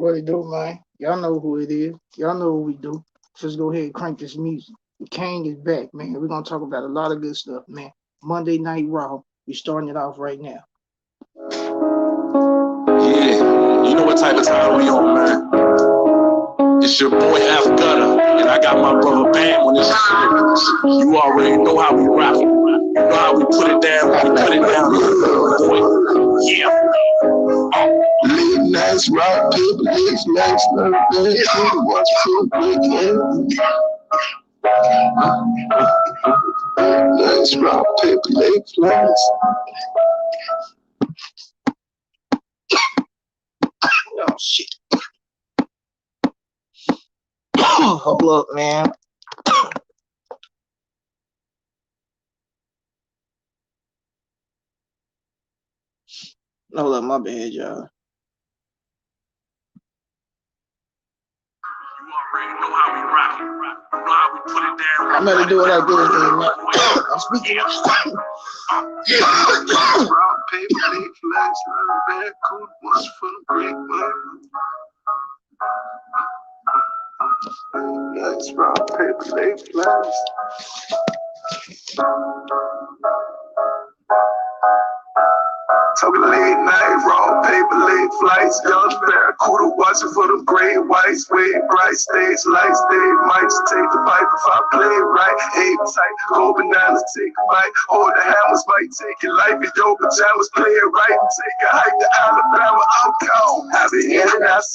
What it do, man? Y'all know who it is. Y'all know what we do. Just go ahead and crank this music. The King is back, man. We're gonna talk about a lot of good stuff, man. Monday Night Raw. We starting it off right now. Yeah, you know what type of time we on, man. It's your boy F Gutter, and I got my brother Bam on this shit. You already know how we rock it. You know how we put it down. We put it down. Boy. Yeah. Late nights, rock, paper, legs, legs, watch food, weekend. Nights, rock, paper, legs, legs. Oh shit. Hold up, man. Hold up, my bad, y'all. I'm gonna do it like this, man. I'm speaking. Rock, paper, legs, legs, bad, cool, ones for the great man. Nights, rock, paper, legs, legs. Talking late night, raw paper, late flights, young barracuda watching for them gray whites, way bright stage lights, they might just take the pipe if I play it right. Aim tight, go bananas, take a bite, hold the hammers, might take your life in your pajamas, play it right and take a hike to Alabama. I'm gone. I be in and out,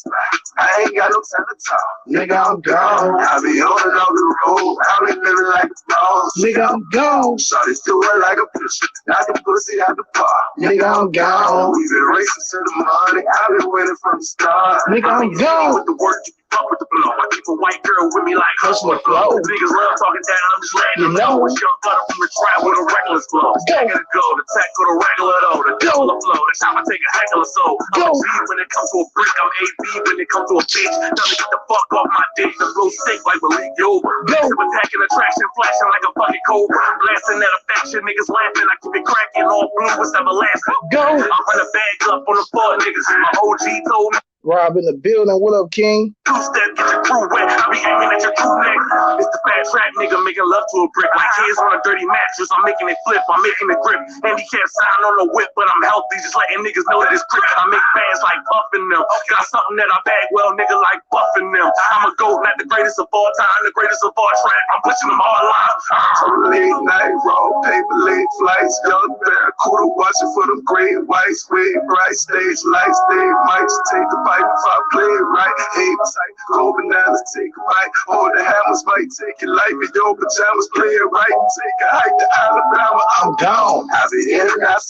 I ain't got no time to talk. Nigga, I'm gone. I be on and off the road, I be living like a dog. Nigga, I'm gone. Shawty do it like a pussy, not the pussy out the bar. Nigga, I'm gone. We been racing to the money, I've been waiting from the start. Nigga, I'm gone. With the work, you fuck with the blow. I keep a white girl with me like Hustler flow. Niggas love talking down, I'm just letting them know. It's young Gutter from the trap with a reckless flow. Back in the go, the tech with a regular though. The killer flow, that's how I take a heckler soul. I'm a G when it comes to a brick, I'm AB when it comes to a bitch. Tell me get the fuck off my dick, the flow sick like Malik Yoba. Massive attacking attraction, flashing like a fucking cobra. Blasting that affection, niggas laughing, I keep it cracking, all blue, it's everlasting. Go. I run a bag up on the floor, niggas. My OG told me. Rob in the building. What up, King? Two-step, get your crew wet. I be aiming at your crew neck. It's the fat track nigga making love to a brick. My kids on a dirty mattress. I'm making it flip. I'm making it grip. Handicap sign on the whip, but I'm healthy. Just letting niggas know that it's quick. I make fans like puffing them. Got something that I bag well, nigga, like buffing them. I'm a GOAT, not the greatest of all time, the greatest of all track. I'm pushing them all live. Late night, raw paper, late flights, young barracuda watching for them gray whites, way bright stage lights, they might just take the pipe if I play it right. Aim tight, go bananas, take a bite, hold the hammers, might take your life in your pajamas, play it right, take a hike to Alabama. I'm gone. I be in and out,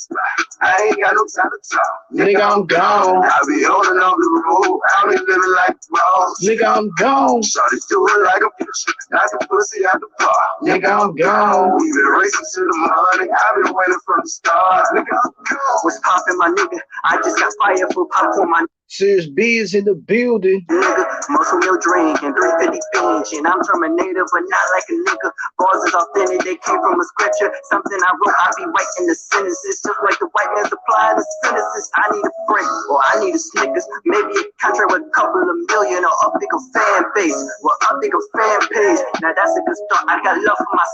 I ain't got no time to talk. Nigga, I'm gone. I be on and off the road, I be living like a boss. Nigga, I'm gone. Shawty do it like a pussy, not the pussy out the bar. Nigga, I'm gone. We been racing to the money, I've been waiting from the start. Nigga, I'm gone. What's poppin', my nigga? I just got fire for popcorn, my Serious B is in the building. nigga. Muscle milk drinking, 350 binge, and I'm Terminator, but not like a nigga. Bars is authentic, they came from a scripture. Something I wrote, I be writing the sentences, just like the white man's applying the sentences. I need a break, or I need a Snickers, maybe a contract with a couple of million, or up think a fan base, well up think a fan page. Now that's a good start. I got love for my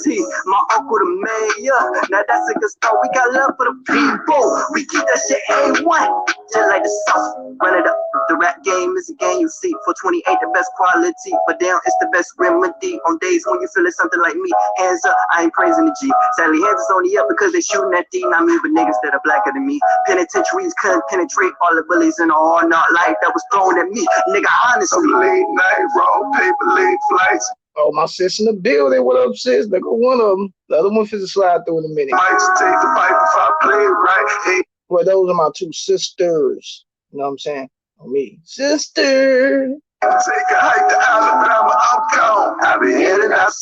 city, my uncle the mayor. Now that's a good start. We got love for the people. We keep that shit A1, just like the sauce. Run it up. The rap game is a game you see. For 28, the best quality, but damn, it's the best remedy. On days when you feeling something like me, hands up, I ain't praising the G. Sadly, hands is only up because they shooting at D. Not me, but niggas that are blacker than me. Penitentiaries couldn't penetrate all the bullies in a hard knock life that was thrown at me. Nigga, honestly. Late night, raw paper, late flights. Oh, my sis in the building. What up, sis? There go one of them. The other one finna slide through in a minute. Might just take the pipe if I play it right. Hey. Well, those are my two sisters. You know what I'm saying? On me. Sister. Take a hike to Alabama, I'm gone. I be in and out,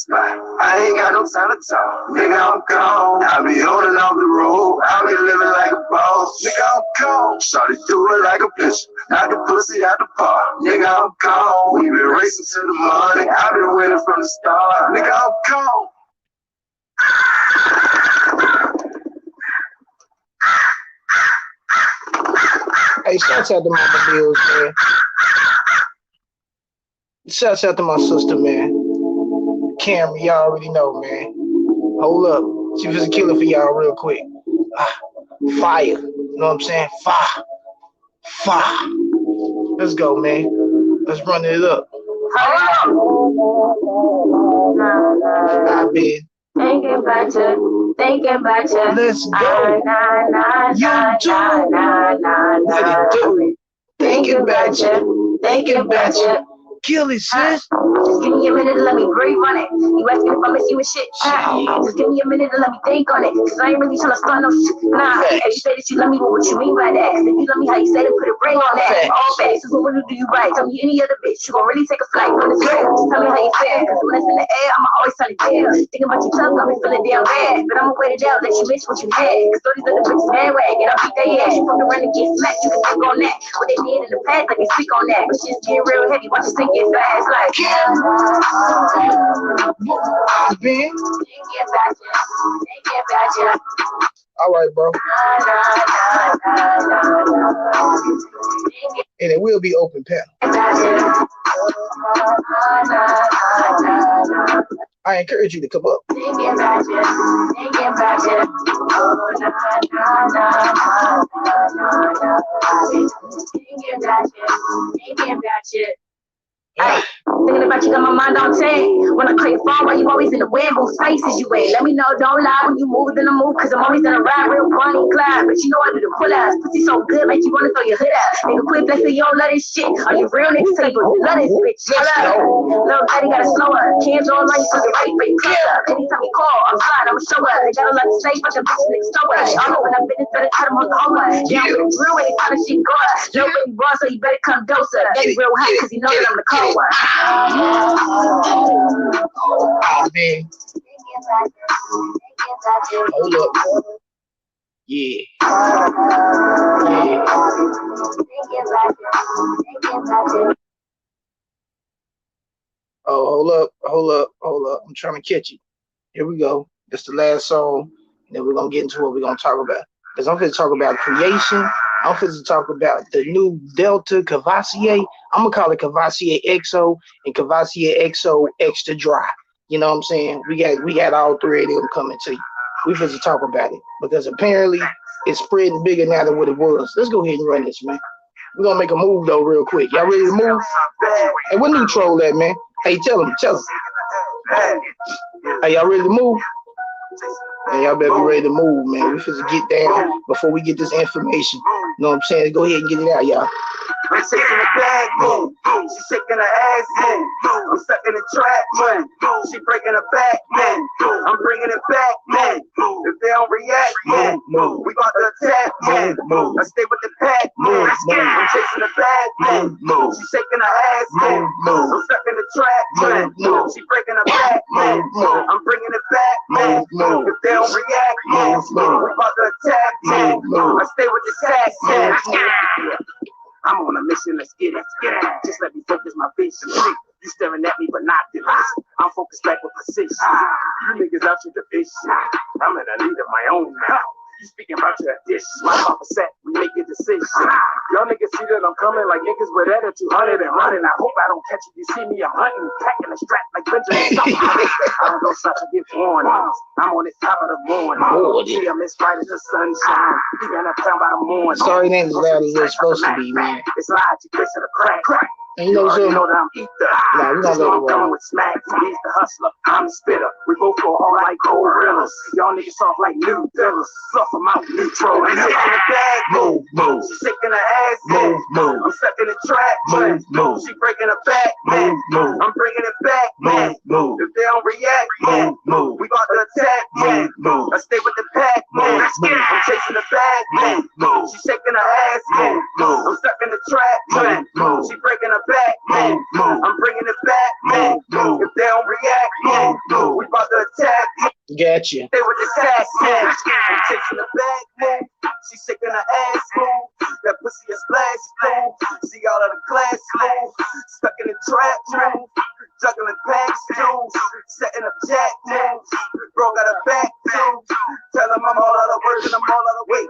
I ain't got no time to talk. Nigga, I'm gone. I be on and off the road, I be living like a boss. Nigga, I'm gone. Shawty do it like a bitch, not the pussy out the bar. Nigga, I'm gone. We been racing to the money, I been winning from the start. Nigga, I'm gone. Hey, shout out to Mama Bills, man. Shouts out to my sister, man. Cameron, y'all already know, man. Hold up. She was a killer for y'all real quick. Ah, fire. You know what I'm saying? Fire. Fire. Let's go, man. Let's run it up. I've been thinking about you, thinking about you. Let's go. You too. Let it do. Thinking about you. Thinking about you. Kill it, sis. Just give me a minute to let me breathe on it. You asking if I miss you and shit. Just give me a minute to let me think on it. Cause I ain't really trying to start no shit. Nah, hey, you say that you love me, but what you mean by that? Cause if you love me how you say it, put a ring on that. All facts, so what do you write? Tell me any other bitch, you gon' really take a flight from the trail. Just tell me how you feel. Cause when it's in the air, I'ma always tell it yeah. Thinking about you tough, got me feeling damn bad. But I'ma wait it out, let you miss what you had. Cause all these other bitches mad wag, and I'll beat their ass. You fuck around and get smacked, you can think on that. What they did in the past, I can speak on that. But shit's getting real heavy, watch it sink it fast. Like, I've been. All right, bro. And it will be open panel. I encourage you to come up. Thinking about you got my mind on 10. When I call your phone, why you always in the wind? Whose spaces you in? Let me know, don't lie when you move, then I move. Cause I'm always in a ride, real Bonnie and Clyde. But you know I do the pull-outs. Pussy so good, make you wanna throw your hood out. Nigga, quit flexing, you don't love this shit. Are you real niggas tell you, but you love this bitch? Hold up. Little daddy gotta slow up. Can't draw a line for the right, but you close up. Anytime you call, I'm fine, I'ma show up. They got a lot to say, but the bitch niggas know it. All over when I'm business, better cut them on the whole one. Down with the drill, any kind of shit go up. No baby boss, so you better come dose up. Daddy real hot, cause you know that I'm the cold one. Oh, man. Hold up. Yeah. Yeah. Oh, hold up. I'm trying to catch you. Here we go. That's the last song. Then we're gonna get into what we're gonna talk about. Because I'm going to talk about creation. I'm going to talk about the new Delta Cavassier. I'm going to call it Cavassier XO and Cavassier XO Extra Dry. You know what I'm saying? We got all three of them coming to you. We finna talk about it. Because apparently it's spreading bigger now than what it was. Let's go ahead and run this, man. We're going to make a move, though, real quick. Y'all ready to move? Hey, what new troll that, man? Hey, tell him. Hey, y'all ready to move? And y'all better be ready to move, man. We finna get down before we get this information. You know what I'm saying? Go ahead and get it out, y'all. I'm shaking the bag, move. She shaking her ass, move. I'm stuck in the trap, man. She breaking her back, man. I'm bringing it back, man. If they don't react, man, we got to attack, man. I stay with the pack, man. I'm chasing the bag, man. She shaking her ass, man. I'm stuck in the trap, man. She breaking her back, man. I'm bringing it back, man. If they don't react, man, we about to attack, man. I stay with the sack, man. I'm on a mission, let's get it. Just let me focus my vision. You staring at me, but not this. I'm focused back with precision. You niggas out your division. I'm in a lead of my own now. You speaking about your addition. My papa set, we make a decision. Y'all niggas see that I'm coming like niggas with attitude, 200 and running. I hope I don't catch you. You see me, I'm hunting, packing a strap like Benjamin. I don't go stop to get warnings. I'm on the top of the morning. See, I'm as bright as the sunshine. Even up down by the morning. Sorry, it ain't as loud as it's supposed to be, man. It's logic, listen to crack. And you know that I'm Nah, ether. we gonna let it roll. With smack, he's the hustler, I'm the spitter. We both go hard like cold gorillas. Y'all niggas soft like new fillers. Fluff them out, neutral. I'm shaking the bag, move. She shaking her ass, move. I'm stuck in the trap, man. She breaking her back, man. I'm bringing it back, man. If they don't react, man, we got to attack, man. I stay with the pack, man. I'm chasing the bag, man. She shaking her ass, man. I'm stuck in the trap, man. She breaking her back, man. I'm bringing it back, man. If they don't react, man, we about to attack. Gotcha. Stay with the sack, man. I'm chasing the bag, man. She shaking her ass, man. That pussy is splash, man. She out of the class, man. Stuck in the trap, man. Juggling packs, too. Setting up jack, man. Bro got a back, too. Tell him I'm all out of work and I'm all out of weight.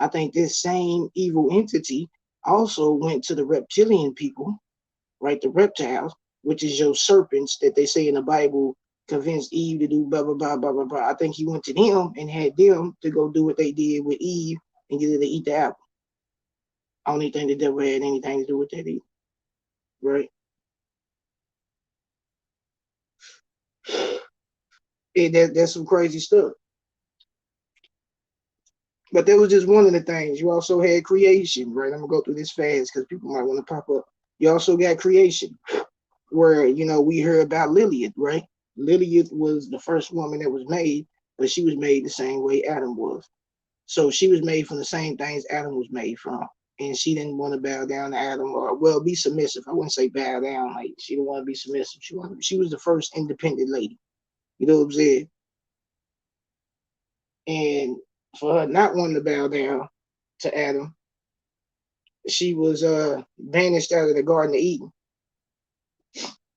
I think this same evil entity also went to the reptilian people, right? The reptiles, which is your serpents that they say in the Bible convinced Eve to do blah blah blah blah blah blah. I think he went to them and had them to go do what they did with Eve and get her to eat the apple. I don't even think the devil had anything to do with that either, right? That's some crazy stuff. But that was just one of the things. You also had creation, right? I'm gonna go through this fast because people might want to pop up. You also got creation, where we heard about Lilith, right? Lilith was the first woman that was made, but she was made the same way Adam was. So she was made from the same things Adam was made from. And she didn't want to bow down to Adam or well be submissive. I wouldn't say bow down, like she didn't want to be submissive. She was the first independent lady. You know what I'm saying? And for her not wanting to bow down to Adam, she was banished out of the Garden of Eden.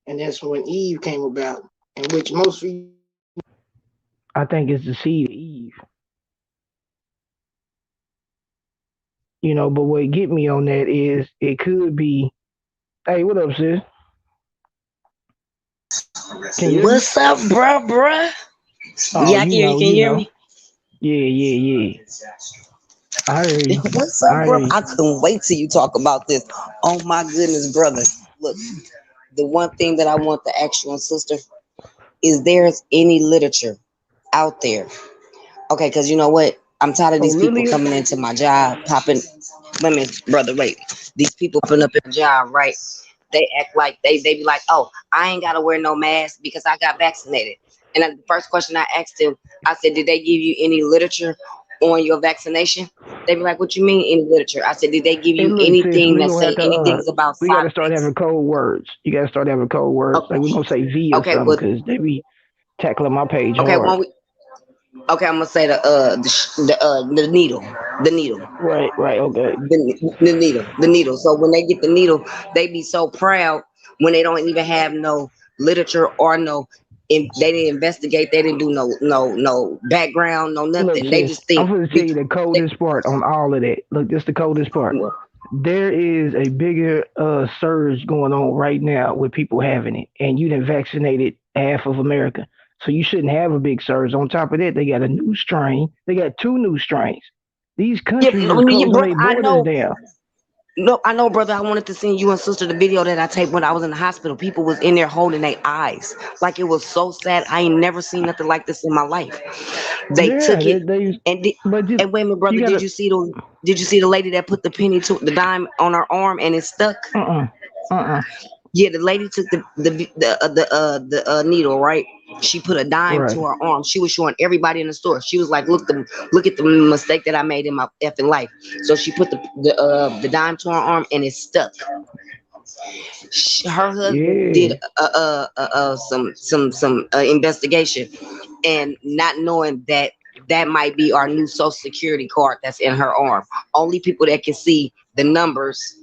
And that's when Eve came about, in which most people I think it's the seed of Eve. But what get me on that is it could be, hey, what up, sis? Can you hear me? What's up, bruh? Oh, Yeah, I can hear you. Can you hear me? Yeah. I hear you. What's up, I hear bro? you. I couldn't wait till you talk about this. Oh my goodness, brother. Look, the one thing that I want to ask you and sister is there's any literature out there? Okay, because you know what? I'm tired of Oh, these people Lillian? coming into my job, popping. Wait a minute, brother, wait. These people putting up in the job, right? They act like they be like, oh, I ain't gotta wear no mask because I got vaccinated. And then the first question I asked them, I said, did they give you any literature on your vaccination? They be like, what you mean any literature? I said, did they give Hey, you look, sis, anything we that gonna have say to anything about we side gotta start effects? having code words. You gotta start having code words. Okay, Like we're gonna say V or okay, something, well, because they be tackling my page okay, hard. when we, okay, I'm gonna say the needle, the needle. Right, okay. The needle. So when they get the needle, they be so proud when they don't even have no literature or no. They didn't investigate. They didn't do no background, no Look, nothing. They sis, just I'm think gonna tell you because the they, coldest part on all of that. Look, this the coldest part. There is a bigger surge going on right now with people having it, and you done vaccinated half of America. So you shouldn't have a big surge. On top of that, they got a new strain. They got two new strains. These yeah, countries I is mean, closing brother, their I borders know. down. No, I know, brother. I wanted to send you and sister the video that I taped when I was in the hospital. People was in there holding their eyes, like it was so sad. I ain't never seen nothing like this in my life. They Yeah, took it, they and but and wait a minute, you brother. gotta Did you see the lady that put the penny to the dime on her arm and it stuck? uh uh Yeah, the lady took the needle, right? She put a dime right. to her arm. She was showing everybody in the store. She was like, look at the mistake that I made in my effing life." So she put the dime to her arm and it stuck. Her husband did Yeah. some investigation, and not knowing that that might be our new social security card that's in her arm. Only people that can see the numbers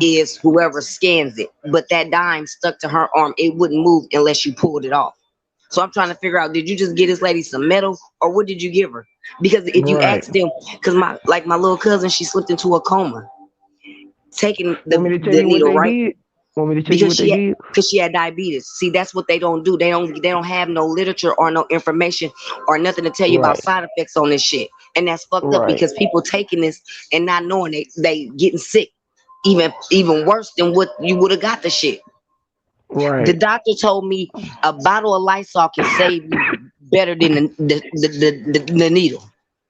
is whoever scans it. But that dime stuck to her arm. It wouldn't move unless you pulled it off. So I'm trying to figure out, did you just get this lady some metal or what did you give her? Because if you Right. ask them, because my little cousin, she slipped into a coma taking Want me to tell the you what needle, they right? did? Want me to tell you Because what they did? she had diabetes. See, that's what they don't do. They don't have no literature or no information or nothing to tell you about Right. side effects on this shit. And that's fucked up Right. because people taking this and not knowing they getting sick even worse than what you would have got the shit. The Right. doctor told me a bottle of Lysol can save you better than the needle,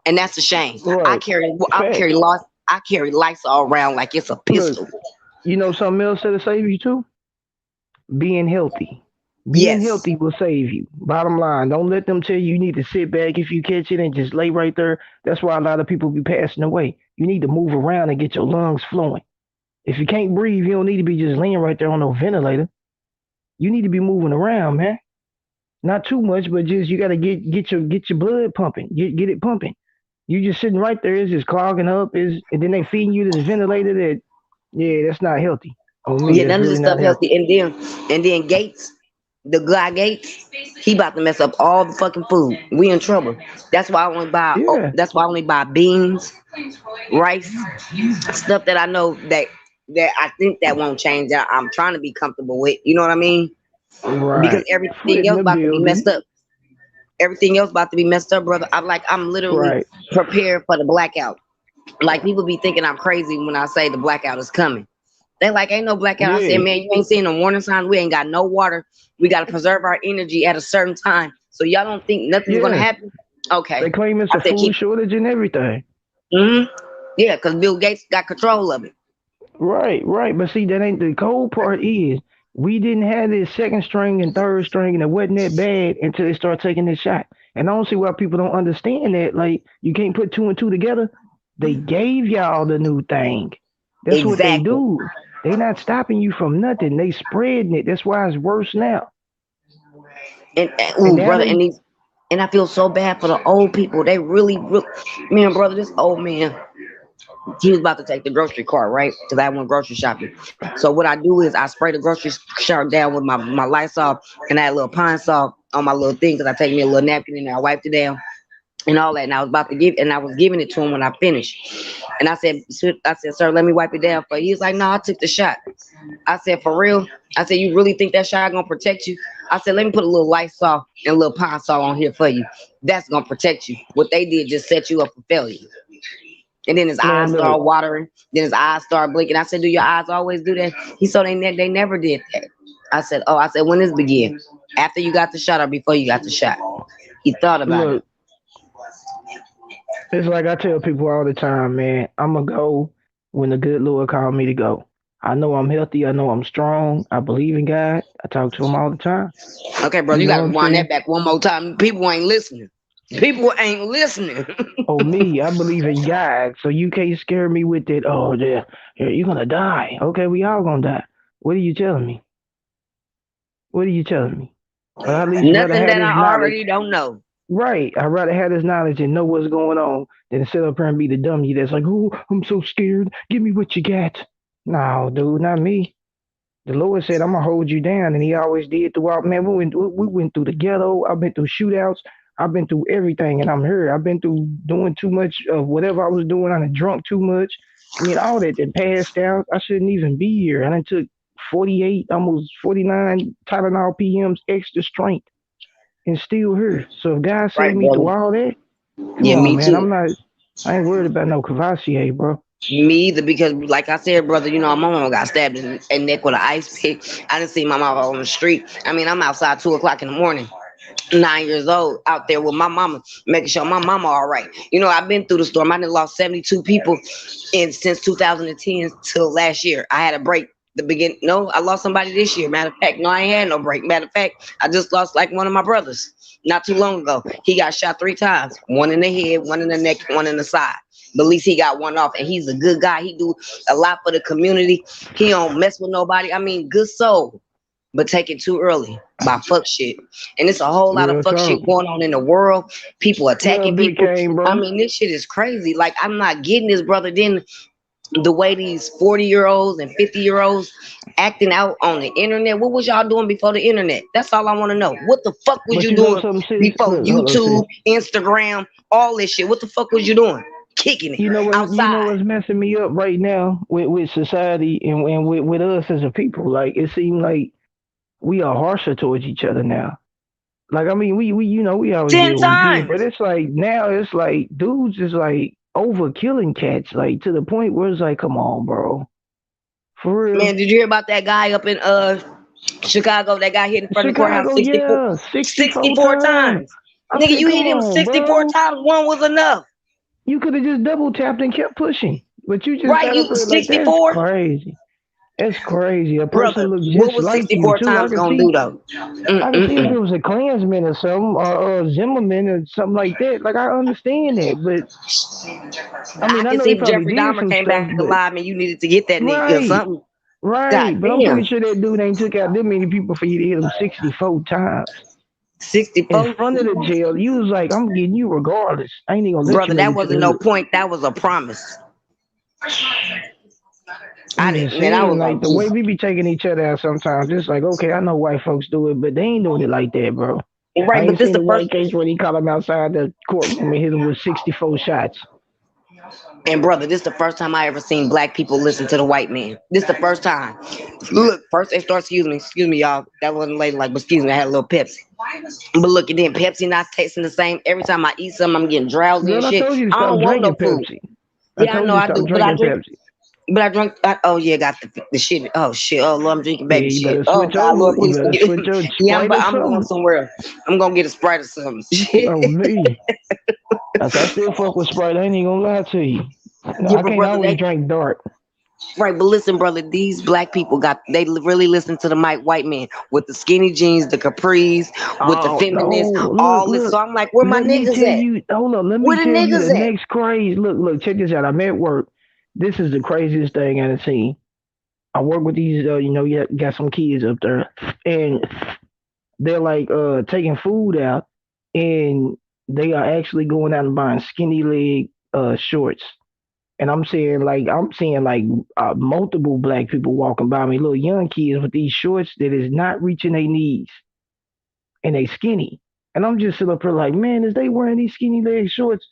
and that's a shame. I Right. carry I carry Facts. Lys- I carry Lysol around like it's a Look, pistol. you know something else that'll save you too? Being healthy. Being Yes. healthy will save you. Bottom line, don't let them tell you need to sit back if you catch it and just lay right there. That's why a lot of people be passing away. You need to move around and get your lungs flowing. If you can't breathe, you don't need to be just laying right there on no ventilator. You need to be moving around, man. Not too much, but just you gotta get your blood pumping. Get it pumping. You just sitting right there, it's just clogging up, is and then they feeding you this ventilator that yeah, that's not healthy. On me, Yeah, that's none of really this not stuff healthy. healthy. And then Gates. The guy Gates, he about to mess up all the fucking food. We in trouble. That's why I only buy. Oh, Yeah, that's why I only buy beans, rice, stuff that I know that I think that won't change. That I'm trying to be comfortable with. You know what I mean? Because right. everything Foot in else the about to be messed building. up. Everything else about to be messed up, brother. I'm literally Right. prepared for the blackout. Like people be thinking I'm crazy when I say the blackout is coming. They like ain't no blackout. I said, Yeah, man, you ain't seeing the warning signs. We ain't got no water. We got to preserve our energy at a certain time. So y'all don't think nothing's gonna yeah. happen? Okay. They claim it's I a said food keep. shortage and everything. Yeah, because Bill Gates got control of it. Right, right. But see, that ain't the cold part is we didn't have this second string and third string and it wasn't that bad until they start taking this shot. And I don't see why people don't understand that. Like you can't put two and two together. They gave y'all the new thing. That's what they Exactly. do. They not stopping you from nothing. They spreading it. That's why it's worse now. And And ooh, now brother, they and I feel so bad for the old people. They really, man, brother, this old man, he was about to take the grocery cart, right? Because I went grocery shopping. So what I do is I spray the grocery cart down with my Lysol and I had a little pine salt on my little thing because I take me a little napkin and I wiped it down and all that. And I was about to give, and I was giving it to him when I finished. And I said, sir, let me wipe it down for you. He was like, no, I took the shot. I said, for real? I said, you really think that shot gonna protect you? I said, let me put a little Lysol and a little pine salt on here for you. That's gonna protect you. What they did just set you up for failure. And then his eyes man, look, started watering. Then his eyes started blinking. I said, do your eyes always do that? He said, they never did that. I said, oh, I said, when this begin? After you got the shot or before you got the shot? He thought about it. look, it's like I tell people all the time, man, I'ma go when the good Lord called me to go. I know I'm healthy, I know I'm strong, I believe in God. I talk to him all the time. Okay, bro, You you know got what to I'm rewind that saying? back one more time. People ain't listening. People ain't listening. Oh, me, I believe in God, so you can't scare me with it. Oh, yeah, you're gonna die. Okay, we all gonna die. What are you telling me? What are you telling me? But I at least rather Nothing have that this I knowledge. already don't know. Right. I'd rather have this knowledge and know what's going on than sit up here and be the dummy that's like, oh, I'm so scared. Give me what you got. No, dude, not me. The Lord said, I'm gonna hold you down, and He always did throughout. Man, we went through the ghetto. I've been through shootouts. I've been through everything, and I'm here. I've been through doing too much of whatever I was doing. I done drunk too much. I mean, all that and passed out. I shouldn't even be here. And I took 48, almost 49 Tylenol PMs extra strength, and still here. So if God saved Right, me through brother. all that, come Yeah, on, me man. too. I ain't worried about no Cavassier, bro. Me either, because like I said, brother, my mama got stabbed in the neck with an ice pick. I didn't see my mama on the street. I mean, I'm outside 2 o'clock in the morning. 9 years old out there with my mama, making sure my mama all right. I've been through the storm. I done lost 72 people since 2010 till last year. I had a break the beginning. No, I lost somebody this year. Matter of fact, no, I ain't had no break. Matter of fact, I just lost like one of my brothers not too long ago. He got shot 3 times, one in the head, one in the neck, one in the side. But at least he got one off, and he's a good guy. He do a lot for the community. He don't mess with nobody. I mean, good soul, but take it too early by fuck shit. And it's a whole lot of Real fuck talk. shit going on in the world. People Well, attacking Big people. Cane, I bro. mean, this shit is crazy. Like, I'm not getting this, brother. Then the way these 40-year-olds and 50-year-olds acting out on the internet. What was y'all doing before the internet? That's all I want to know. What the fuck was But you you know doing something, sis? before Look, hold on, sis. YouTube, Instagram, all this shit? What the fuck was you doing? Kicking it You know outside. what's messing me up right now with society and with us as a people. Like it seems like we are harsher towards each other now. Like I mean, we always did 10 what we did, but times. it's like now it's like dudes is like over killing cats, like to the point where it's like, come on, bro, for real. Man, did you hear about that guy up in Chicago that got hit in front of the courthouse Chicago, 64, yeah, 64 64 times. times? I Nigga, said, you come hit him on, 64 bro. times. One was enough. You could have just double tapped and kept pushing, but you just Right? sat up You there like that's 64? crazy. That's crazy. A person Brother, look what just was like you 64 too. I times can gonna do see. though? I can see if Mm-mm-mm. it was a Klansman or something, or Zimmerman or something like that. Like I understand that, but I I mean, I can know see they if probably Jeffrey did Dahmer some came stuff, back but alive and you needed to get that nigga or right, something. right. God But I'm pretty damn. sure that dude ain't took out that many people for you to hit him 64 times in 64? front of the jail. You was like, I'm getting you regardless. I ain't even gonna let you Brother, make that it to the wasn't no hood. point. That was a promise. I I'm just didn't, man. I saying, was like like, the way we be taking each other out sometimes, it's like, okay, I know white folks do it, but they ain't doing it like that, bro. I right, but ain't this seen the the first. one case where he caught him outside the courtroom and hit him with 64 shots. And brother, this the first time I ever seen black people listen to the white man. This the first time. Look, first they start, excuse me, y'all. That wasn't lady like, but excuse me, I had a little Pepsi. But look, and then Pepsi not tasting the same. Every time I eat something, I'm getting drowsy and Girl, I shit. told you to I stop don't want no drinking food. Pepsi. I Yeah, I told know you to I stop do, but I drinking drink. Pepsi. But I drunk. Oh yeah, got the shit. Oh shit. Oh Lord, I'm drinking Yeah, baby you shit. better Oh switch God, over. Lord, You please better forgive switch me. your Yeah, Sprite or I'm going something. somewhere. I'm gonna get a Sprite or something. Oh, me. Like, I still fuck with Sprite. I ain't even gonna lie to you. Yeah, I but can't brother, always they drink dark. right. But listen, brother, these black people really listen to the Mike White man with the skinny jeans, the capris, with the Oh feminist, no! Look, all this. look. So I'm like, where my Let me niggas tell at? you. Hold on. Let me Where the tell you the niggas at? next craze. Look, look. Check this out. I'm at work. This is the craziest thing I've seen. I work with these. You got some kids up there, and they're like taking food out, and they are actually going out and buying skinny leg shorts. And I'm seeing like multiple black people walking by me, little young kids with these shorts that is not reaching their knees and they skinny. And I'm just sitting up here like, man, is they wearing these skinny leg shorts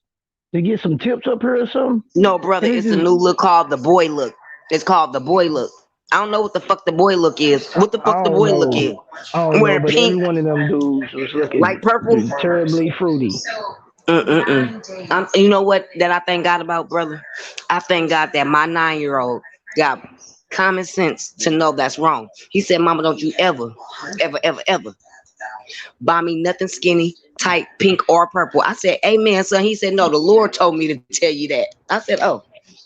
to get some tips up here or something? No, brother, And it's it's a just, new look called the boy look. It's called the boy look. I don't know what the fuck the boy look is. What the I fuck the don't boy look know. is? I don't I'm know, wearing but pink, every one of them dudes was looking light purple. terribly fruity. You know what that I thank God about, brother? I thank God that my 9-year old got common sense to know that's wrong. He said, Mama, don't you ever, ever, ever, ever buy me nothing skinny, tight, pink, or purple. I said, Amen, son. He said, no, the Lord told me to tell you that. I said, oh,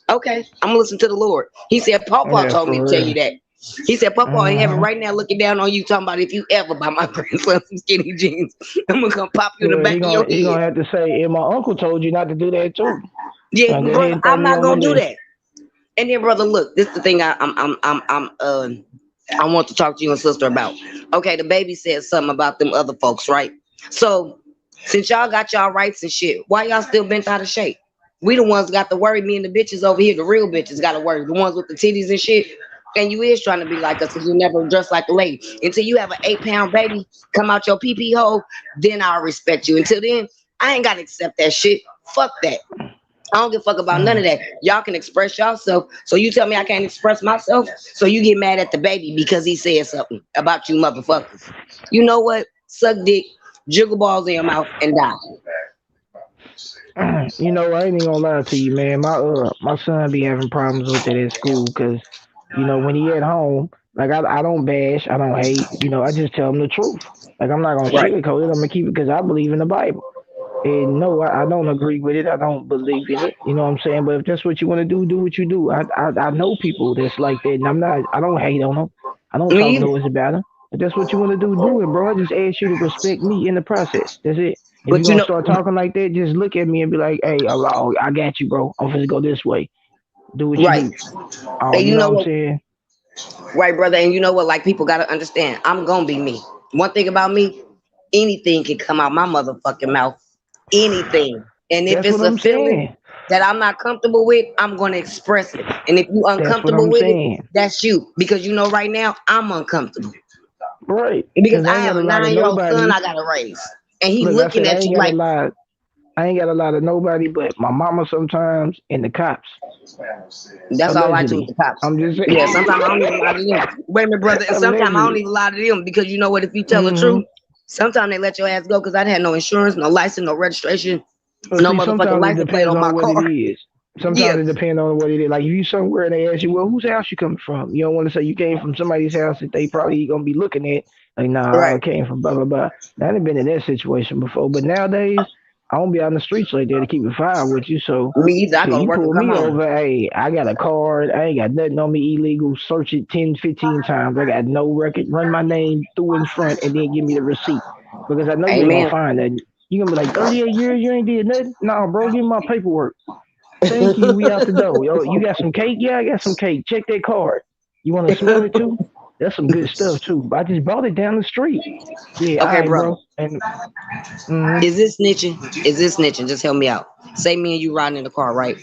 okay. I'm gonna listen to the Lord. He said, Papa Yeah, told me to for tell real. you that. He said, Papa in heaven Uh-huh. right now looking down on you, talking about if you ever buy my grandson some skinny jeans, I'm gonna come pop you in the Well, back he of your gonna he head. gonna have to say, and my uncle told you not to do that too. Yeah, Now go ahead brother, and throw I'm me not on the gonna do list. that. And then, brother, look, this is the thing I want to talk to you and sister about. Okay, the baby said something about them other folks, right? So since y'all got y'all rights and shit, why y'all still bent out of shape? We the ones got to worry. Me and the bitches over here, the real bitches got to worry. The ones with the titties and shit. And you is trying to be like us because you never dress like a lady. Until you have an 8-pound baby come out your pee pee hole, then I'll respect you. Until then, I ain't got to accept that shit. Fuck that. I don't give a fuck about none of Mm. that. Y'all can express yourself. So you tell me I can't express myself. So you get mad at the baby because he said something about you motherfuckers. You know what? Suck dick, jiggle balls in your mouth, and die. I ain't even gonna lie to you, man. My son be having problems with it at school because, when he at home, like I don't bash, I don't hate, I just tell him the truth. Like I'm not gonna Right. sugarcoat it. I'm gonna keep it because I believe in the Bible. And no, I don't agree with it. I don't believe in it. You know what I'm saying? But if that's what you want to do what you do. I know people that's like that, and I don't hate on them. I don't Me talk either. noise about them. If that's what you want to do it, bro. I just ask you to respect me in the process. That's it. If you're But you gonna know, start talking like that, just look at me and be like, "Hey, Allah, I got you, bro. I'm gonna go this way. Do what you right. do." Oh, And you you know what know I'm what, saying? right, brother. And you know what, like people gotta understand. I'm gonna be me. One thing about me, anything can come out my motherfucking mouth. Anything. And if That's what it's a I'm feeling saying. that I'm not comfortable with, I'm gonna express it. And if you That's what uncomfortable I'm with it, saying. that's you. Because right now I'm uncomfortable. Right. Because Cause I I ain't have got a a lot of 9-year-old son nobody. I gotta raise. And he Look, I looking said I at ain't you got a like, lot. I ain't got a lot of nobody but my mama sometimes and the cops. that's all I do with the Allegedly. cops. I'm just saying. Yeah, sometimes I don't even lie to them. Wait a minute, brother. And sometimes I don't Allegedly. even lie to them because you know what? If you tell the Hmm. truth, sometimes they let your ass go because I had no insurance, no license, no registration, Well, no see, motherfucking sometimes it license plate depends on my on what it car. is. Yeah, Sometimes it depends on what it is. Like if you somewhere and they ask you, well, whose house you coming from? You don't want to say you came from somebody's house that they probably gonna be looking at. Like, nah, I right. came from blah blah blah. Now, I done been in that situation before, but nowadays I don't be out in the streets like that to keep it fire with you. So Me either. I shit, go to you work and pull come me home. over, hey, I got a card, I ain't got nothing on me illegal. Search it 10, 15 times. I got no record. Run my name through in front and then give me the receipt because I know you ain't gonna Amen. find that. You gonna be like 38 years, you ain't did nothing. Nah, bro, give me my paperwork. Thank you. We out the door. Yo, you got some cake? Yeah, I got some cake. Check that card. You want to smell it too? That's some good stuff too. I just bought it down the street. Yeah, all Okay, right, brother. bro. And mm, Is this snitching? Is this snitching? Just help me out. Say me and you riding in the car, right?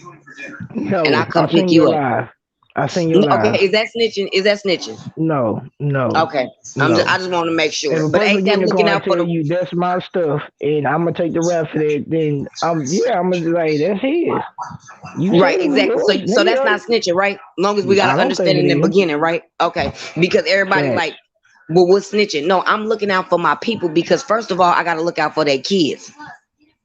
And I no, come I pick seen your you up. live. I seen your Okay, live. is that snitching? Is that snitching? No, no, Okay, I no. just want to make If sure. a But person ain't get that in the looking car and out for tell the you that's my stuff and I'm gonna take the rap for that, then I'm gonna like that's his. You said right? it was Exactly. So yours, so nigga. that's not snitching, right? Long as we got I to don't think understand it in the is. beginning, right? Okay, because everybody Facts. like, well, what's snitching? No, I'm looking out for my people because first of all, I got to look out for their kids.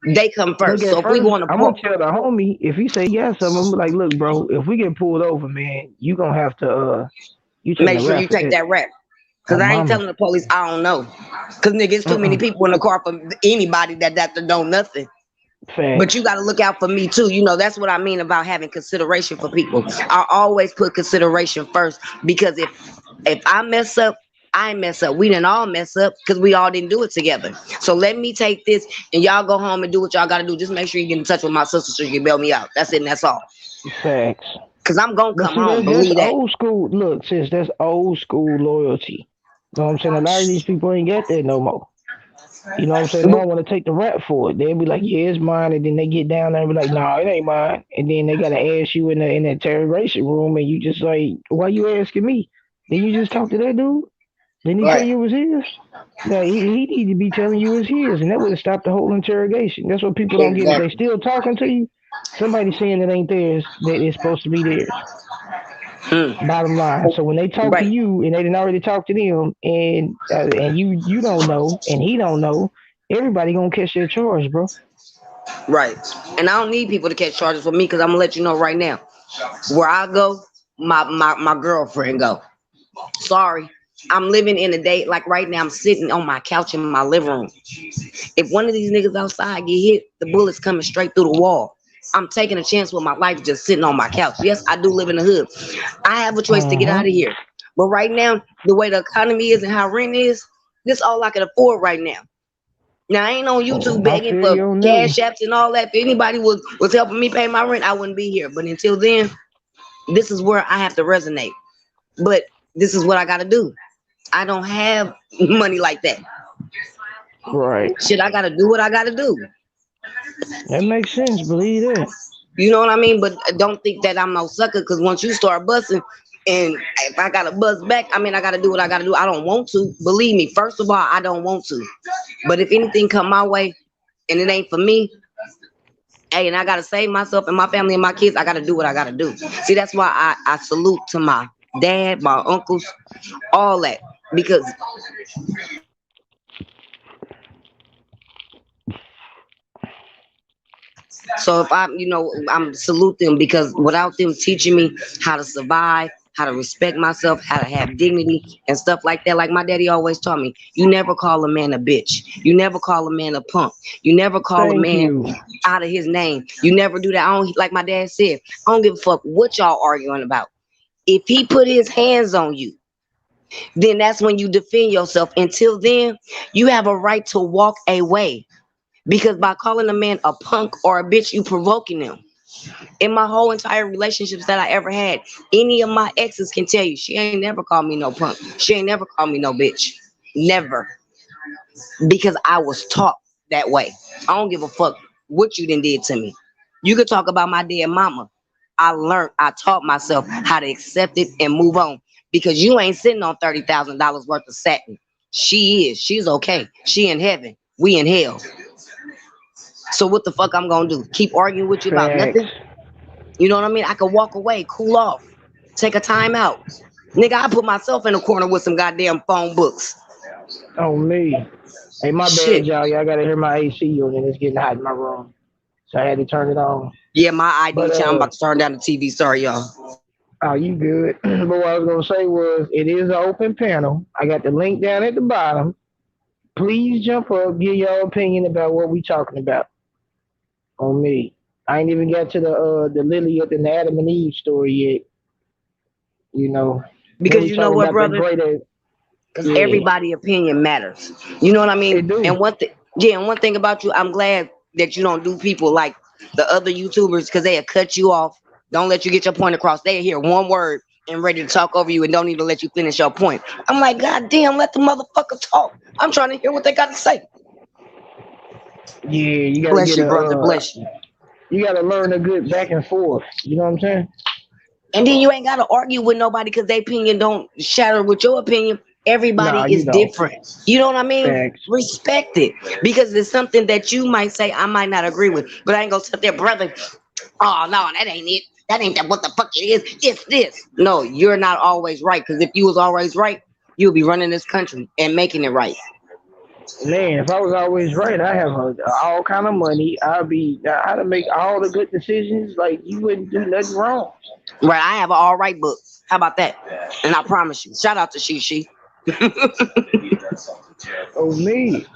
They come Look, first. at So if we first, going to I'm gonna tell the homie if he say yes, I'm gonna be like, look, bro, if we get pulled over, man, you gonna have to you taking make the sure rap you for take that. that rap. Cause On I ain't mama. telling the police I don't know. Cause nigga, it's too many Mm-mm. people in the car for anybody that don't know nothing. But you Facts. got to look out for me too. You know, that's what I mean about having consideration for people. I always put consideration first because if I mess up, I mess up. We didn't all mess up because we all didn't do it together. So let me take this and y'all go home and do what y'all got to do. Just make sure you get in touch with my sister so you can bail me out. That's it and that's all. Facts. Cause I'm gonna But come see, home. that's Believe that. old school. Look, sis, that's old school loyalty. You know what I'm saying? A lot of these people ain't got that no more. You know what I'm saying? They But don't want to take the rap for it. They'll be like, yeah, it's mine. And then they get down there and be like, nah, it ain't mine. And then they got to ask you in the interrogation room. And you just like, why you asking me? Then you just talk to that dude. Then he tell right. you it was his. Now, he need to be telling you it's his. And that would have stopped the whole interrogation. That's what people don't get. If they Exactly. still talking to you, somebody saying it ain't theirs, that it's supposed to be theirs. Hmm. Bottom line. So when they talk to Right. you and they didn't already talk to them, and you don't know and he don't know, everybody gonna catch their charge, bro. Right. And I don't need people to catch charges for me because I'm gonna let you know right now. Where I go, my girlfriend go. Sorry. I'm living in a day like right now. I'm sitting on my couch in my living room. If one of these niggas outside get hit, the bullet's coming straight through the wall. I'm taking a chance with my life just sitting on my couch. Yes, I do live in the hood. I have a choice to get Uh-huh. out of here. But right now, the way the economy is and how rent is, this all I can afford right now. Now I ain't on YouTube I begging feel for you on that cash one. apps and all that. If anybody was helping me pay my rent, I wouldn't be here. But until then, this is where I have to resonate. But this is what I gotta do. I don't have money like that. Right. Shit, I gotta do what I gotta do. That makes sense. Believe that. You know what I mean? But don't think that I'm no sucker because once you start busting, and if I gotta buzz back, I mean I gotta do what I gotta do. I don't want to. Believe me. First of all, I don't want to. But if anything come my way and it ain't for me, hey, and I gotta save myself and my family and my kids, I gotta do what I gotta do. See, that's why I salute to my dad, my uncles, all that. Because so if I'm salute them because without them teaching me how to survive, how to respect myself, how to have dignity and stuff like that. Like my daddy always taught me, you never call a man a bitch. You never call a man a punk. You never call a Thank man you. out of his name. You never do that. I don't like my dad said, I don't give a fuck what y'all arguing about. If he put his hands on you, then that's when you defend yourself. Until then, you have a right to walk away. Because by calling a man a punk or a bitch, you provoking them. In my whole entire relationships that I ever had, any of my exes can tell you, she ain't never called me no punk. She ain't never called me no bitch. Never. Because I was taught that way. I don't give a fuck what you done did to me. You could talk about my dead mama. I taught myself how to accept it and move on. Because you ain't sitting on $30,000 worth of satin. She is. She's okay. She in heaven. We in hell. So what the fuck I'm gonna do? Keep arguing with you about Facts. nothing? You know what I mean? I could walk away, cool off, take a time out. Nigga, I put myself in a corner with some goddamn phone books. On me. Hey, my bad, Shit. y'all. Y'all gotta hear my AC unit. It's getting hot in my room, so I had to turn it on. Yeah, my ID But channel. I'm about to turn down the TV. Sorry, y'all. oh, you good? But what I was gonna say was, it is an open panel. I got the link down at the bottom. Please jump up, give your opinion about what we talking about. On me. I ain't even got to the Lily of the Adam and Eve story yet. You know, then Because we you know talking what, about the brother? greater. Because Yeah, everybody' opinion matters. You know what I mean? it do. And one thing, yeah, and one thing about you, I'm glad that you don't do people like the other YouTubers because they'll cut you off. Don't let you get your point across. They hear one word and ready to talk over you and don't even let you finish your point. I'm like, God damn, let the motherfucker talk. I'm trying to hear what they got to say. Yeah, you gotta Bless get you, brother. Bless you. you gotta learn a good back and forth. You know what I'm saying? And then you ain't gotta argue with nobody because their opinion don't shatter with your opinion. Everybody Nah, you is know, different. You know what I mean? facts. Respect it. Because it's something that you might say I might not agree with. But I ain't gonna sit there, brother. Oh no, that ain't it. That ain't that what the fuck it is. It's this. No, you're not always right. Because if you was always right, you'll be running this country and making it right. Man, if I was always right, I have all kind of money. I'd make all the good decisions. Like you wouldn't do nothing wrong. Right. I have an all right book. How about that? And I promise you. Shout out to She. Oh me.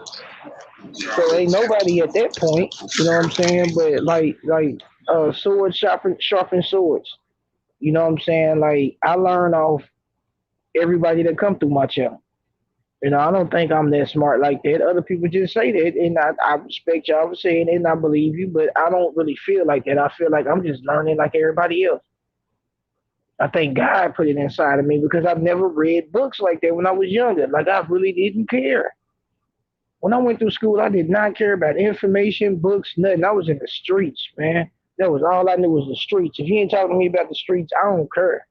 So ain't nobody at that point. You know what I'm saying? But swords sharpen swords. You know what I'm saying? Like I learn off everybody that come through my channel. You know, I don't think I'm that smart like that. Other people just say that, and I respect y'all for saying it, and I believe you, but I don't really feel like that. I feel like I'm just learning like everybody else. I think God put it inside of me because I've never read books like that when I was younger. Like I really didn't care. When I went through school, I did not care about information, books, nothing. I was in the streets, man. That was all I knew was the streets. If you ain't talking to me about the streets, I don't care.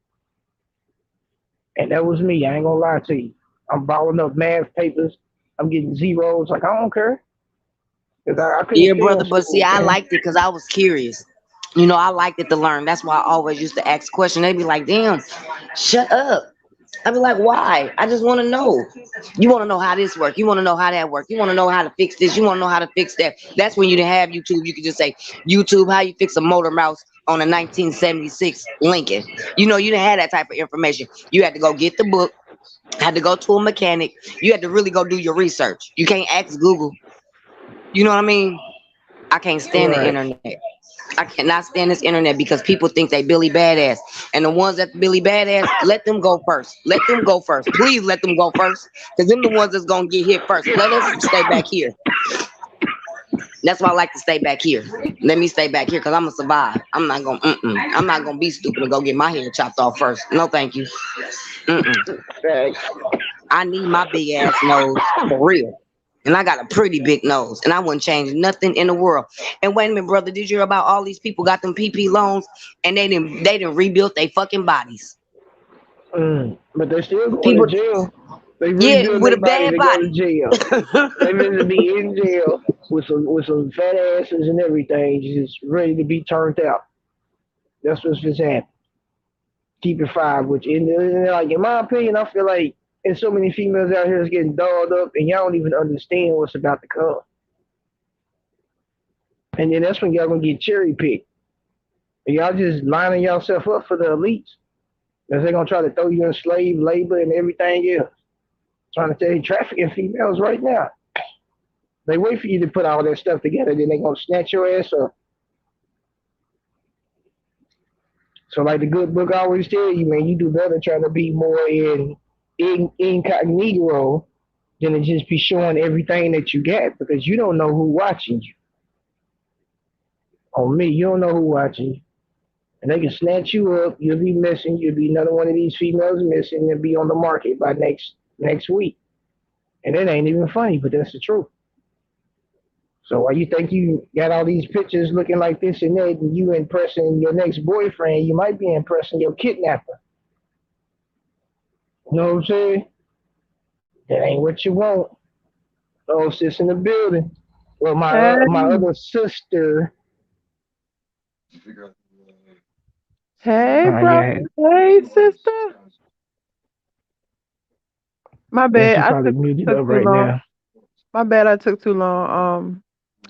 And that was me. I ain't gonna lie to you. I'm balling up math papers. I'm getting zeros. Like I don't care because I couldn't Yeah, stay brother. in But see, school, I man. liked it because I was curious. I liked it to learn. That's why I always used to ask questions. They'd be like, damn, shut up. I'd be like, why? I just want to know. You want to know how this work. You want to know how that work. You want to know how to fix this. You want to know how to fix that. That's when you didn't have YouTube. You could just say, YouTube, how you fix a motor mouse on a 1976 Lincoln. You didn't have that type of information. You had to go get the book, had to go to a mechanic. You had to really go do your research. You can't ask Google. You know what I mean? I can't stand the Right. internet. I cannot stand this internet because people think they Billy Badass. And the ones that Billy Badass, let them go first. Let them go first. Please let them go first. Because them the ones that's gonna get hit first. Let us stay back here. That's why I like to stay back here. Let me stay back here because I'm gonna survive. I'm not gonna be stupid and go get my head chopped off first. No, thank you. Mm-mm. Facts. I need my big ass nose for real. And I got a pretty big nose, and I wouldn't change nothing in the world. And wait a minute, brother, did you hear about all these people got them PP loans, and they didn't rebuild their fucking bodies? But they still going to People, jail. They yeah, rebuild with their a body bad to go to body. jail. They meant to be in jail with some fat asses and everything, just ready to be turned out. That's what's just happening. Keep it five, which like in my opinion, I feel like there's so many females out here that's getting dolled up, and y'all don't even understand what's about to come. And then that's when y'all gonna get cherry picked. And y'all just lining yourself up for the elites. Because they're gonna try to throw you in slave labor and everything else. Trying to tell you trafficking females right now. They wait for you to put all that stuff together, then they gonna snatch your ass up. So like the good book always tell you, man, you do better trying to be more in incognito than to just be showing everything that you got because you don't know who watching you. On me, you don't know who watching you. And they can snatch you up, you'll be missing, you'll be another one of these females missing and be on the market by next week. And it ain't even funny, but that's the truth. So while you think you got all these pictures looking like this and that, and you impressing your next boyfriend, you might be impressing your kidnapper. You know what I'm saying? That ain't what you want. Oh, sis in the building. Well, my Hey, other sister. hey, Oh brother. yeah, Hey, sister. My yeah, bad. she probably muted Took up too right long. now. My bad. I took too long.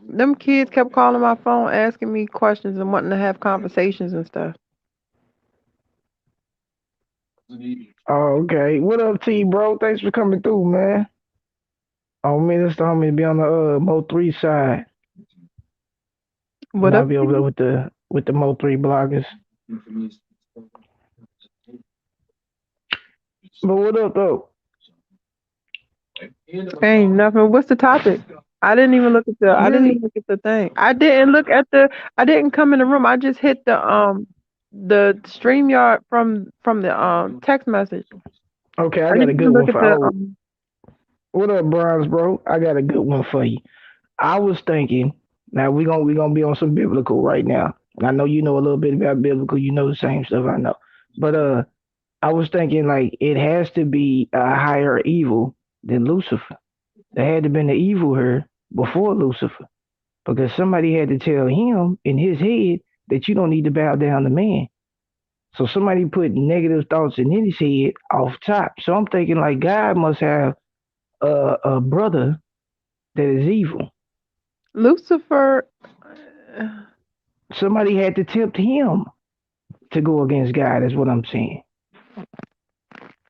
Them kids kept calling my phone, asking me questions and wanting to have conversations and stuff. Oh, okay. What up, T, bro? Thanks for coming through, man. Oh, man, this the homie be on the Mo 3 side, and What I'll up? be over there T? with the Mo 3 bloggers. But what up, though? Ain't nothing. What's the topic? I didn't even look at the. I didn't even Really? look at the thing. I didn't look at the. I didn't come in the room. I just hit the StreamYard from the text message. Okay, I I got didn't a good even look one at for. the Oh, what up, Bronze, bro? I got a good one for you. I was thinking. Now we gonna be on some biblical right now, and I know you know a little bit about biblical. You know the same stuff I know. But I was thinking like it has to be a higher evil than Lucifer. There had to been the evil here before Lucifer because somebody had to tell him in his head that you don't need to bow down to man. So somebody put negative thoughts in his head off top. So I'm thinking like God must have a brother that is evil. Lucifer. Somebody had to tempt him to go against God. Is what I'm saying.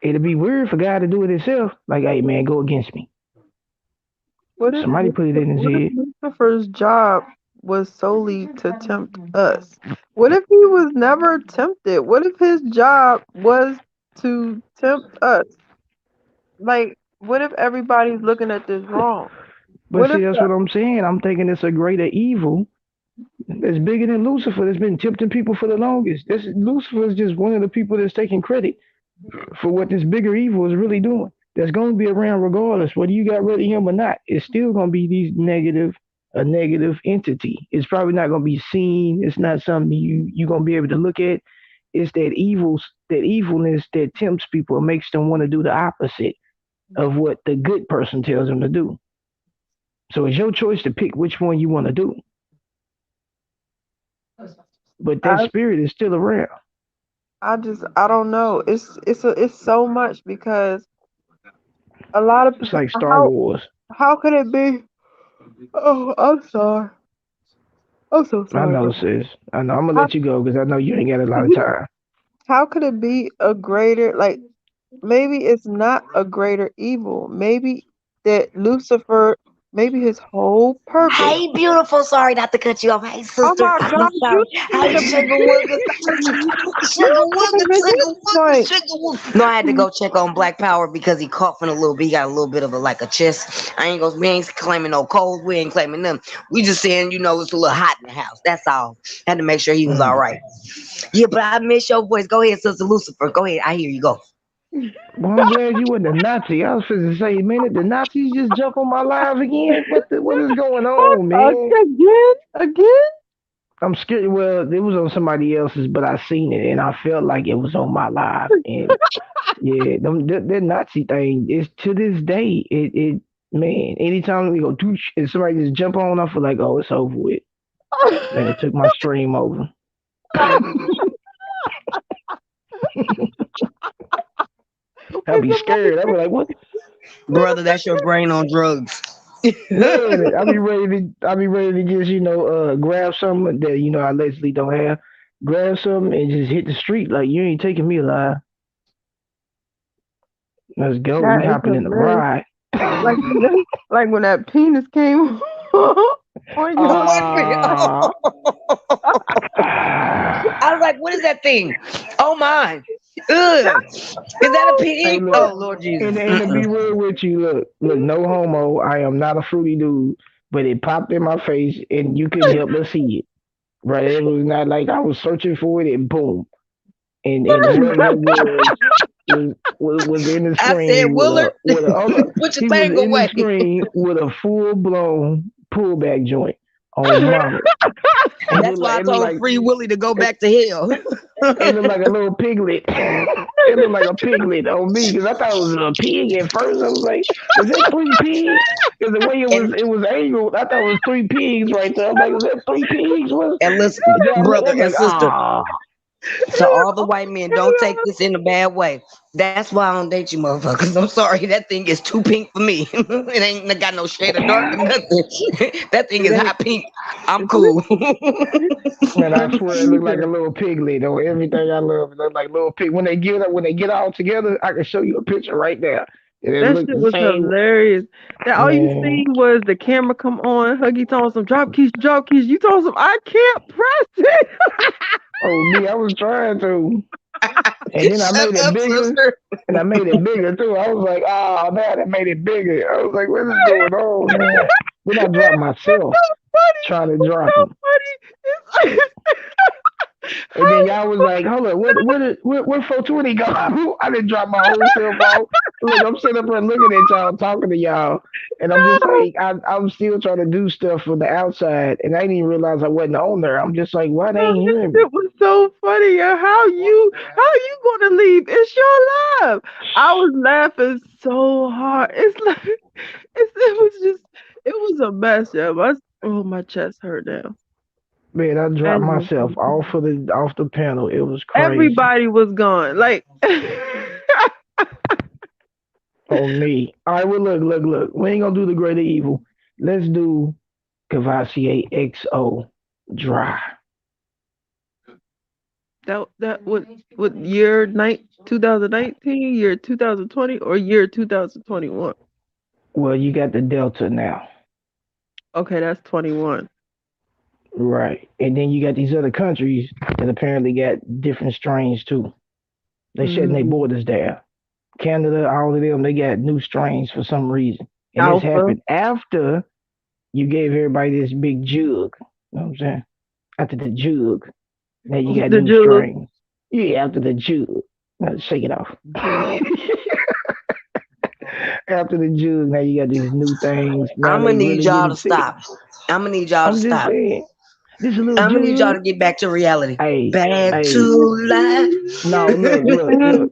It'd be weird for God to do it himself. Like, hey man, go against me. What if Somebody put it in his head. Lucifer's job was solely to tempt us? What if he was never tempted? What if his job was to tempt us? Like, what if everybody's looking at this wrong? But What see, if that's the, what I'm saying. I'm thinking it's a greater evil that's bigger than Lucifer that's been tempting people for the longest. Lucifer is just one of the people that's taking credit for what this bigger evil is really doing. That's going to be around regardless, whether you got rid of him or not. It's still going to be a negative entity. It's probably not going to be seen. It's not something you're going to be able to look at. It's that evilness that tempts people and makes them want to do the opposite of what the good person tells them to do. So it's your choice to pick which one you want to do. But that I spirit is still around. I don't know. It's so much because a lot of It's like Star how Wars. how could it be? Oh, I'm sorry. I'm so I sorry, know, guys. sis. I know. I'm gonna How, let you go because I know you ain't got a lot of time. how could it be a greater like maybe it's not a greater evil. Maybe that Lucifer maybe his whole purpose. Hey, beautiful. Sorry not to cut you off. Hey, Oh sister. my I'm God, you sorry. need Hey, to sugar be wugger. Sugar wugger, sugar wugger, point. sugar wugger. No, I had to go check on Black Power because he coughing a little bit. He got a little bit of a like a chest. We ain't claiming no cold. We ain't claiming them. We just saying, it's a little hot in the house. That's all. Had to make sure he was all Mm. right. Yeah, but I miss your voice. Go ahead, Sister Lucifer. Go ahead. I hear you. Go. Well, I'm glad you were the Nazi. I was supposed to say, man, did the Nazis just jump on my live again? What is going on, man? Again? I'm scared. Well, it was on somebody else's, but I seen it and I felt like it was on my live. And yeah, that Nazi thing is to this day. It man, anytime we go doosh and somebody just jump on, I feel like, oh, it's over with. Man, it took my stream over. I'll be scared. I'll be like, what? Brother, that's your brain on drugs. Man, I'll be ready to just, grab something that, I allegedly don't have. Grab something and just hit the street like you ain't taking me alive. Let's go. We That is hopping in the hilarious. ride. Like like when that penis came on your Ah, I was like, what is that thing? Oh my. Ugh. Is that a hey, pig? look, Oh Lord and, Jesus. and to be real with you, look, no homo. I am not a fruity dude, but it popped in my face and you couldn't help but see it. Right? It was not like I was searching for it and boom. And whoever that was in the I said, screen Willard, with a hold up. put your He was thing in the away. screen with a full blown pullback joint on mama. It That's looked why like I told Free Willy to go it, back to hell. it looked like a little piglet. It looked like a piglet on me because I thought it was a pig at first. I was like, "Is that three pigs?" Because the way and it was angled, I thought it was three pigs right there. I'm like, "Is that three pigs?" and listen, And then I looked, brother I'm and like, sister, "Ah." to all the white men, don't take this in a bad way. That's why I don't date you, motherfuckers. I'm sorry, that thing is too pink for me. It ain't got no shade of dark or nothing. That thing It is ain't. hot pink. I'm cool. Man, I swear it looked like a little piglet on everything I love. It looked like little pig. When they get all together, I can show you a picture right there. And it That looked shit the was same. hilarious. That all you Man, seen was the camera come on, Huggy told some drop keys, drop keys. You told some I can't press it. oh me, I was trying to, and then I Shut made it up, bigger, sister. and I made it bigger too. I was like, oh man, I made it bigger. I was like, what is going on, man? Then I dropped myself Funny. trying to It's drop so him. funny. It's And then y'all was like, hold on, where 420 go? I didn't drop my whole self off. Look, I'm sitting up here looking at y'all, talking to y'all, and I'm just No, like, I'm still trying to do stuff from the outside, and I didn't even realize I wasn't on there. I'm just like, why they no, ain't that hearing me? shit was so funny. Yeah, how you gonna leave? It's your life. I was laughing so hard. It's like it was just it was a mess. Yeah, my chest hurt now. Man, I dropped And myself off the panel. It was crazy everybody was gone. Like on me. All right, well, look. We ain't gonna do the greater evil. Let's do Cavassier XO dry. that what year 2019, year 2020, or year 2021? Well, you got the Delta now. Okay, that's 21. Right. And then you got these other countries that apparently got different strains too. They shutting their Mm, borders down. Canada, all of them, they got new strains for some reason. And this Alpha, happened after you gave everybody this big jug. You know what I'm saying? After the jug, now you got the new jug. strains. Yeah, after the jug. Now shake it off. After the jug, now you got these new things. Now I'm gonna they need really y'all getting to sick. stop. I'm gonna need y'all to I'm just stop. saying. This a little I'm gonna need y'all jug. to get back to reality. Hey, Back hey. to life. No, Back look. to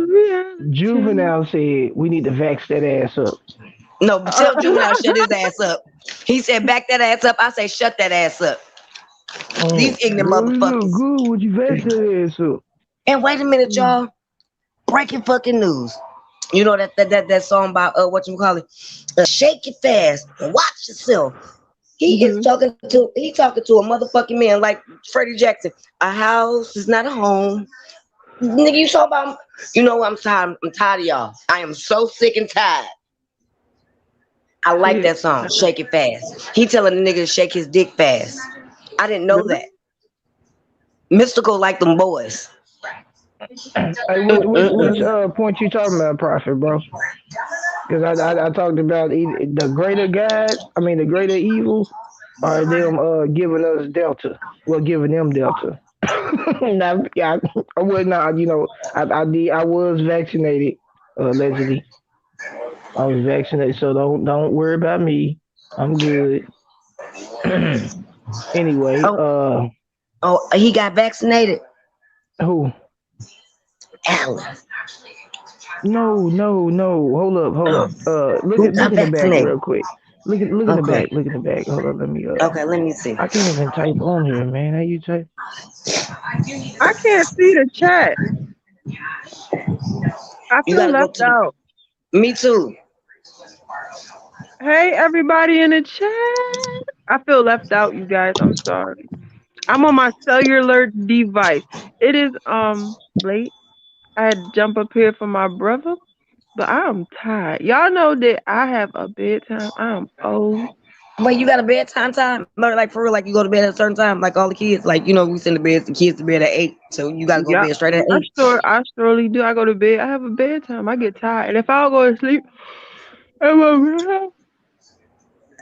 reality. Juvenile said we need to vax that ass up. No, tell Juvenile shut his ass up. He said back that ass up. I say shut that ass up. These ignorant Girl, you look motherfuckers. good. Would you vax that ass up? And wait a minute, y'all. Breaking fucking news. You know that song about what you call it? Shake it fast and watch yourself. Mhm. He talking to a motherfucking man like Freddie Jackson. A house is not a home. Nigga, you talking about, you know what, I'm tired of y'all. I am so sick and tired. I like Shit. that song, Shake It Fast. He telling the nigga to shake his dick fast. I didn't know Really? that. Mystical like them boys. Hey, which Mm-mm-mm. point you talking about, Prophet, bro? Because I talked about the greater God. I mean, the greater evil, or them giving us Delta. Well, giving them Delta. Now, yeah, I was not. You know, I was vaccinated. Allegedly, I was vaccinated, so don't worry about me. I'm good. Anyway, Oh, he got vaccinated. who? Alan. No. Hold up. Who Look got in the back vaccinated? real quick. Look in the Okay. back. Look in the back. Hold on. Let me. Okay, let me see. I can't even type on here, man. How you type? I can't see the chat. I You feel gotta go left to the. out. Me too. Hey, everybody in the chat. I feel left out, you guys. I'm sorry. I'm on my cellular device. It is late. I had to jump up here for my brother, but I'm tired. Y'all know that I have a bedtime. I'm old. Wait, you got a bedtime time? Like for real, like you go to bed at a certain time, like all the kids. Like, we send the kids to bed at 8, so you gotta go to Yeah, bed straight at 8. I surely do. I go to bed. I have a bedtime. I get tired, and if I don't go to sleep,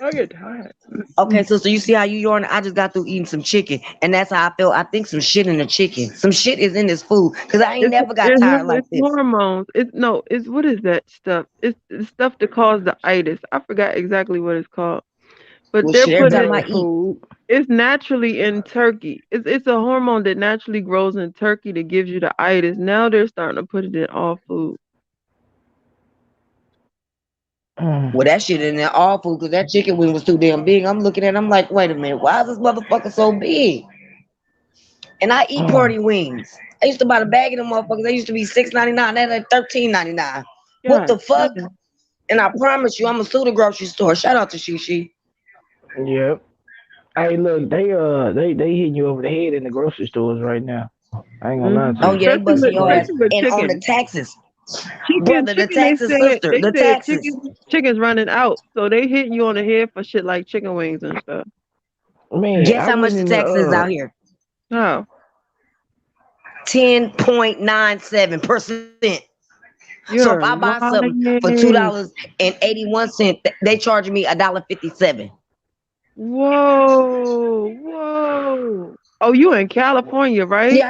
I get tired. Okay, so you see how you yawn? I just got through eating some chicken, and that's how I feel. I think some shit in the chicken. Some shit is in this food, cause I ain't never got tired like It's this. hormones. It's no, it's what is that stuff? It's stuff that cause the itis. I forgot exactly what it's called. But Well, they're shit. Every putting time it. I Bad eat, food. It's naturally in turkey. It's a hormone that naturally grows in turkey that gives you the itis. Now they're starting to put it in all food. Mm, well, that shit in there all food, cause that chicken wing was too damn big. I'm looking at, it, I'm like, wait a minute, why is this motherfucker so big? And I eat mm, party wings. I used to buy the bag of them motherfuckers. They used to be $6.99. They're like $13.99. What God the fuck? damn. And I promise you, I'm gonna sue the grocery store. Shout out to Shishi. yep. Hey, look, they hitting you over the head in the grocery stores right now. I ain't gonna lie to Oh you. yeah, they busting your ass. Especially with And on the chicken. taxes, brother, the Chicken. taxes, sister, They the said taxes. chicken's running out, so they hitting you on the head for shit like chicken wings and stuff. Man, Guess I how much went the in the tax is out here? Oh, 10.97%. So if I you're buy something for lying. $2.81, they charging me $1.57. Whoa, whoa. Oh, you in California, right?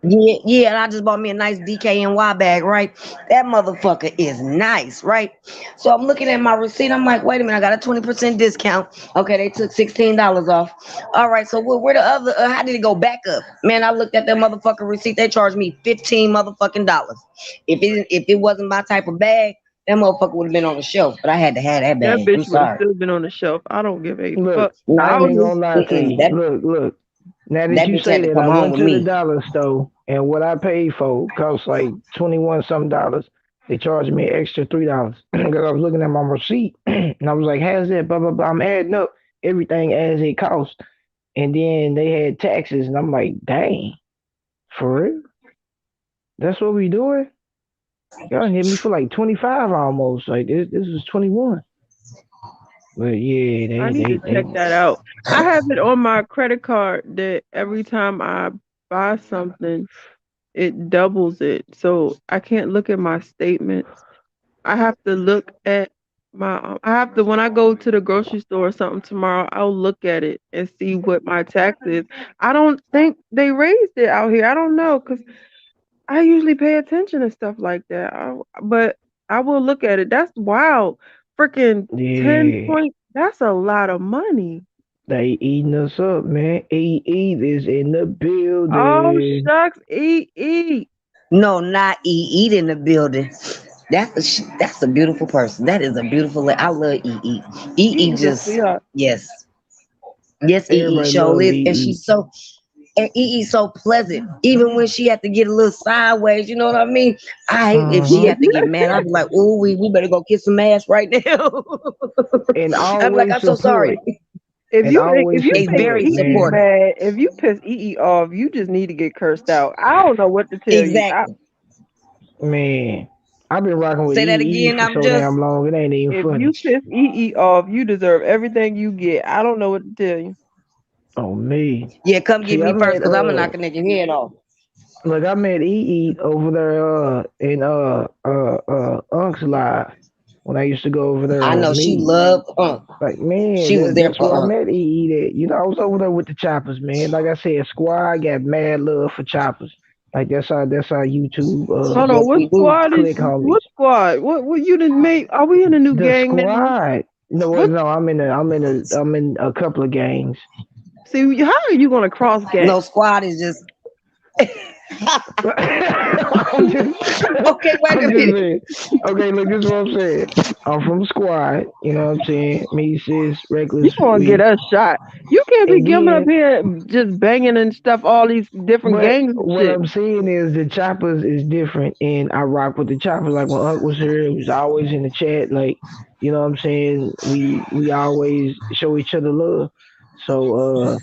Yeah, yeah, and I just bought me a nice DKNY bag, right? That motherfucker is nice, right? So I'm looking at my receipt. I'm like, wait a minute, I got a 20% discount. Okay, they took $16 off. All right, so where the other? How did it go back up? Man, I looked at that motherfucking receipt. They charged me 15 motherfucking dollars. If it wasn't my type of bag, that motherfucker would have been on the shelf. But I had to have that That bag. I'm bitch would have sorry. still been on the shelf. I don't give a Look, fuck. I I No, ain't was gonna lie to you. that Look. Now that that you bitch say had to that, come I home went with to the me. dollar store and what I paid for cost like 21 some dollars. They charged me an extra $3 because I was looking at my receipt and I was like, "How's that?" Blah blah blah. I'm adding up everything as it costs, and then they had taxes, and I'm like, "Dang, for real? That's what we doing?" Y'all hit me for like 25 almost. Like this was 21. But yeah, I need to check that out. I have it on my credit card that every time I buy something, it doubles it. So I can't look at my statements. I have to look at my I have to when I go to the grocery store or something tomorrow, I'll look at it and see what my tax is. I don't think they raised it out here. I don't know cuz I usually pay attention to stuff like that. But I will look at it. That's wild. Freaking 10 yeah, point. That's a lot of money. they eating us up, man. Eat is in the Oh building. shucks, eat. No, not eat in the building. That's a beautiful person. That is a beautiful. I love E. E Eat is a just sweetheart. yes, yes. E Everybody show love is, and EE. she's so and E so pleasant. Even when she had to get a little sideways, you know what I mean. I hate if she Mm-hmm. had to get mad. I'd be like, "Oh, we better go kiss some ass right now." And I'm like, always "I'm so sorry." support. And If always you He's make support, very EE man. supportive. mad, if you piss EE off, you just need to get cursed out. I don't know what to tell you. Exactly. Man, I've been rocking with Say that EE again. for I'm so just damn long. It ain't even If funny. you piss EE off, you deserve everything you get. I don't know what to tell you. Oh me. yeah. Come get See, I me first, met cause I'm gonna knock a nigga head off. look, I met EE over there in Unc's live when I used to go over there I on know she me. loved. Like man, She was there that's for where I met EE. That I was over there with the choppers, man. Like I said, Squad got mad love for choppers. Like that's our YouTube Hold on, Yes, what we do. squad is click homies. what squad? What you didn't make? Are we in a new The gang now? Squad. No, well, What? no, I'm in a couple of gangs. See, how are you gonna cross gang? No squad is just I'm just, okay. Wait a I'm just minute. saying. Okay, look, this is what I'm saying. I'm from Squad. You know what I'm saying? Me, sis, You reckless, gonna get we, us shot? You can't be and coming up then. here just banging and stuff. All these different But gangs and what shit. I'm saying is the choppers is different, and I rock with the choppers. Like when Unc was here, it was always in the chat. Like, you know what I'm saying? We always show each other love. So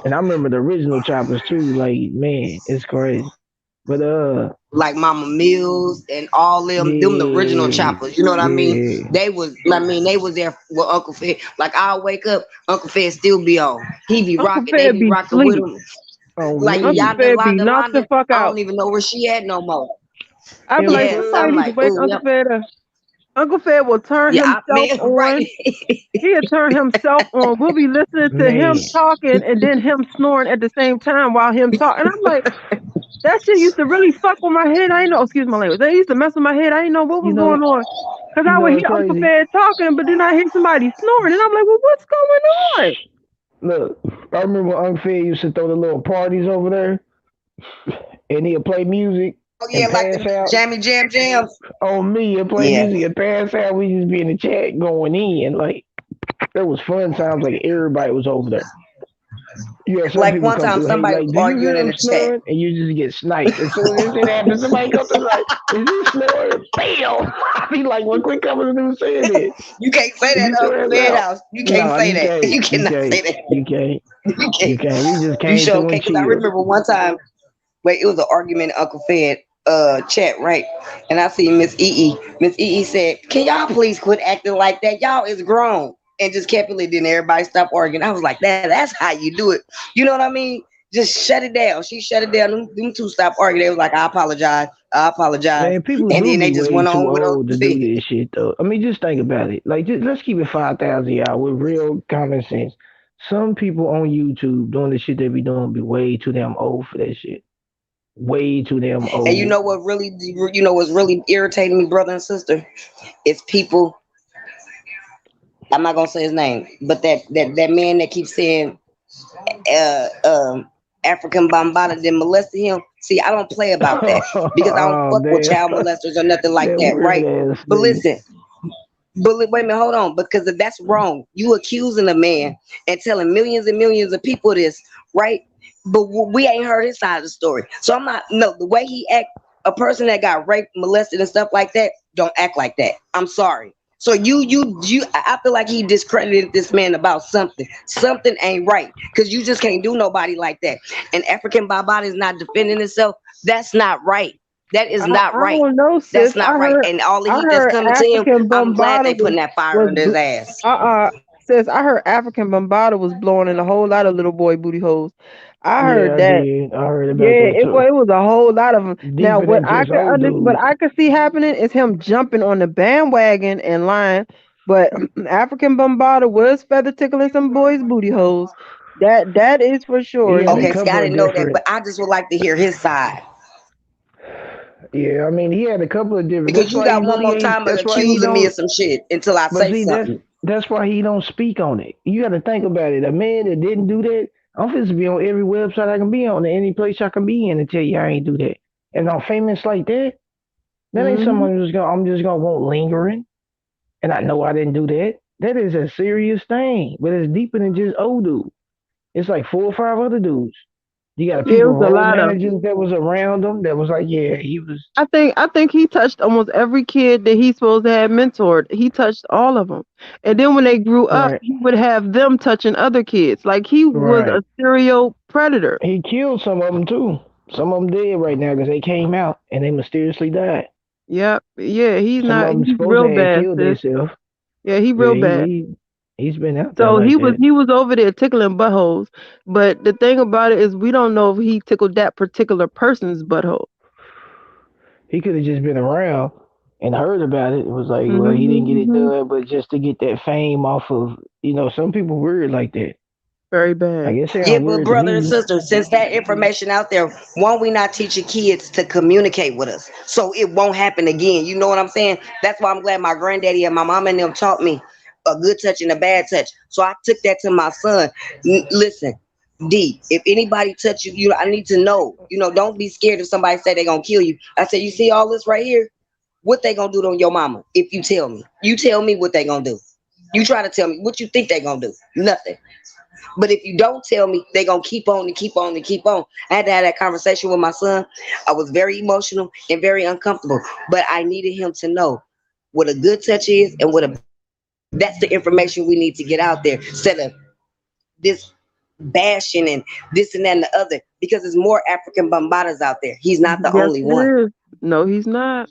and I remember the original choppers too. Like, man, it's crazy. But Like Mama Mills and all them the original yeah, choppers. You know what I mean? yeah. They was there with Uncle Fed. Like I'll wake up, Uncle Fed still be on. He be Uncle rocking, they Fed be be rocking with sleep. him. On Like Uncle me. Fed be Yolanda, knocked the fuck I out. don't even know where she at no more. I be In like, Yes, somebody I'm need to Florida, like, wake oh, Uncle yep. Fed up. Uncle Fed will turn Yeah, himself man, right. on. He'll turn himself on. We'll be listening to him man. talking and then him snoring at the same time while him talking. And I'm like, that shit used to really fuck with my head. I ain't know, excuse my language. That used to mess with my head. I didn't know what You was know, going on. Because you I would know hear it's Uncle crazy. Fed talking, but then I hear somebody snoring. And I'm like, well, what's going on? Look, I remember when Unc Fed used to throw the little parties over there, and he'll play music Oh yeah, and like pass the out. jammy jams. On me and play Yeah. music and pass out. We just be in the chat going in. Like there was fun times. Like everybody was over there. You had some Like people one come time through. Hey, somebody like, was do you arguing hear in him the chat. snoring? And you just get sniped. As soon as it happens, somebody come through like, is he snoring? Bam! I be like, what quick coming to do saying it? You can't say that Get your Uncle ass Fed out. house. You can't No, say you that. can't. You You cannot can't. say that. You can't. You You can't. can't. We just You came sure through can? and Because I chilled. remember one time, wait, it was an argument in Uncle Fed chat, right? And I see Miss EE. Miss EE said, "Can y'all please quit acting like that? Y'all is grown." And just kept it. Then everybody stopped arguing. I was like, that's how you do it. You know what I mean? Just shut it down. She shut it down. Them two stopped arguing. They was like, I apologize. I apologize. Man, people And do then they be just way went too on with Uncle old to do Fed. this shit, though. I mean, just think about it. Like, just, let's keep it 5,000 y'all with real common sense. some people on YouTube doing the shit they be doing be way too damn old for that shit. Way too damn And you old. know what really, what's really irritating me, brother and sister, is people. I'm not gonna say his name, but that man that keeps saying uh um African Bambata then molested him. See, I don't play about that because I don't Oh fuck with damn. child molesters or nothing like That that, weird right? ass But nigga. listen, wait a minute, hold on, because if that's wrong, you accusing a man and telling millions and millions of people this, right? But we ain't heard his side of the story. So I'm not, no, the way he act, a person that got raped, molested, and stuff like that, don't act like that. I'm sorry. So I feel like he discredited this man about something. Something ain't right because you just can't do nobody like that. And African Bambaataa is not defending itself. That's not right. That is not I right. don't know, That's sis. not right. And all the I heat that's heard coming to him, African I'm glad they Bombada putting that fire was under his ass. sis. I heard African Bombada was blowing in a whole lot of little boy booty holes. I heard Yeah, I that. did. I heard about Yeah, that too. it was a whole lot of them. Now, Deeper than just old what dudes. I could see happening is him jumping on the bandwagon and lying. But African Bombada was feather tickling some boys' booty holes. That is for He sure. had a Okay, see, I couple of didn't know that, different. but I just would like to hear his side Yeah, I mean, he had a couple of different. because That's you why he got one really more ain't. time of That's why he accusing me of don't. some shit until I But say see, something. that's why he don't speak on it. You got to think about it. A man that didn't do that, I'm supposed to be on every website I can be on, any place I can be in, and tell you I ain't do that. And I'm famous like that. That ain't Hmm. someone who's gonna. I'm just gonna want lingering, and I know I didn't do that. That is a serious thing, but it's deeper than just old dude. It's like four or five other dudes. You got Yeah, it people, was a road lot of. managers that was around him that was like, yeah, he was I think he touched almost every kid that he's supposed to have mentored. He touched all of them. And then when they grew up, right, he would have them touching other kids. Like he was right. a serial predator. He killed some of them too. Some of them dead right now because they came out and they mysteriously died. Yep. Yeah, Some of them he's supposed to real have bad, killed sis. themselves. Yeah, he Yeah, real bad. he's been out there So like that. he was over there tickling buttholes. But the thing about it is we don't know if he tickled that particular person's butthole. He could have just been around and heard about it. It was like, well, he didn't get it Hmm. done, but just to get that fame off of, some people weird like that. Very Like bad. it Yeah, sounds but weird to brother and me. sister, since that information out there, why we not teaching kids to communicate with us so it won't happen again? You know what I'm saying? That's why I'm glad my granddaddy and my mom and them taught me a good touch and a bad touch. So I took that to my son. Listen, D, if anybody touch you, I need to know. Don't be scared if somebody say they gonna kill you. I said, you see all this right here? What they gonna do to your mama if you tell me? You tell me what they gonna do. You try to tell me what you think they gonna do. Nothing. But if you don't tell me, they gonna keep on and keep on and keep on. I had to have that conversation with my son. I was very emotional and very uncomfortable, but I needed him to know what a good touch is and what a bad touch is. That's the information we need to get out there instead of this bashing and this and that and the other. Because there's more African Bambatas out there. He's not the Yes, only one. it is. No, he's not.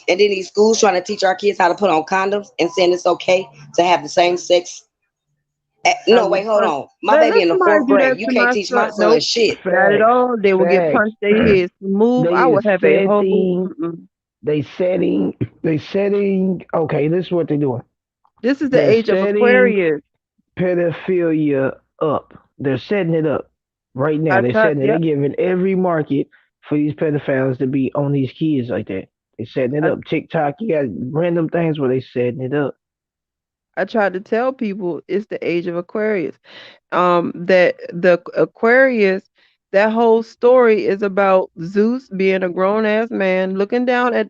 And then these schools trying to teach our kids how to put on condoms and saying it's okay to have the same sex. I No, will wait, hold punch. on. My baby Let in the somebody fourth do that grade. You to can't my teach my son. son Nope. shit. Not at Facts, all. They will get facts. punched. Their heads to move. They I is would have a whole. setting, Mm-mm. they setting. Okay, this is what they're doing. This is the They're age of setting Aquarius. pedophilia up. They're setting it up right now. I They're taught. setting it. They're Yep. giving every market for these pedophiles to be on these kids like that. They're setting it I, up. TikTok, you got random things where they setting it up. I tried to tell people it's the age of Aquarius. That the Aquarius, that whole story is about Zeus being a grown ass man looking down at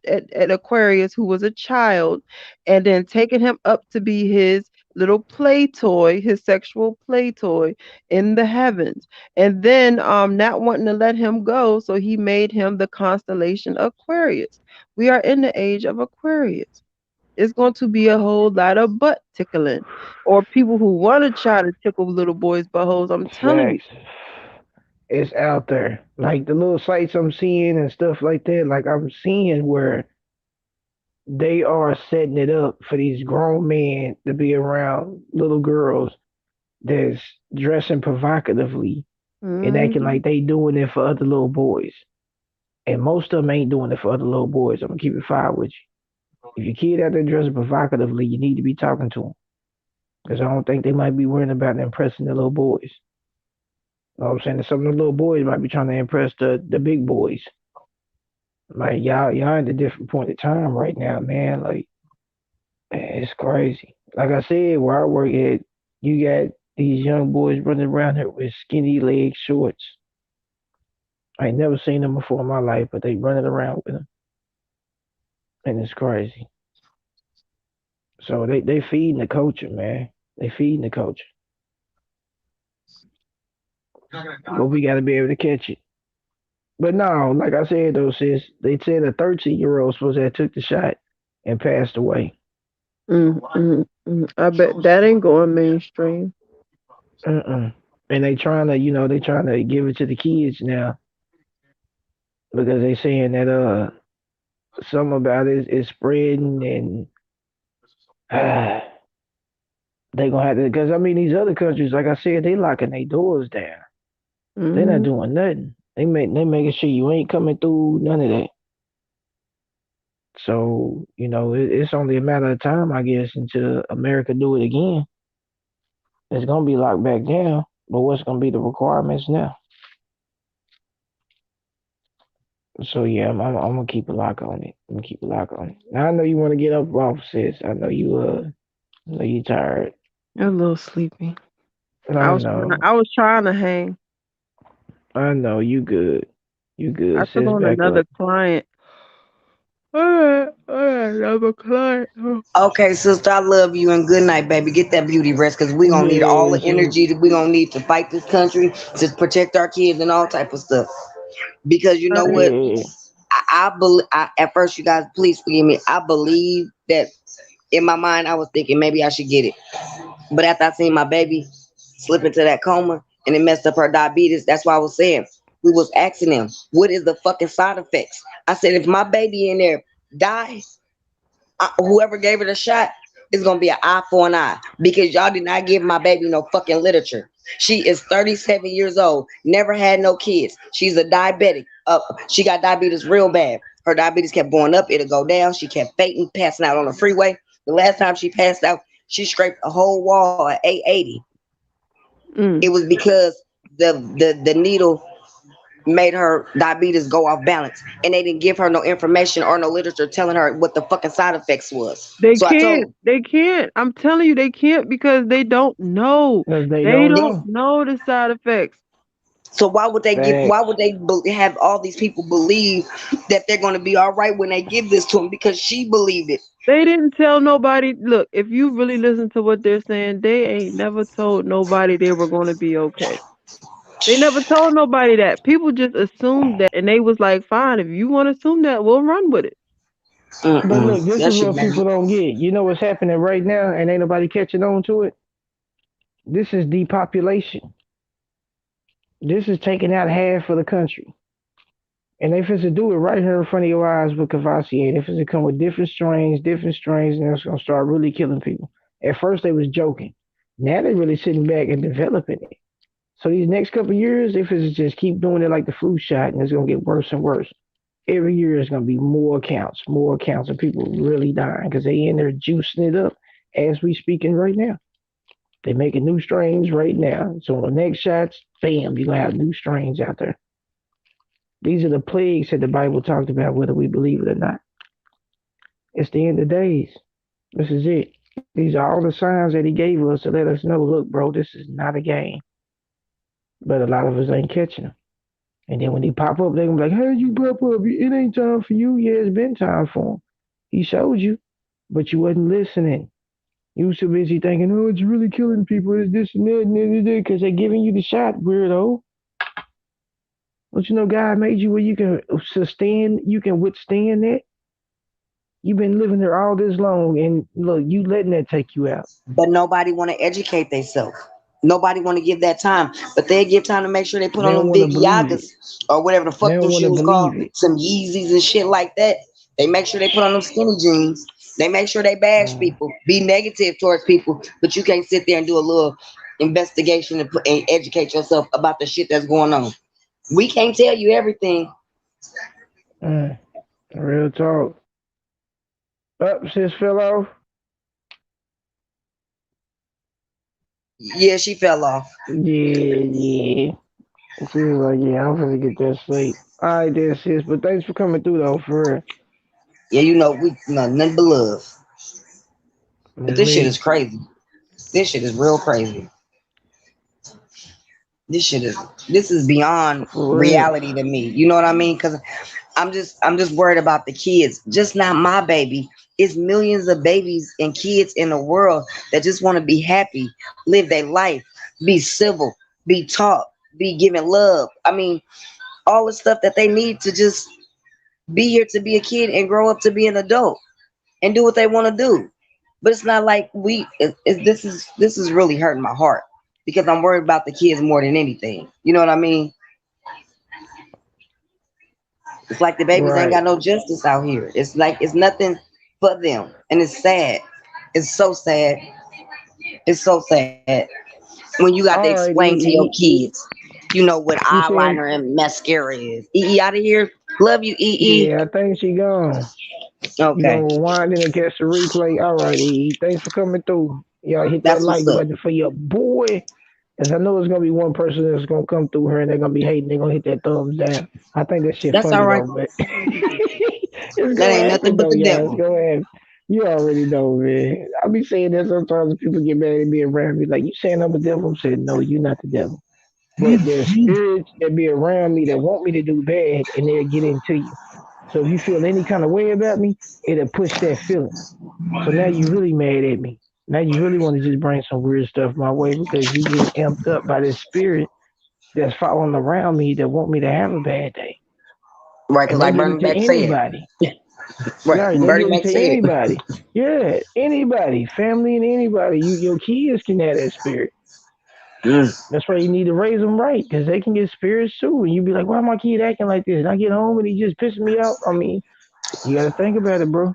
Aquarius, who was a child, and then taking him up to be his little play toy, his sexual play toy in the heavens, and then not wanting to let him go, so he made him the constellation Aquarius. We are in the age of Aquarius. It's going to be a whole lot of butt tickling, or people who want to try to tickle little boys' buttholes. I'm telling you. Facts. It's out there. Like the little sites I'm seeing and stuff like that. Like I'm seeing where they are setting it up for these grown men to be around little girls that's dressing provocatively and acting Hmm. like they doing it for other little boys. And most of them ain't doing it for other little boys. I'm gonna keep it fire with you. If your kid out there dressing provocatively, you need to be talking to him. Because I don't think they might be worrying about impressing the little boys. You know what I'm saying? Some of the little boys might be trying to impress the big boys. Like y'all at a different point in time right now, man. Like man, it's crazy. Like I said, where I work at, you got these young boys running around here with skinny leg shorts. I ain't never seen them before in my life, but they running around with them, and it's crazy. So they feeding the culture, man. They feeding the culture, but we got to be able to catch it. But no, like I said though, sis, they said a 13-year-old supposed to have took the shot and passed away. I bet that ain't going mainstream. Uh-uh. And they trying to, they trying to give it to the kids now because they saying that some about it is spreading and uh, they gonna have to because I mean these other countries, like I said, they locking their doors down. They not Hmm. doing nothing. They making sure you ain't coming through none of that. So it's only a matter of time, I guess, until America do it again. It's gonna be locked back down. But what's gonna be the requirements now? So yeah, I'm gonna keep a lock on it. I'm gonna keep a lock on it. Now I know you want to get up off, sis. I know you tired. You're a little sleepy. I know. I was trying to hang. I know you good. You I good, took sis. on Back another up. client. Alright, another client. Okay, sister, I love you and good night, baby. Get that beauty rest because we gonna need all Yeah, the energy that we gonna need to fight this country, to protect our kids and all type of stuff. Because you know what? yeah. I believe. At first, you guys, please forgive me. I believe that in my mind, I was thinking maybe I should get it. But after I seen my baby slip into that coma and it messed up her diabetes, that's why I was saying we was asking them, what is the fucking side effects? I said, if my baby in there die, whoever gave her the shot is gonna be an eye for an eye because y'all did not give my baby no fucking literature. She is 37 years old, never had no kids. She's a diabetic. She got diabetes real bad. Her diabetes kept going up, it'll go down. She kept fainting, passing out on the freeway. The last time she passed out, she scraped a whole wall at 880. It Mm. was because the needle made her diabetes go off balance, and they didn't give her no information or no literature telling her what the fucking side effects was. They So I can't. told They can't. I'm telling you, they can't because they don't know. Cause they They don't don't know. know the side effects. so why would they give? Why Facts. would they have all these people believe that they're going to be all right when they give this to them because she believed it? They didn't tell nobody. Look, if you really listen to what they're saying, they ain't never told nobody they were going to be okay. They never told nobody that. People just assumed that, and they was like, "Fine, if you want to assume that, we'll run with it." But look, this That is shit what made me. people don't get. You know what's happening right now, and ain't nobody catching on to it. This is depopulation. This is taking out half of the country. And they finna do it right here in front of your eyes with Cavassier. They finna come with different strains, and it's gonna start really killing people. At first they was joking. Now they really sitting back and developing it. So these next couple of years, they finna just keep doing it like the flu shot, and it's gonna get worse and worse. Every year it's gonna be more accounts of people really dying because they in there juicing it up as we speaking right now. They making new strains right now. So on the next shots, bam, you're gonna have new strains out there. These are the plagues that the Bible talked about, whether we believe it or not. It's the end of days. This is it. These are all the signs that he gave us to let us know, look, bro, this is not a game. But a lot of us ain't catching them. And then when they pop up, they're gonna be like, hey, you pop up. It ain't time for you. Yeah, it's been time for him. He showed you, but you wasn't listening. You was too busy thinking, oh, it's really killing people. It's this and that, because they're giving you the shot, weirdo. Don't you know God made you where you can sustain, you can withstand that? You've been living there all this long, and look, you letting that take you out. But nobody want to educate themselves. Nobody want to give that time. But they give time to make sure they put They on don't them want to big believe Yagas it. or whatever the They fuck don't them want to shoes called, believe it. some Yeezys and shit like that. They make sure they put on them skinny jeans. They make sure they bash Mm, people, be negative towards people. But you can't sit there and do a little investigation and educate yourself about the shit that's going on. We can't tell you everything. mm, real talk. Up, sis, fellow. Yeah, she fell off. Yeah, yeah. She was like, yeah, I'm gonna get that sleep. All right, there, sis. But thanks for coming through, though, for real. Yeah, we nothing but love. But It's this shit me. is crazy. This shit is real crazy. This shit is this is beyond For real. reality to me. You know what I mean? Because I'm just worried about the kids. Just not my baby. It's millions of babies and kids in the world that just want to be happy, live their life, be civil, be taught, be given love. I mean, all the stuff that they need to just be here to be a kid and grow up to be an adult and do what they want to do. But it's not like this is really hurting my heart because I'm worried about the kids more than anything. You know what I mean? It's like the babies ain't Right. got no justice out here. It's like it's nothing for them, and it's sad. It's so sad. It's so sad when you got to All explain right, to your E. kids, what You saying, eyeliner and mascara is. EE out of here. Love you, EE. yeah, I think she gone. You Okay, gonna rewind and catch the replay? All right, E. Thanks for coming through. Y'all hit that that's what's like up. button for your boy. As I know it's gonna be one person that's gonna come through her and they're gonna be hating. They're gonna hit that thumbs down. I think that shit That's all funny right. though, but it's That gonna ain't nothing happen but though, the y'all. It's devil. gonna happen. You already know, man. I be saying that sometimes people get mad at me around me, like, you saying I'm the devil? I'm saying, no, you're not the devil. But there's spirits that be around me that want me to do bad and they'll get into you. So if you feel any kind of way about me, it'll push that feeling. So now you really mad at me. Now you really want to just bring some weird stuff my way because you getting amped up by this spirit that's following around me that want me to have a bad day. Right, And because they like give it Bernie to Mac said. anybody. Right, Right, they Bernie give it Mac to said. anybody. Yeah, anybody, family and anybody. Your kids can have that spirit. Mm, That's why you need to raise them right, because they can get spirits too. And you be like, why my kid acting like this? And I get home and he just pissing me off. I mean, you got to think about it, bro.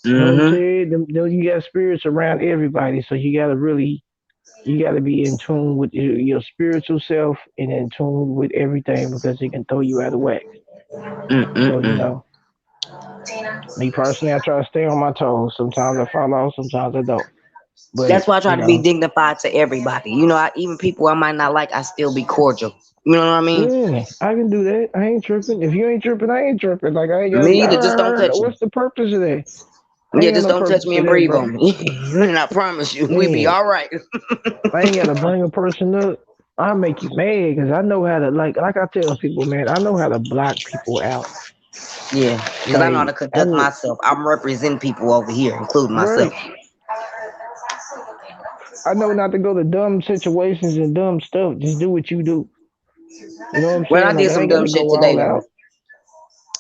You know what I'm mm-hmm. saying? You got spirits around everybody, so you got to be in tune with your spiritual self and in tune with everything because it can throw you out of whack. So, Mm-mm-mm. me personally, I try to stay on my toes. Sometimes I fall off, sometimes I don't. But, That's why I try to be dignified to everybody. Even people I might not like, I still be cordial. You know what I mean? yeah, I can do that. I ain't tripping. If you ain't tripping, I ain't tripping. Like, I ain't got to be, Me either. Just don't touch me. what's the purpose of that? I Yeah, ain't got just no don't touch purpose me of and that, breathe bro. on me. And I promise you, we be Yeah, all right. I ain't got to bring a person up. I make you mad because I know how to, like I tell people, man, I know how to block people out. Yeah, because I know how to Like, I conduct would, myself. I'm representing people over here, including myself. right. I know not to go to dumb situations and dumb stuff. Just do what you do. You know what I'm Well, I saying? Like, did I some ain't got dumb to shit go today, all though. out.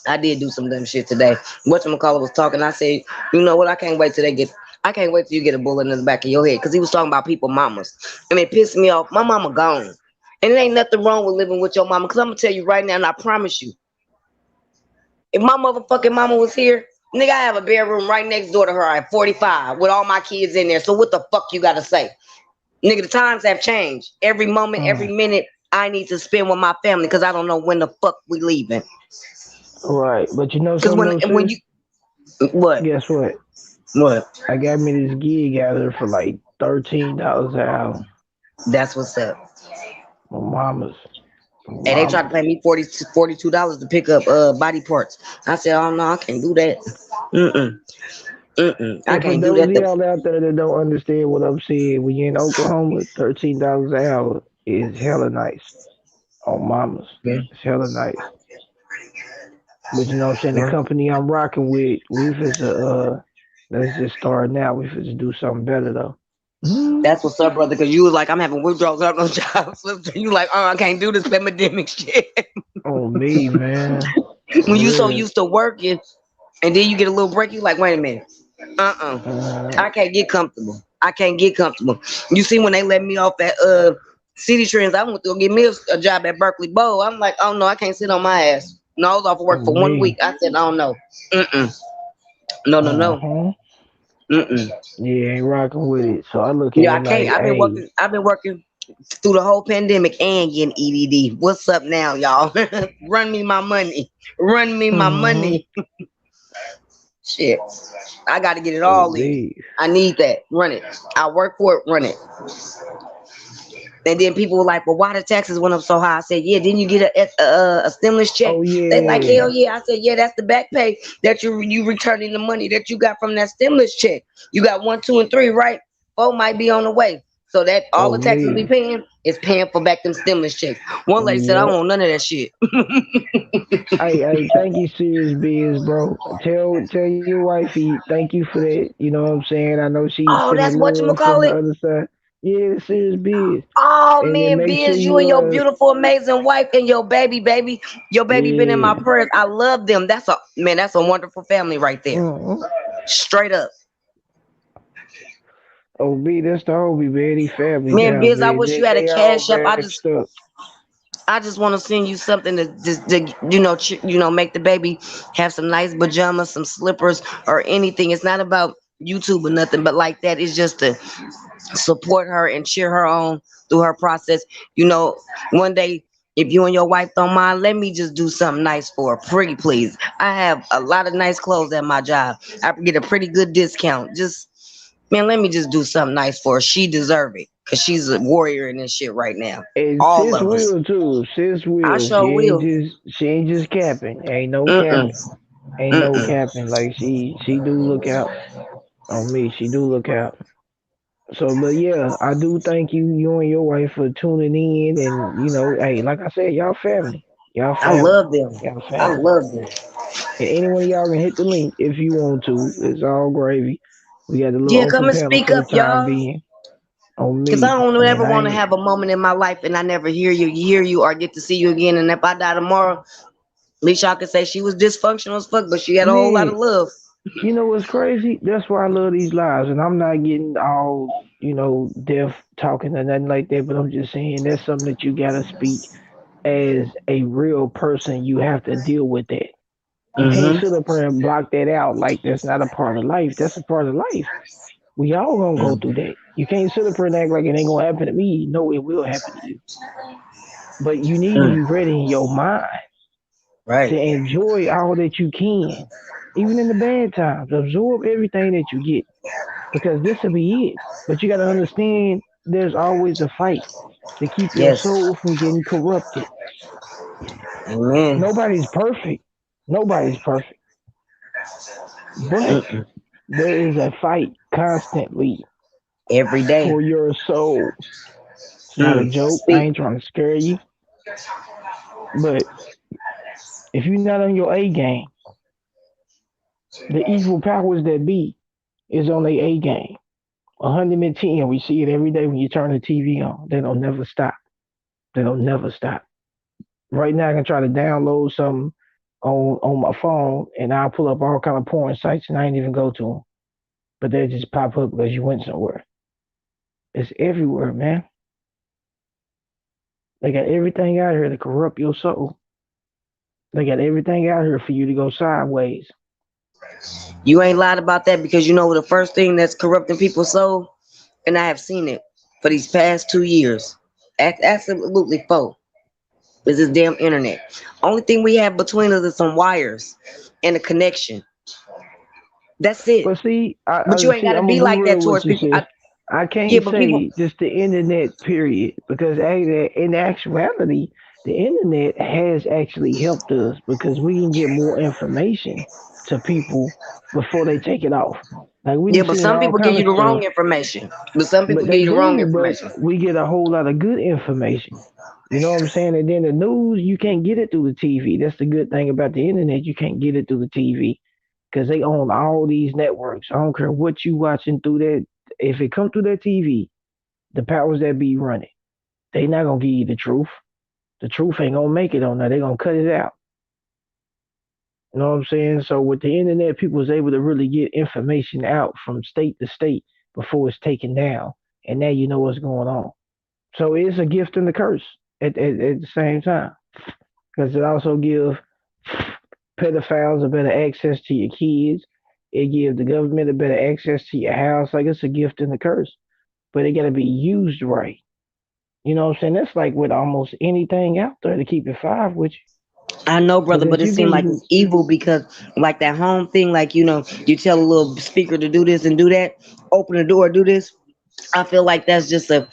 I did do some dumb shit today. Whatchamacallit was talking. I said, you know what? I can't wait till you get a bullet in the back of your head. Because he was talking about people mamas. And it pissed me off. My mama gone. And it ain't nothing wrong with living with your mama. Because I'm going to tell you right now, and I promise you, if my motherfucking mama was here, nigga, I have a bedroom right next door to her at 45 with all my kids in there. So what the fuck you got to say? Nigga, the times have changed. Every moment, every Mm, minute, I need to spend with my family because I don't know when the fuck we leaving. right. But you know Because something though, when sis? you what Guess what? what I got me this gig out there for like $13 an hour. that's what's up. My mama's. My And they tried to mama's. pay me $42 to pick up body parts. I said, oh no, I can't do that. Mm-mm. Mm-mm. I And for can't do those that. of y'all out there that don't understand what I'm saying, when you're in Oklahoma, $13 an hour is hella nice. On mamas. Yeah. It's hella nice. But you know what I'm saying? The Yeah. company I'm rocking with, we just let's just start now. We just do something better though. Mhm. That's what's up, brother. Because you was like, I'm having withdrawals out no jobs. You like, oh, I can't do this pandemic shit. On me, man. When you For so real. used to working, and then you get a little break, you like, wait a minute. Uh-uh. Uh, I can't get comfortable. I can't get comfortable. You see, when they let me off at City Trends, I went to go get me a job at Berkeley Bowl. I'm like, oh no, I can't sit on my ass. No, I was off of work for on 1 week. me. I said, oh no. Mm-mm. No, no, no. Uh-huh. Mm-mm. Yeah, ain't rocking with it. So I look at Yeah, I it can't. like, I've been hey, working. I've been working through the whole pandemic and getting EDD. What's up now, y'all? Run me my money. Run me my mm-hmm. money. Shit. I got to get it On all in. me. I need that. Run it. I work for it. Run it. And then people were like, "Well, why the taxes went up so high?" I said, "Yeah, didn't you get a stimulus check?" Oh They like, yeah. "Hell yeah!" I said, "Yeah, that's the back pay that you returning the money that you got from that stimulus check. You got one, two, and three, right? Four might be on the way." So that all Oh the taxes we me. paying is paying for back them stimulus checks. One lady said, "I don't Yep. want none of that shit." Hey, thank you, serious biz, bro. Tell your wifey thank you for that. You know what I'm saying? I know she's Oh, sending that's what you love from call the it. other side. Yeah, serious biz. Oh And then man, make sure Biz, you you and your beautiful, amazing wife and your baby. Your baby been in my yeah. prayers. I love them. That's a man, that's a wonderful family right there. Mm-hmm. Straight up. Oh, B, that's the Hobie, man. He family Man, down Biz, I there. wish you had a They all cash up. maxed up. I just want to send you something to just to, make the baby have some nice pajamas, some slippers, or anything. It's not about YouTube or nothing, but like that. It's just to support her and cheer her on through her process. You know, one day, if you and your wife don't mind, let me just do something nice for her. Pretty please. I have a lot of nice clothes at my job. I can get a pretty good discount. Just man, let me just do something nice for her. She deserve it. Cause she's a warrior in this shit right now. And All sis of us. will too. Sis I will. sure will. She ain't just capping. Ain't no Mm-mm. capping. Ain't no Mm-mm. capping. Like she do look out on me. She do look out. So, but yeah, I do thank you and your wife for tuning in, and hey, like I said, y'all family, y'all I family, love them. y'all I family. love them. And any one of y'all can hit the link if you want to. It's all gravy. We got a little Yeah, come open and panel speak for the up, time y'all. being on Cause I me, don't and ever I want to ain't. have a moment in my life and I never hear you or get to see you again. And if I die tomorrow, at least y'all can say she was dysfunctional as fuck, but she had a whole lot of Man, love. you know what's crazy? That's why I love these lives, and I'm not getting all deaf talking or nothing like that. But I'm just saying that's something that you gotta speak as a real person. You have to deal with that. You can't Mm-hmm. sit up here and block that out like that's not a part of life. That's a part of life. We all gonna go through that. You can't sit up here and act like it ain't gonna happen to me. No, it will happen to you. But you need to be Mm. ready in your mind to Right. enjoy all that you can. Even in the bad times, absorb everything that you get because this will be it. But you got to understand there's always a fight to keep your Yes. soul from getting corrupted. Amen. Nobody's perfect. Nobody's perfect. But Mm-mm. there is a fight constantly Every day. for your soul. It's not a Mm. joke. I Speak. ain't trying to scare you. But if you're not on your A game, the evil powers that be is on their A game. 110, we see it every day when you turn the TV on. They don't never stop. They don't never stop. Right now, I can try to download something on my phone, and I'll pull up all kind of porn sites, and I ain't even go to them. But they just pop up because you went somewhere. It's everywhere, man. They got everything out here to corrupt your soul. They got everything out here for you to go sideways. You ain't lied about that because you know the first thing that's corrupting people's soul, and I have seen it for these past 2 years. Absolutely four. Is this damn internet. Only thing we have between us is some wires and a connection. That's it. But see, But you ain't see. gotta I'm be gonna be like that real towards with you, people. sis. I Yeah, can't but people. say just the internet, period, because in actuality, the internet has actually helped us because we can get more information to people before they take it off. Like we Yeah, done but seen some all people give kind you of the wrong stuff, information. But some but people give they you the wrong do. But information. we get a whole lot of good information. You know what I'm saying? And then the news, you can't get it through the TV. That's the good thing about the internet. You can't get it through the TV because they own all these networks. I don't care what you watching through that. If it come through that TV, the powers that be running, they not gonna give you the truth. The truth ain't gonna make it on there. They gonna cut it out. You know what I'm saying? So with the internet, people was able to really get information out from state to state before it's taken down, and now you know what's going on. So it's a gift and a curse at the same time because it also gives pedophiles a better access to your kids. It gives the government a better access to your house. Like it's a gift and a curse, but it got to be used right. You know what I'm saying? That's like with almost anything out there to keep it five with you. I know, Because brother, but if it you seemed can like use, it's evil because, like that home thing, like you tell a little speaker to do this and do that, open the door, do this. I feel like that's just a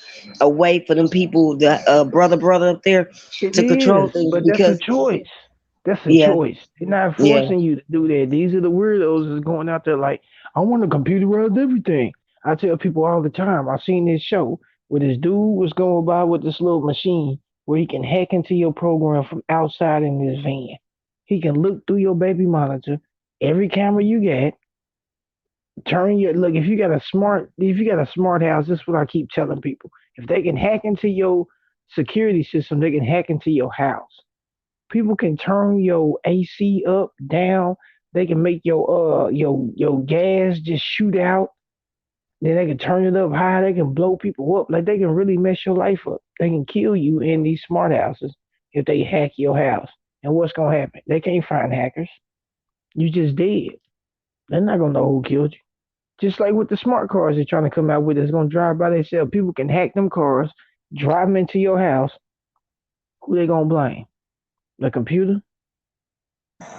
way for them people, the brother up there, It to control is, things but that's a because choice. That's a yeah, choice. They're not yeah. forcing you to do that. These are the weirdos that's going out there like, I want a computerized everything. I tell people all the time, I seen this show where this dude was going by with this little machine where he can hack into your program from outside in this van. He can look through your baby monitor, every camera you got, turn your look. If you got a smart house, this is what I keep telling people. If they can hack into your security system, they can hack into your house. People can turn your AC up, down. They can make your gas just shoot out. Then they can turn it up high. They can blow people up. Like they can really mess your life up. They can kill you in these smart houses if they hack your house. And what's gonna happen? They can't find hackers. You just dead. They're not gonna know who killed you. Just like with the smart cars they're trying to come out with, that's gonna drive by themselves. People can hack them cars, drive them into your house. Who they gonna blame? The computer?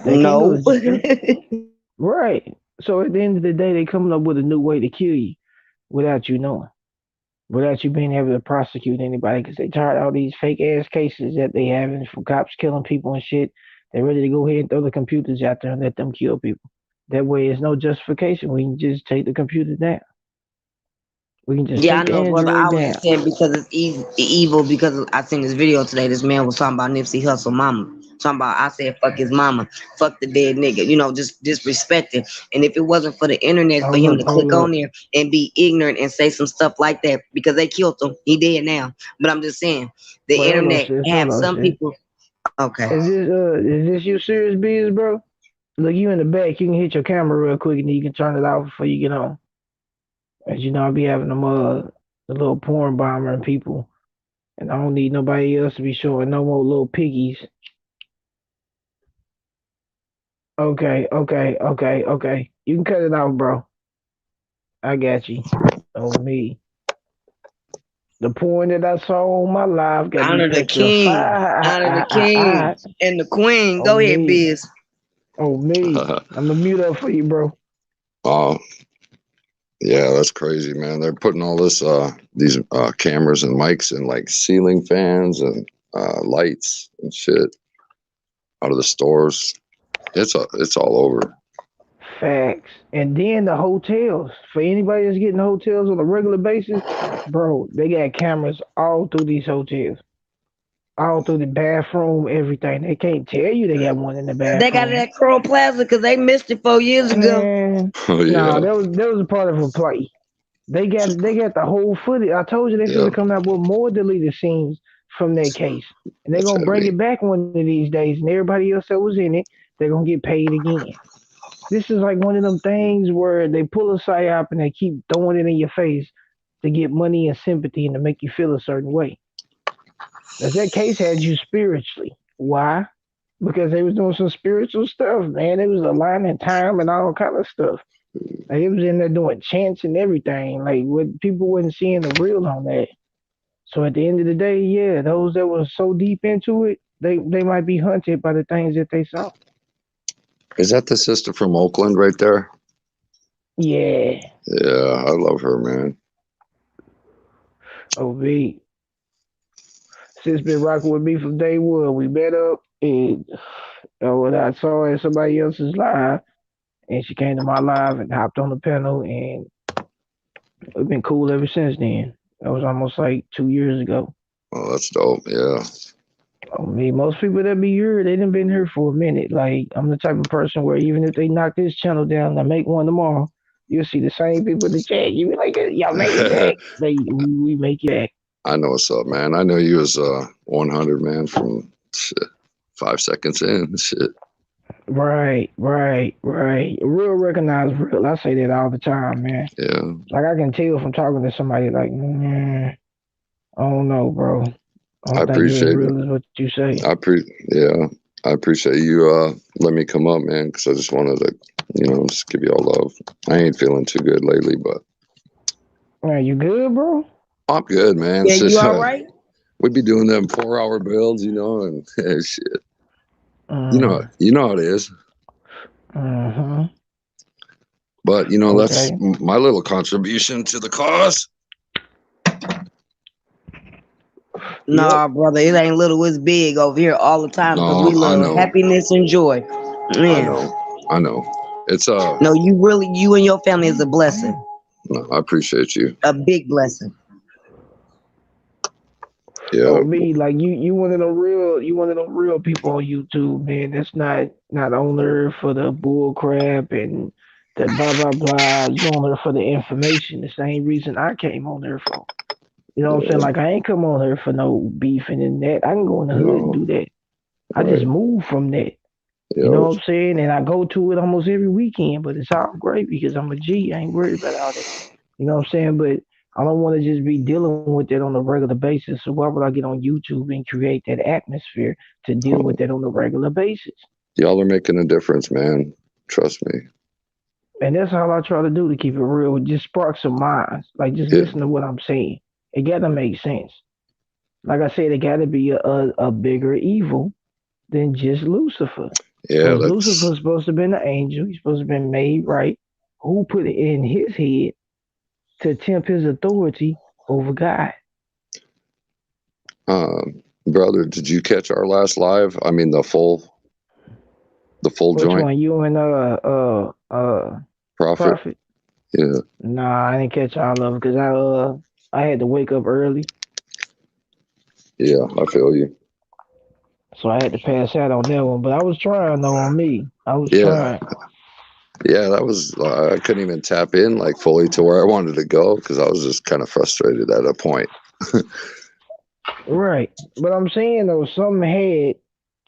They can't go No. to jail. Right. So at the end of the day, they coming up with a new way to kill you without you knowing, without you being able to prosecute anybody, because they tired of all these fake ass cases that they having from cops killing people and shit. They're ready to go ahead and throw the computers out there and let them kill people. That way, there's no justification. We can just take the computer down. We can just Yeah, I take the know, brother. Android I was just down. saying because it's evil. Because I seen this video today. This man was talking about Nipsey Hussle mama. Talking about, I said, fuck his mama, fuck the dead nigga. You know, just disrespecting. And if it wasn't for the internet, for Hold him up, to hold click on up. there and be ignorant and say some stuff like that, because they killed him. He dead now. But I'm just saying, the Wait, hold on, internet sis. Hold have on, some sis. people. Okay. Is this you serious biz, bro? Look, you in the back. You can hit your camera real quick and then you can turn it off before you get on. As you know, I be having them the little porn bomber and people, and I don't need nobody else to be showing no more little piggies. Okay, okay, okay, okay. You can cut it off, bro. I got you. On me. The porn that I saw on my live got me Honor the king. Honor the king petrified. and the queen. Go On ahead, me. Biz. On me. I'm gonna mute up for you, bro. Oh, yeah, that's crazy, man. They're putting all this these cameras and mics and like ceiling fans and lights and shit out of the stores. It's all over. Facts. And then the hotels. For anybody that's getting hotels on a regular basis, bro, they got cameras all through these hotels. All through the bathroom, everything. They can't tell you they got one in the They got it bathroom. at Crow Plaza because they missed it 4 years ago. And Oh no, yeah, that was a part of a play. They got the whole footage. I told you they yeah. finna come out with more deleted scenes from that case. And they're That's gonna bring heavy. it back one of these days, and everybody else that was in it, they're gonna get paid again. This is like one of them things where they pull a psyop and they keep throwing it in your face to get money and sympathy and to make you feel a certain way. As that case had you spiritually. Why? Because they was doing some spiritual stuff, man. It was aligning time and all kind of stuff. Like it was in there doing chants and everything. Like what people wasn't seeing the real on that. So at the end of the day, yeah, those that were so deep into it, they might be hunted by the things that they saw. Is that the sister from Oakland right there? Yeah. Yeah, I love her, man. OB. Sis been rocking with me from day one. We met up and when I saw her at somebody else's live and she came to my live and hopped on the panel and we've been cool ever since then. That was almost like 2 years ago. Oh, that's dope. Yeah. I mean, most people that be here, they done been here for a minute. Like, I'm the type of person where even if they knock this channel down and I make one tomorrow, you'll see the same people in the chat. You be like, y'all make it back. We make it back. I know what's up, man. I know you was 100, man, from shit, 5 seconds in. Shit. Right, right, right. Real recognize real. I say that all the time, man. Yeah. Like, I can tell from talking to somebody, like, I don't know, bro. I I don't think you're as appreciate real as what you say. yeah. I appreciate you letting me come up, man, because I just wanted to, just give you all love. I ain't feeling too good lately, but Man, you good, bro? I'm good, man. Yeah, It's you just, all right? we'd be doing them 4-hour builds, and shit. Mm, You know how it is. mm-hmm. But that's Okay. my little contribution to the cause. Yep. Nah, brother, it ain't little, it's big over here all the time because No, we I love know. happiness and joy. I Man, know. I know. It's no, you and your family is a blessing, no, I appreciate you. a big blessing. Yeah. Oh, me, like you one of them real people on YouTube, man. That's not on there for the bull crap and the blah blah blah. You on there for the information. The same reason I came on there for. You know what I'm saying? Yeah. Like I ain't come on here for no beefing and that. I can go in the hood and No. do that. I just Right. moved from that. You know Yep. what I'm saying? And I go to it almost every weekend, but it's all great because I'm a G. I ain't worried about all that. You know what I'm saying? But I don't want to just be dealing with it on a regular basis. So why would I get on YouTube and create that atmosphere to deal with Oh, that on a regular basis? y'all are making a difference, man. Trust me. And that's all I try to do to keep it real. Just spark some minds. Like just Yeah. listen to what I'm saying. It gotta make sense. Like I said, it gotta be a bigger evil than just Lucifer. Yeah. Because That's Lucifer's supposed to have been an angel. He's supposed to have been made right. Who put it in his head to tempt his authority over God? brother. Did you catch our last live? I mean, the full Which joint one? You and prophet. Prophet? Yeah. Nah, I didn't catch all of them because I had to wake up early, Yeah. I feel you. so I had to pass out on that one. But I was trying though on me. I was Yeah. trying. Yeah. That was. I couldn't even tap in like fully to where I wanted to go because I was just kind of frustrated at a point. Right. But I'm saying though, something had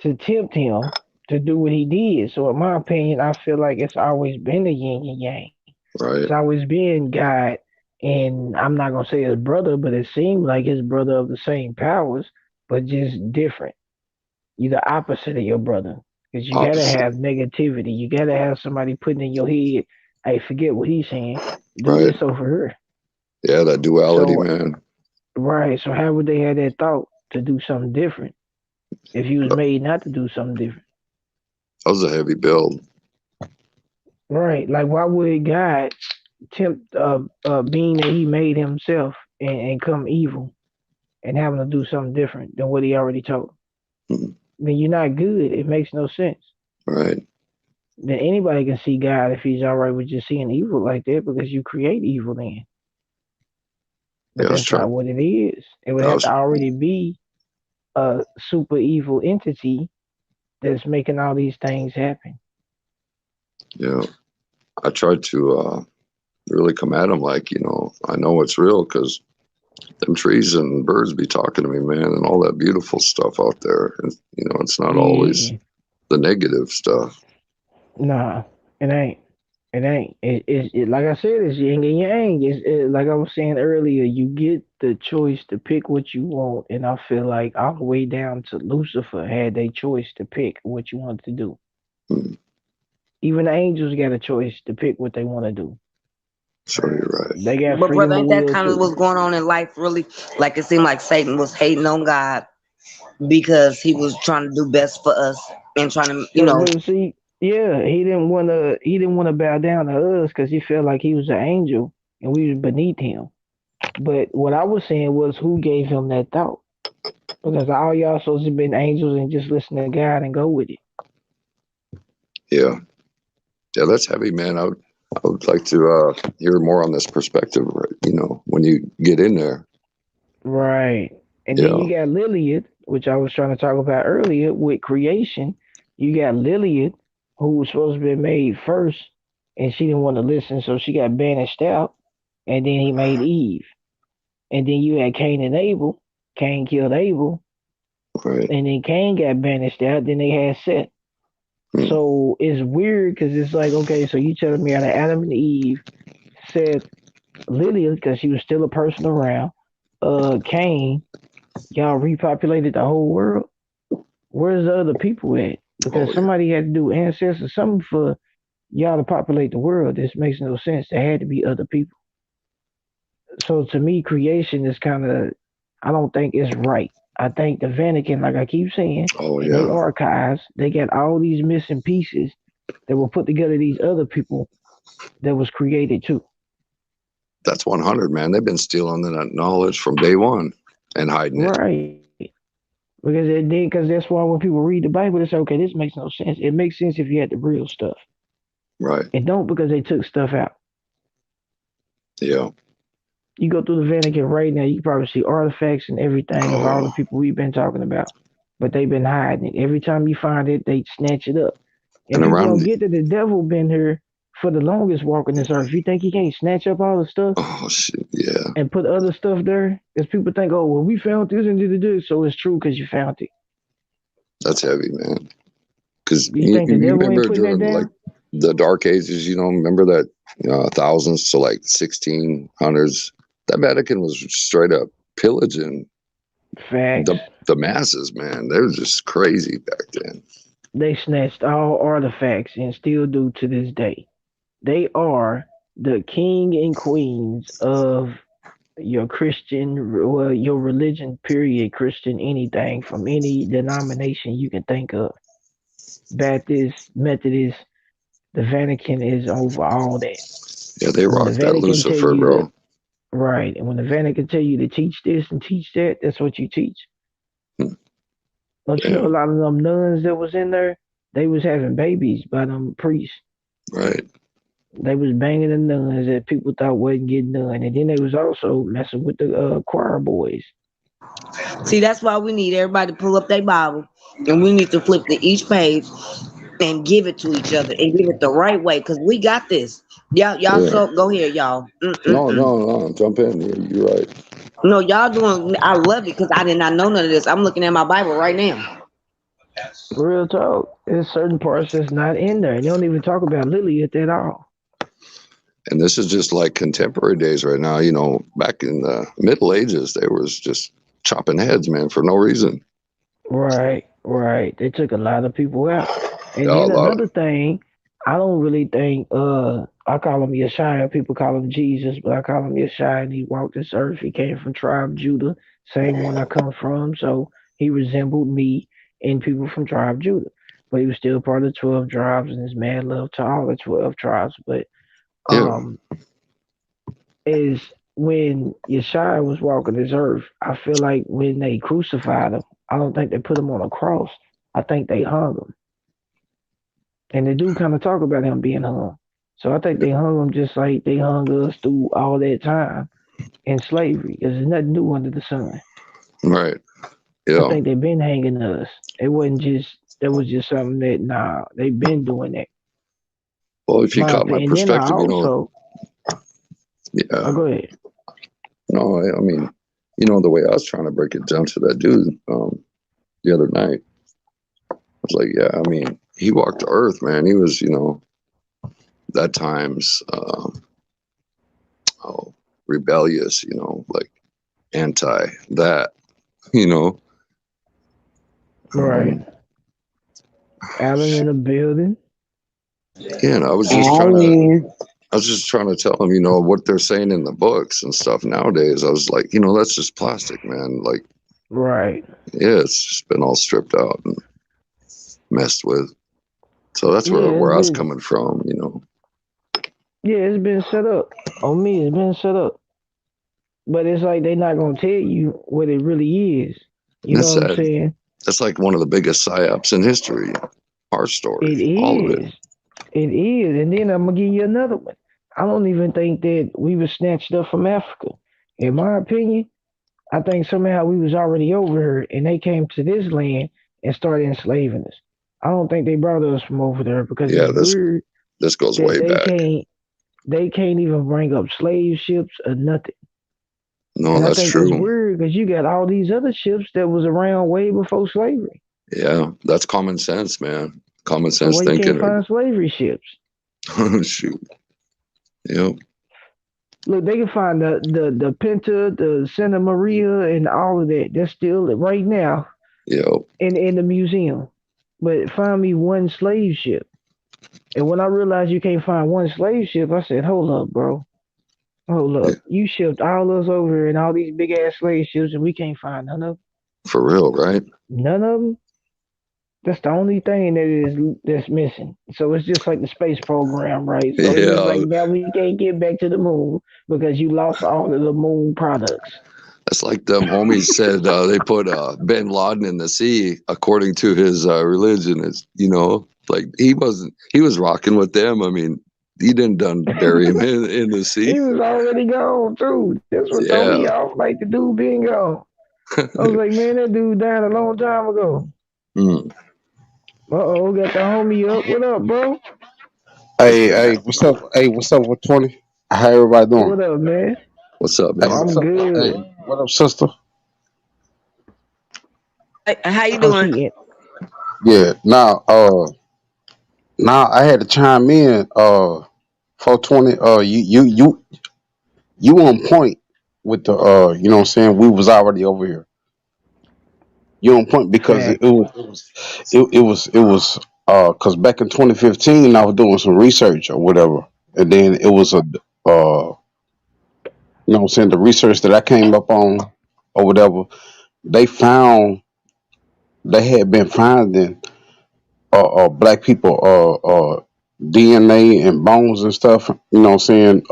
to tempt him to do what he did. So in my opinion, I feel like it's always been the yin and yang. It's Right. always been God, and I'm not gonna say his brother, but it seemed like his brother of the same powers, but just different. You're the opposite of your brother, because you gotta Opposite. have negativity. You gotta have somebody putting in your head, "Hey, forget what he's saying. Do Right. this over here." Yeah. That duality, So man. right. So how would they have that thought to do something different if you was made not to do something different? That was a heavy build. Right. Like why would God tempt being that he made himself and come evil and having to do something different than what he already told? Mhm. Then you're not good. It makes no sense. Right. Then anybody can see God if he's all right with just seeing evil like that because you create evil then. Yeah. But that's not what it is. It would I have to was. already be a super evil entity that's making all these things happen. Yeah. I tried to really come at him like, I know it's real because them trees and birds be talking to me, man, and all that beautiful stuff out there. And, it's not always Yeah, the negative stuff. nah, it ain't. It ain't. Like I said, it's yin and yang. Like I was saying earlier, you get the choice to pick what you want, and I feel like all the way down to Lucifer had their choice to pick what you want to do. Hmm. Even the angels got a choice to pick what they want to do. So you're right. They got But brother, freedom of ain't that will kind of too. what's going on in life really? Like it seemed like Satan was hating on God because he was trying to do best for us and trying to, But see, yeah, he didn't want to bow down to us because he felt like he was an angel and we was beneath him. But what I was saying was, who gave him that thought? Because all y'all supposed to be angels and just listen to God and go with it. Yeah. Yeah, that's heavy, man. I would like to hear more on this perspective, right? When you get in there. Right. And then Yeah. you got Lilith, which I was trying to talk about earlier with creation. You got Lilith, who was supposed to be made first, and she didn't want to listen, so she got banished out. And then he made Eve. And then you had Cain and Abel. Cain killed Abel, Right. and then Cain got banished out. Then they had Seth. Hmm. So it's weird because it's like, okay, so you telling me out of Adam and Eve, Seth, Lilith, because she was still a person around, Cain, y'all repopulated the whole world. Where's the other people at? Because Oh, yeah. somebody had to do ancestors, something for y'all to populate the world. This makes no sense. There had to be other people. So to me, creation is kind of, I don't think it's right. I think the Vatican, like I keep saying, Oh, in their yeah. archives, they got all these missing pieces that will put together these other people that was created too. That's 100, man. They've been stealing that knowledge from day one. and hiding it. Right. Because that's why when people read the Bible, they say, okay, this makes no sense. It makes sense if you had the real stuff. Right. It don't because they took stuff out. Yeah. You go through the Vatican right now, you can probably see artifacts and everything of all the Oh, people we've been talking about. But they've been hiding it. Every time you find it, they snatch it up. And and people around don't the, get that the devil been here for the longest walking this earth. You think he can't snatch up all the stuff oh shit, yeah, and put other stuff there? Because people think, oh, well, we found this and did this, so it's true because you found it. that's heavy, man. Because You think the you devil ain't remember putting that during like down? the Dark Ages, remember that thousands to like 1600s, that Vatican was straight up pillaging Facts. the masses, man. They were just crazy back then. They snatched all artifacts and still do to this day. They are the king and queens of your Christian, well, your religion, period, Christian, anything from any denomination you can think of. Baptist, Methodist, the Vatican is over all that. Yeah, they And when the rocked that Vatican tell Lucifer, you to, bro. right, and when the Vatican tell you to teach this and teach that, that's what you teach. Hmm. Don't you know Yeah, a lot of them nuns that was in there, they was having babies by them priests. right. They was banging the nuns that people thought wasn't getting done, and then they was also messing with the choir boys. See, that's why we need everybody to pull up their Bible, and we need to flip to each page and give it to each other and give it the right way because we got this. Y'all. Yeah. So go ahead, y'all. No, Mm-mm-mm. no, no. Jump in. You're right. No, y'all doing. I love it because I did not know none of this. I'm looking at my Bible right now. Real talk. There's certain parts that's not in there. And they don't even talk about Lilith at all. And this is just like contemporary days right now. Back in the Middle Ages, they was just chopping heads, man, for no reason. Right, right. They took a lot of people out. And Yeah, a then lot of another thing, I don't really think I call him Yeshua, people call him Jesus, but I call him Yeshua and he walked this earth. He came from tribe Judah, same one I come from, so he resembled me and people from tribe Judah. But he was still part of the 12 tribes and his mad love to all the 12 tribes. But yeah, um is when Yeshua was walking this earth, I feel like when they crucified him, I don't think they put him on a cross. I think they hung him. And they do kind of talk about him being hung. So I think they hung him just like they hung us through all that time in slavery. Because there's nothing new under the sun. right. I Yeah. think they've been hanging us. It wasn't just that was just something that they've been doing that. Well, if you My caught my opinion. And then I perspective, also yeah. go ahead. No, I mean, the way I was trying to break it down to that dude the other night, I was like, yeah, I mean, he walked the earth, man. He was, that times, oh, rebellious, like anti that, you know. Right. Um, Allen in the building. yeah, and I was just trying to tell him, what they're saying in the books and stuff nowadays. I was like, that's just plastic, man. Like, Right. yeah, it's just been all stripped out and messed with. So that's Yeah, where I was coming from. it's been set up. On me, it's been set up. But it's like they not gonna tell you what it really is. You And know that's what I'm sad. saying? That's like one of the biggest psyops in history. Our story, It all of it. is. It is. And then I'm gonna give you another one. I don't even think that we were snatched up from Africa. In my opinion, I think somehow we was already over here and they came to this land and started enslaving us. I don't think they brought us from over there because Yeah, it's this weird this goes that way back. they can't even bring up slave ships or nothing. No, And I that's think that's true. weird because you got all these other ships that was around way before slavery. Yeah, that's common sense, man. Common So sense why you can't thinking. find slavery ships? Shoot. Yep. Look, they can find the Pinta, the Santa Maria, and all of that. That's still right now Yep. in the museum. But find me one slave ship. And when I realized you can't find one slave ship, I said, "Hold up, bro. Hold Yeah, up. You shipped all us over in all these big ass slave ships, and we can't find none of them. for real, right? None of them. That's the only thing that's missing. So it's just like the space program, right? So it's just like Yeah, now we can't get back to the moon because you lost all of the moon products. That's like them homies said they put Bin Laden in the sea according to his religion. It's like he was rocking with them. I mean, he didn't done bury him in the sea. He was already gone too. That's what threw me Yeah. off, like the dude being gone. I was like, man, that dude died a long time ago. Mm. Got the homie up. What up, bro? Hey, hey, what's up? Hey, what's up with 20? How everybody doing? What up, man? What's up, Hey, man? what's I'm up? Hey, good. what up, sister? How you Oh, doing? she in. Yeah, now I had to chime in. 420. You on point with the you know what I'm saying? We was already over here. You on point because Fact. it was because back in 2015 I was doing some research or whatever, and then it was a you know what I'm saying, the research that I came up on or whatever. They found they had been finding black people DNA and bones and stuff. You know what I'm saying?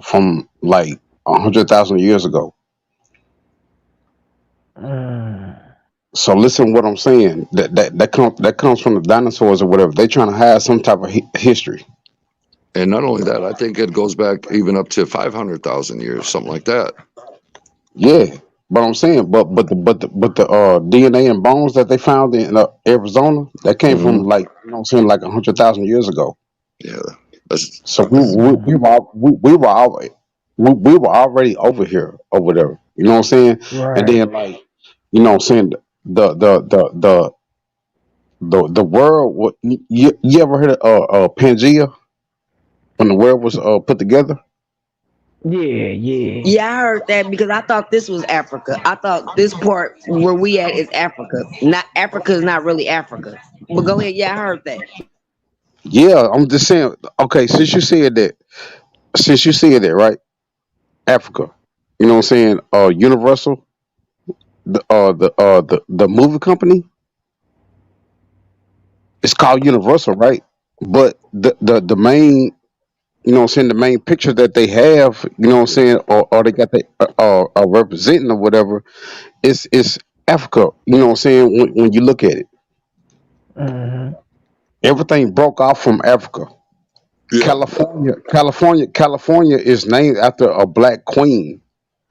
From like 100,000 years ago. Mm, So listen, what I'm saying that comes from the dinosaurs or whatever. They trying to hide some type of history. And not only that, I think it goes back even up to 500,000 years, something like that. Yeah, but I'm saying, but the DNA and bones that they found in Arizona that came Hmm. from like you know what I'm saying like 100,000 years ago. Yeah, that's So mm, we were already over here over there. You know what I'm saying? And right. then like you know what I'm saying the the the the the world. What you ever heard of Pangea when the world was put together? Yeah, yeah. Yeah, I heard that because I thought this was Africa. I thought this part where we at is Africa. Not Africa is not really Africa. But go ahead. Yeah, I heard that. Yeah, I'm just saying. Okay, since you said that, right? Africa. You know what I'm saying? Universal, the movie company. It's called Universal, right? But the main you know what I'm saying, the main picture that they have, you know what I'm saying, or they got the representing or whatever, is Africa. You know what I'm saying? When you look at it, Hmm. everything broke off from Africa. yeah. California is named after a black queen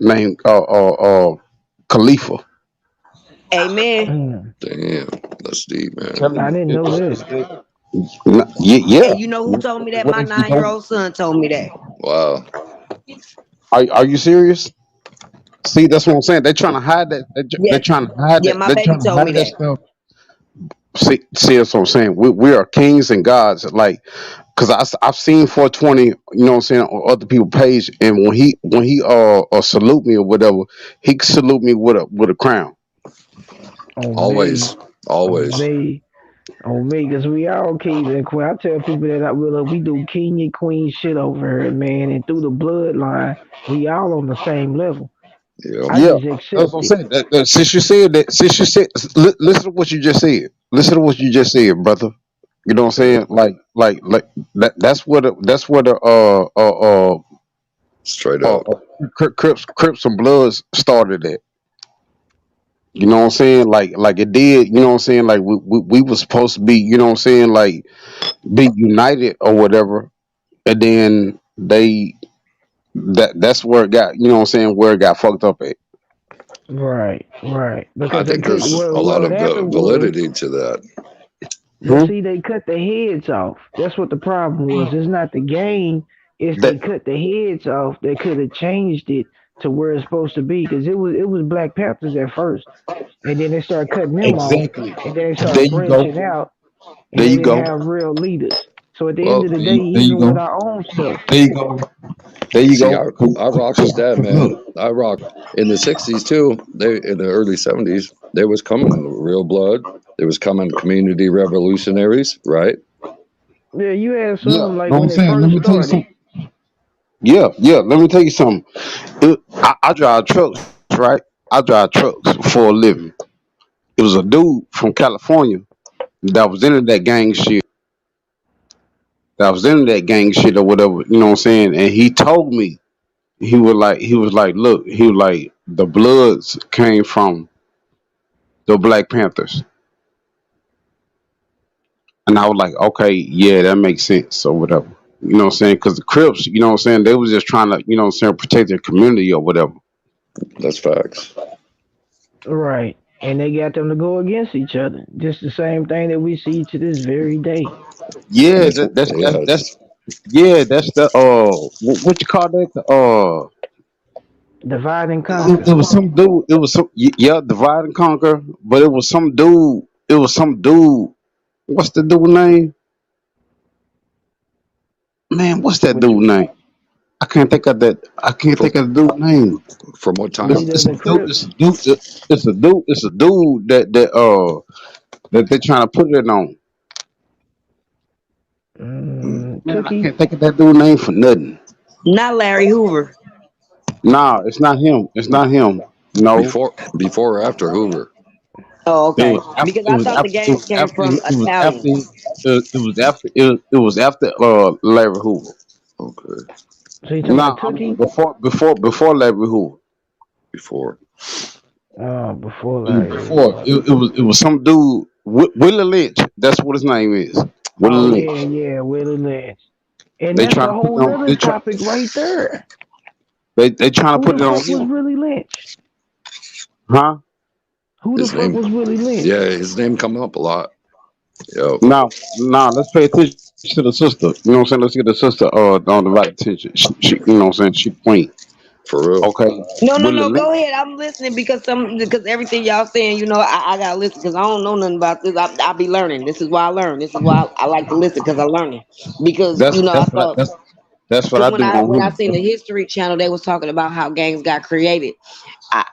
named Khalifa. Amen. Mm. Damn, that's deep, I'm man. telling I you, didn't know that. yeah. And you know who told me that? What My if you 9 year don't? old son told me that. Wow. Are you serious? See, that's what I'm saying. They're trying to hide that. They're Yeah, trying to hide yeah, that. my They're baby trying to told me hide that that. stuff. See, that's what I'm saying. We are kings and gods. Like, cause I've seen 420. You know what I'm saying on other people's page, and when he salute me or whatever, he salute me with a crown. On me. Always, On always. me. On me, because we all kings and queens. I tell people that we do king and queen shit over here, man, and through the bloodline, we all on the same level. Yeah. I Yeah, just that's what accept I'm it. saying. Since you said that, listen to what you just said. Listen to what you just said, brother. You know what I'm Yeah. saying? Like that. That's where the Straight up. Crips and Bloods started at. You know what I'm saying? Like it did. You know what I'm saying? Like we was supposed to be. You know what I'm saying? Like be united or whatever, and then that's where it got. You know what I'm saying? Where it got fucked up at. Right, right. I Because they think could. there's a What lot would of happen was, validity to that. but Hmm? see, they cut the heads off. That's what the problem was. It's not the game. It's they That cut the heads off. They could have changed it to where it's supposed to be. Because it was Black Panthers at first, and then they started cutting them off, exactly. and then they There started you branching go. out, and There they you didn't go. have real leaders. So at the end Well, of the day, There you even with go. our own stuff, There you go. There you see, go. I rock with that, man. Look, I rock in the '60s too. They in the early '70s, there was coming real blood. There was coming community revolutionaries, right? yeah, you had yeah, some know like what I'm when they saying? Let first me tell you started. something. Yeah, yeah. Let me tell you something. I drive trucks, right? I drive trucks for a living. It was a dude from California that was into that gang shit. That was into that gang shit or whatever. You know what I'm saying? And he told me he was like, look, he was like, the Bloods came from the Black Panthers, and I was like, okay, yeah, that makes sense or whatever. You know what I'm saying? Because the Crips, you know what I'm saying, they was just trying to, you know what I'm saying, protect their community or whatever. That's facts. Right. And they got them to go against each other. Just the same thing that we see to this very day. Yeah, That's yeah. that's yeah, that's the what you call that? The Divide and it conquer. was some dude. It was some yeah, divide and conquer. But it was some dude. It was some dude. What's the dude name? Man, what's that Which dude name? I can't think of that. I can't From think of the dude name. from what time? leader of It's a the dude. Crips. It's a dude. It's a dude. It's a dude that they're trying to put it on. Man, I Tookie. can't think of that dude name for nothing. Not Larry Hoover. Nah, it's not him. It's not him. No, Before or after Hoover? Oh, it okay. was after. Because It I was thought the after. It gangs was came after. from It was after. Italians. It was after Larry Hoover. Okay, So you talking Nah, about I mean Tookie? before Larry Hoover. before. Before It was Larry before. Hoover. It was some dude. Willie Lynch. That's what his name is. Oh Willie yeah, Lynch. yeah, Willie Lynch. And They that's trying a to put it whole on. nother topic right there. They trying to Who put the it on fuck was him. Willie Lynch? Huh? Who the His fuck name, was Willie Lynch? yeah, his name come up a lot. Yo, Now, let's pay attention to the sister. You know what I'm saying? Let's get the sister on the right attention. She you know what I'm saying? She queen. for real. Okay. No, no, Willie no. Lynch. Go ahead. I'm listening because everything y'all saying, I gotta listen because I don't know nothing about this. I be learning. This is why I learn. This is why I like to listen because I'm learning. Because That's I that's what I, thought that's what because I when do I on when I here. seen the History Channel, they was talking about how gangs got created.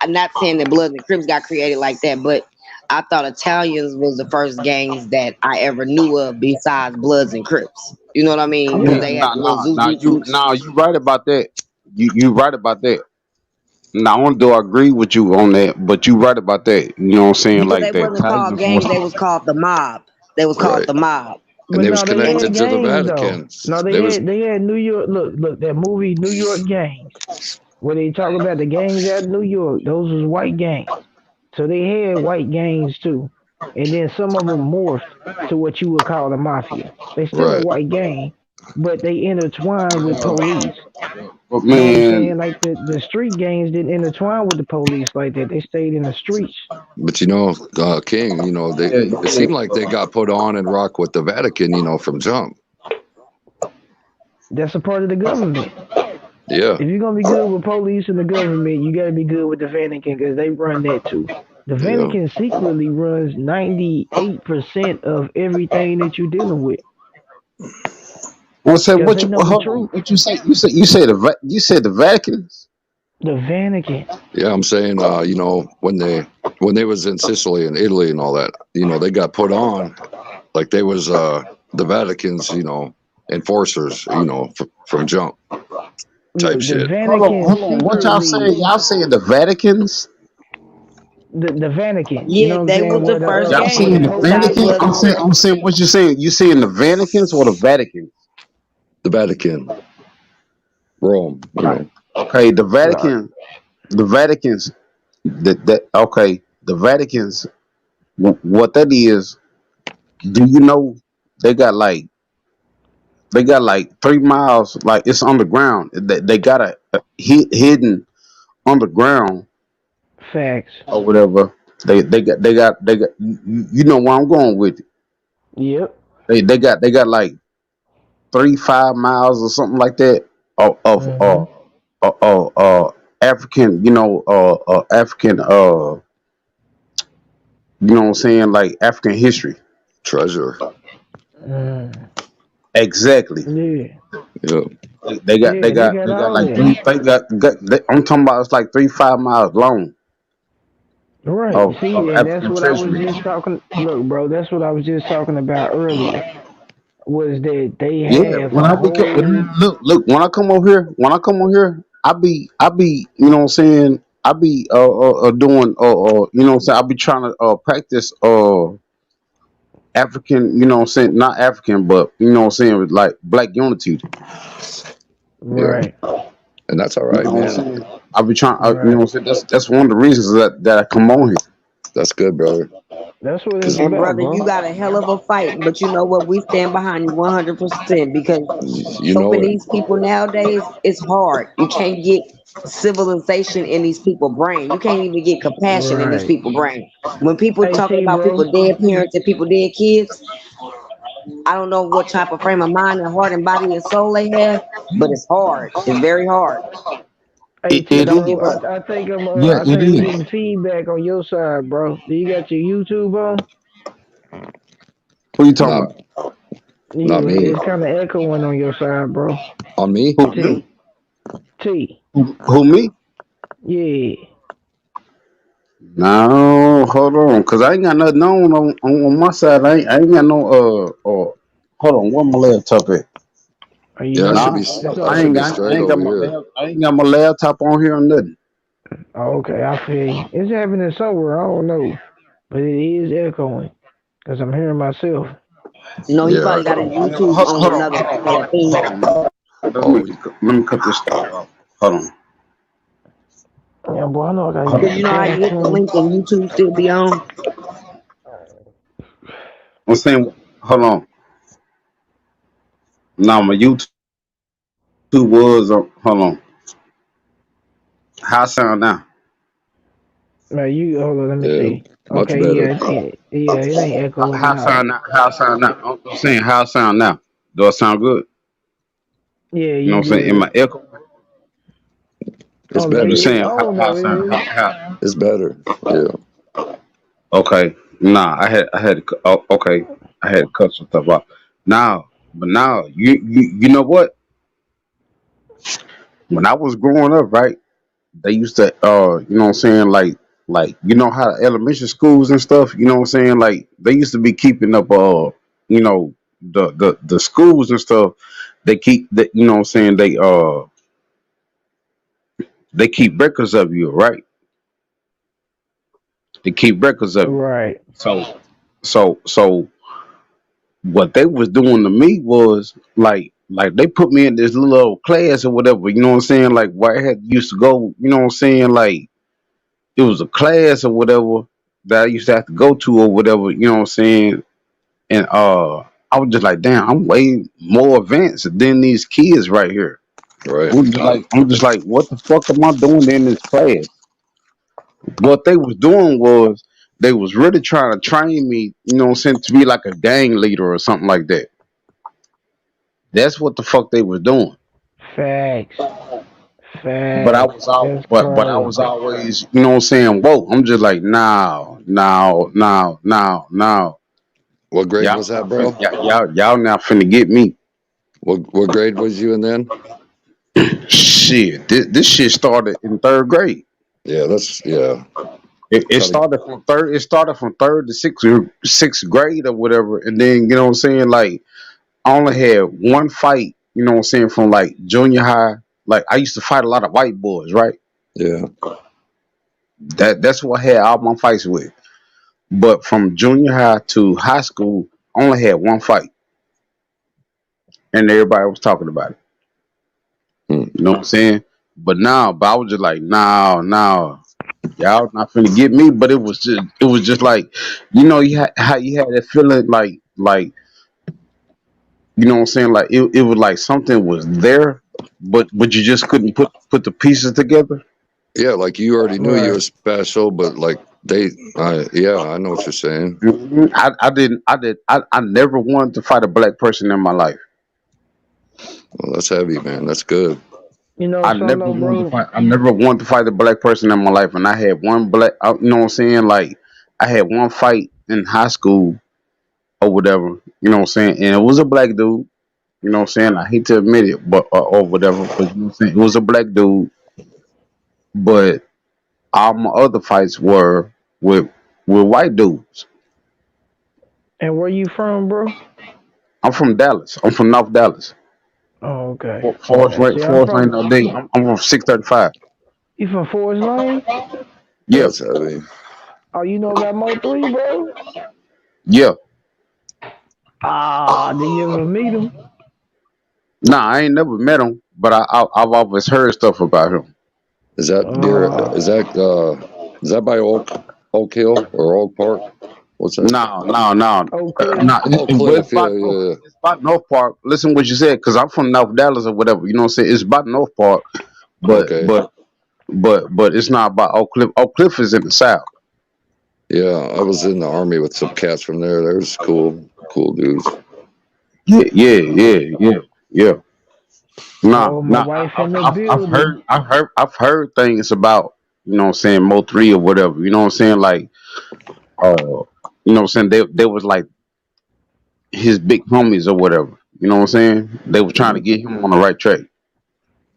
I'm not saying that Bloods and Crips got created like that, but I thought Italians was the first gangs that I ever knew of besides Bloods and Crips. You know what I mean? Because Yeah, Yeah. they had the little you right about that. You right about that. Not only do I agree with you on that, but you right about that. You know what I'm saying? because Like they the wasn't called Italians was gangs, they was called the mob. They was called Right, the mob. and But they was no, they connected had to the gangs though. No, Vatican's. They was they had New York. Look, that movie New York Gangs, where they talk about the gangs out of New York. Those was white gangs. So they had white gangs too, and then some of them morphed to what you would call the mafia. They still a right. white gang, but they intertwined with police. but Know what I'm man, saying? Like the street gangs didn't intertwine with the police like that. They stayed in the streets. But King, they yeah, it yeah. seemed like they got put on and rock with the Vatican, from jump. That's a part of the government. Yeah, If you're gonna be good with police and the government, you gotta be good with the Vatican because they run that too. The yeah. Vatican secretly runs 98% of everything that you're dealing with Well, say because what they you know the hold on. truth. What you say? You said the Vatican's. The Vatican. Yeah, I'm saying, when they was in Sicily and Italy and all that, they got put on like they was the Vatican's, enforcers, from jump type Look, the shit. Vatican Hold on. What y'all secretly, saying? Y'all saying the Vatican's? the Vatican. You Yeah, know what I'm they saying? was the first Y'all gang Where the saying the police besides Vatican? Bloods is. and Crips. I'm saying what you saying. You saying the Vatican's or the Vatican? The Vatican, Rome, Okay, the Right. Vatican. The Vatican's. That okay. The Vatican's. What that is? Do you know they got like 3 miles? Like it's underground. They got a hidden underground Facts. or whatever. They got. You know where I'm going with it. Yep. They got like 3 5 miles or something like that of Hmm. uh, uh, uh African, African, you know what I'm saying, like African history. treasure. Mm. Exactly. Yeah. Yeah, They got they Yeah, they got got they got all like that. I'm talking about it's like 3 5 miles long Right. of See, and that's African what I was treasury. just talking. Look, bro, that's what I was just talking about earlier. Was that they Yeah, have when a I be whole. look when I come over here, I be you know what I'm saying, I be doing you know what I'm saying, I be trying to practice African, you know what I'm saying, not African, but you know what I'm saying, with like black unity. yeah. Right. and that's all You right, know what I'm man. saying? I be trying. You know Right. what I'm saying? That's one of the reasons that I come on here. That's good, brother. That's what it's Because And about, brother, bro. you got a hell of a fight, but you know what? We stand behind you 100% because you helping know it, these people nowadays is hard. You can't get civilization in these people's brain. You can't even get compassion in these Right. people's brain. When people Hey, talk T, about bro. people dead parents and people dead kids, I don't know what type of frame of mind and heart and body and soul they have, but it's hard. It's very hard. Hey, So T, It don't is. give bro. up. I think I'm. Yeah, I it think I'm is. getting feedback on your side, bro. Do you got your YouTube on? Who you talking not about? not You. me. It's kind of echoing on your side, bro. On me, Who me? T. T. Who me? Yeah. No, hold on, cause I ain't got nothing on my side. I ain't got no hold on, where my laptop at? Are you yeah, know? It's I all. should be straight over here. I ain't got my laptop on here or nothing. Oh, okay, I feel you. It's happening somewhere. I don't know, but it is echoing because I'm hearing myself. No, he Yeah, probably got his YouTube Hold, on hold on, another hold on, hold on, thing. hold on. oh, Let me cut this stuff off. Hold on. Yeah, boy, I know I gotta Hold use Cause the you know how you hit the bathroom. link and YouTube still be on. I'm saying, hold on. Now my YouTube was hold on. How I sound now? Now you hold on, let me yeah, see. much Okay, better. yeah, it ain't echoing How I now. sound now? How I sound now? I'm saying how I sound now. Do I sound good? Yeah, You know you what I'm saying? In good. my echo, It's Oh no, I'm better. just saying I don't how I know. sound. It's better. Yeah, Okay. Nah, I had to, okay. I had to cut some stuff out. Now, but now you know what? When I was growing up, right? They used to you know what I'm saying, like you know how elementary schools and stuff, you know what I'm saying? Like they used to be keeping up you know, the schools and stuff, they keep that, you know what I'm saying, they keep records of you, right? They keep records of you. Right. So so what they was doing to me was like they put me in this little class or whatever, you know what I'm saying? Like where I had used to go, you know what I'm saying? Like it was a class or whatever that I used to have to go to or whatever, you know what I'm saying? And I was just like, damn, I'm way more advanced than these kids right here. right. I'm just like, what the fuck am I doing in this class? What they was doing was they was really trying to train me, you know what I'm saying, to be like a gang leader or something like that. That's what the fuck they was doing. Facts. But I Facts. was all That's but I crazy. was always, you know what I'm saying, whoa, I'm just like, now. What grade Y'all was that, not bro? finna, y'all not finna get me. What grade was you in then? Shit, this shit started in third grade. Yeah, that's yeah. It Try to started from third. It started from third to sixth grade or whatever, and then you know what I'm saying. Like I only had one fight. You know what I'm saying, from like junior high. Like I used to fight a lot of white boys, right? yeah. That's what I had all my fights with. But from junior high to high school, I only had one fight, and everybody was talking about it. Hmm. You know what I'm saying? But I was just like, no, y'all not finna get me. But it was just like, you know, how you had that feeling like you know what I'm saying, like it was like something was there, but you just couldn't put the pieces together. Yeah, like you already knew you Right. were special, but like they, yeah, I know what you're saying. I didn't I never wanted to fight a black person in my life. Well, that's heavy, man. That's good. You know something though, bro? I never wanted to fight a black person in my life, and I had one black. You know what I'm saying? Like I had one fight in high school or whatever. You know what I'm saying? And it was a black dude. You know what I'm saying? I hate to admit it, but or whatever. But you know what I'm saying? It was a black dude. But all my other fights were with white dudes. And where you from, bro? I'm from Dallas. I'm from North Dallas. Oh, okay. Okay. See, I'm Forest Lane, from. no D. I'm from 635. You from Forest Lane? Yeah, Yeah, that's heavy. Oh, you know about Mo 3, bro? yeah. Ah, did you ever meet him? Nah, I ain't never met him, but I've always heard stuff about him. Is that near? Is that by Oak Hill or Oak Park? What's that? No. Oak Cliff. No, Oh, well, it's Cliff. by Yeah, North. yeah, It's by North Park. Listen what you said, because I'm from North Dallas or whatever. You know what I'm saying? It's by North Park, yeah. but Okay. it's not by Oak Cliff. Oak Cliff is in the south. Yeah, I was in the army with some cats from there. There's cool dudes. Yeah. Oh, my wife in the building. I've heard things about, you know what I'm saying, Mo 3 or whatever. You know what I'm saying, like you know what I'm saying, they was like his big homies or whatever. You know what I'm saying? They were trying to get him on the right track.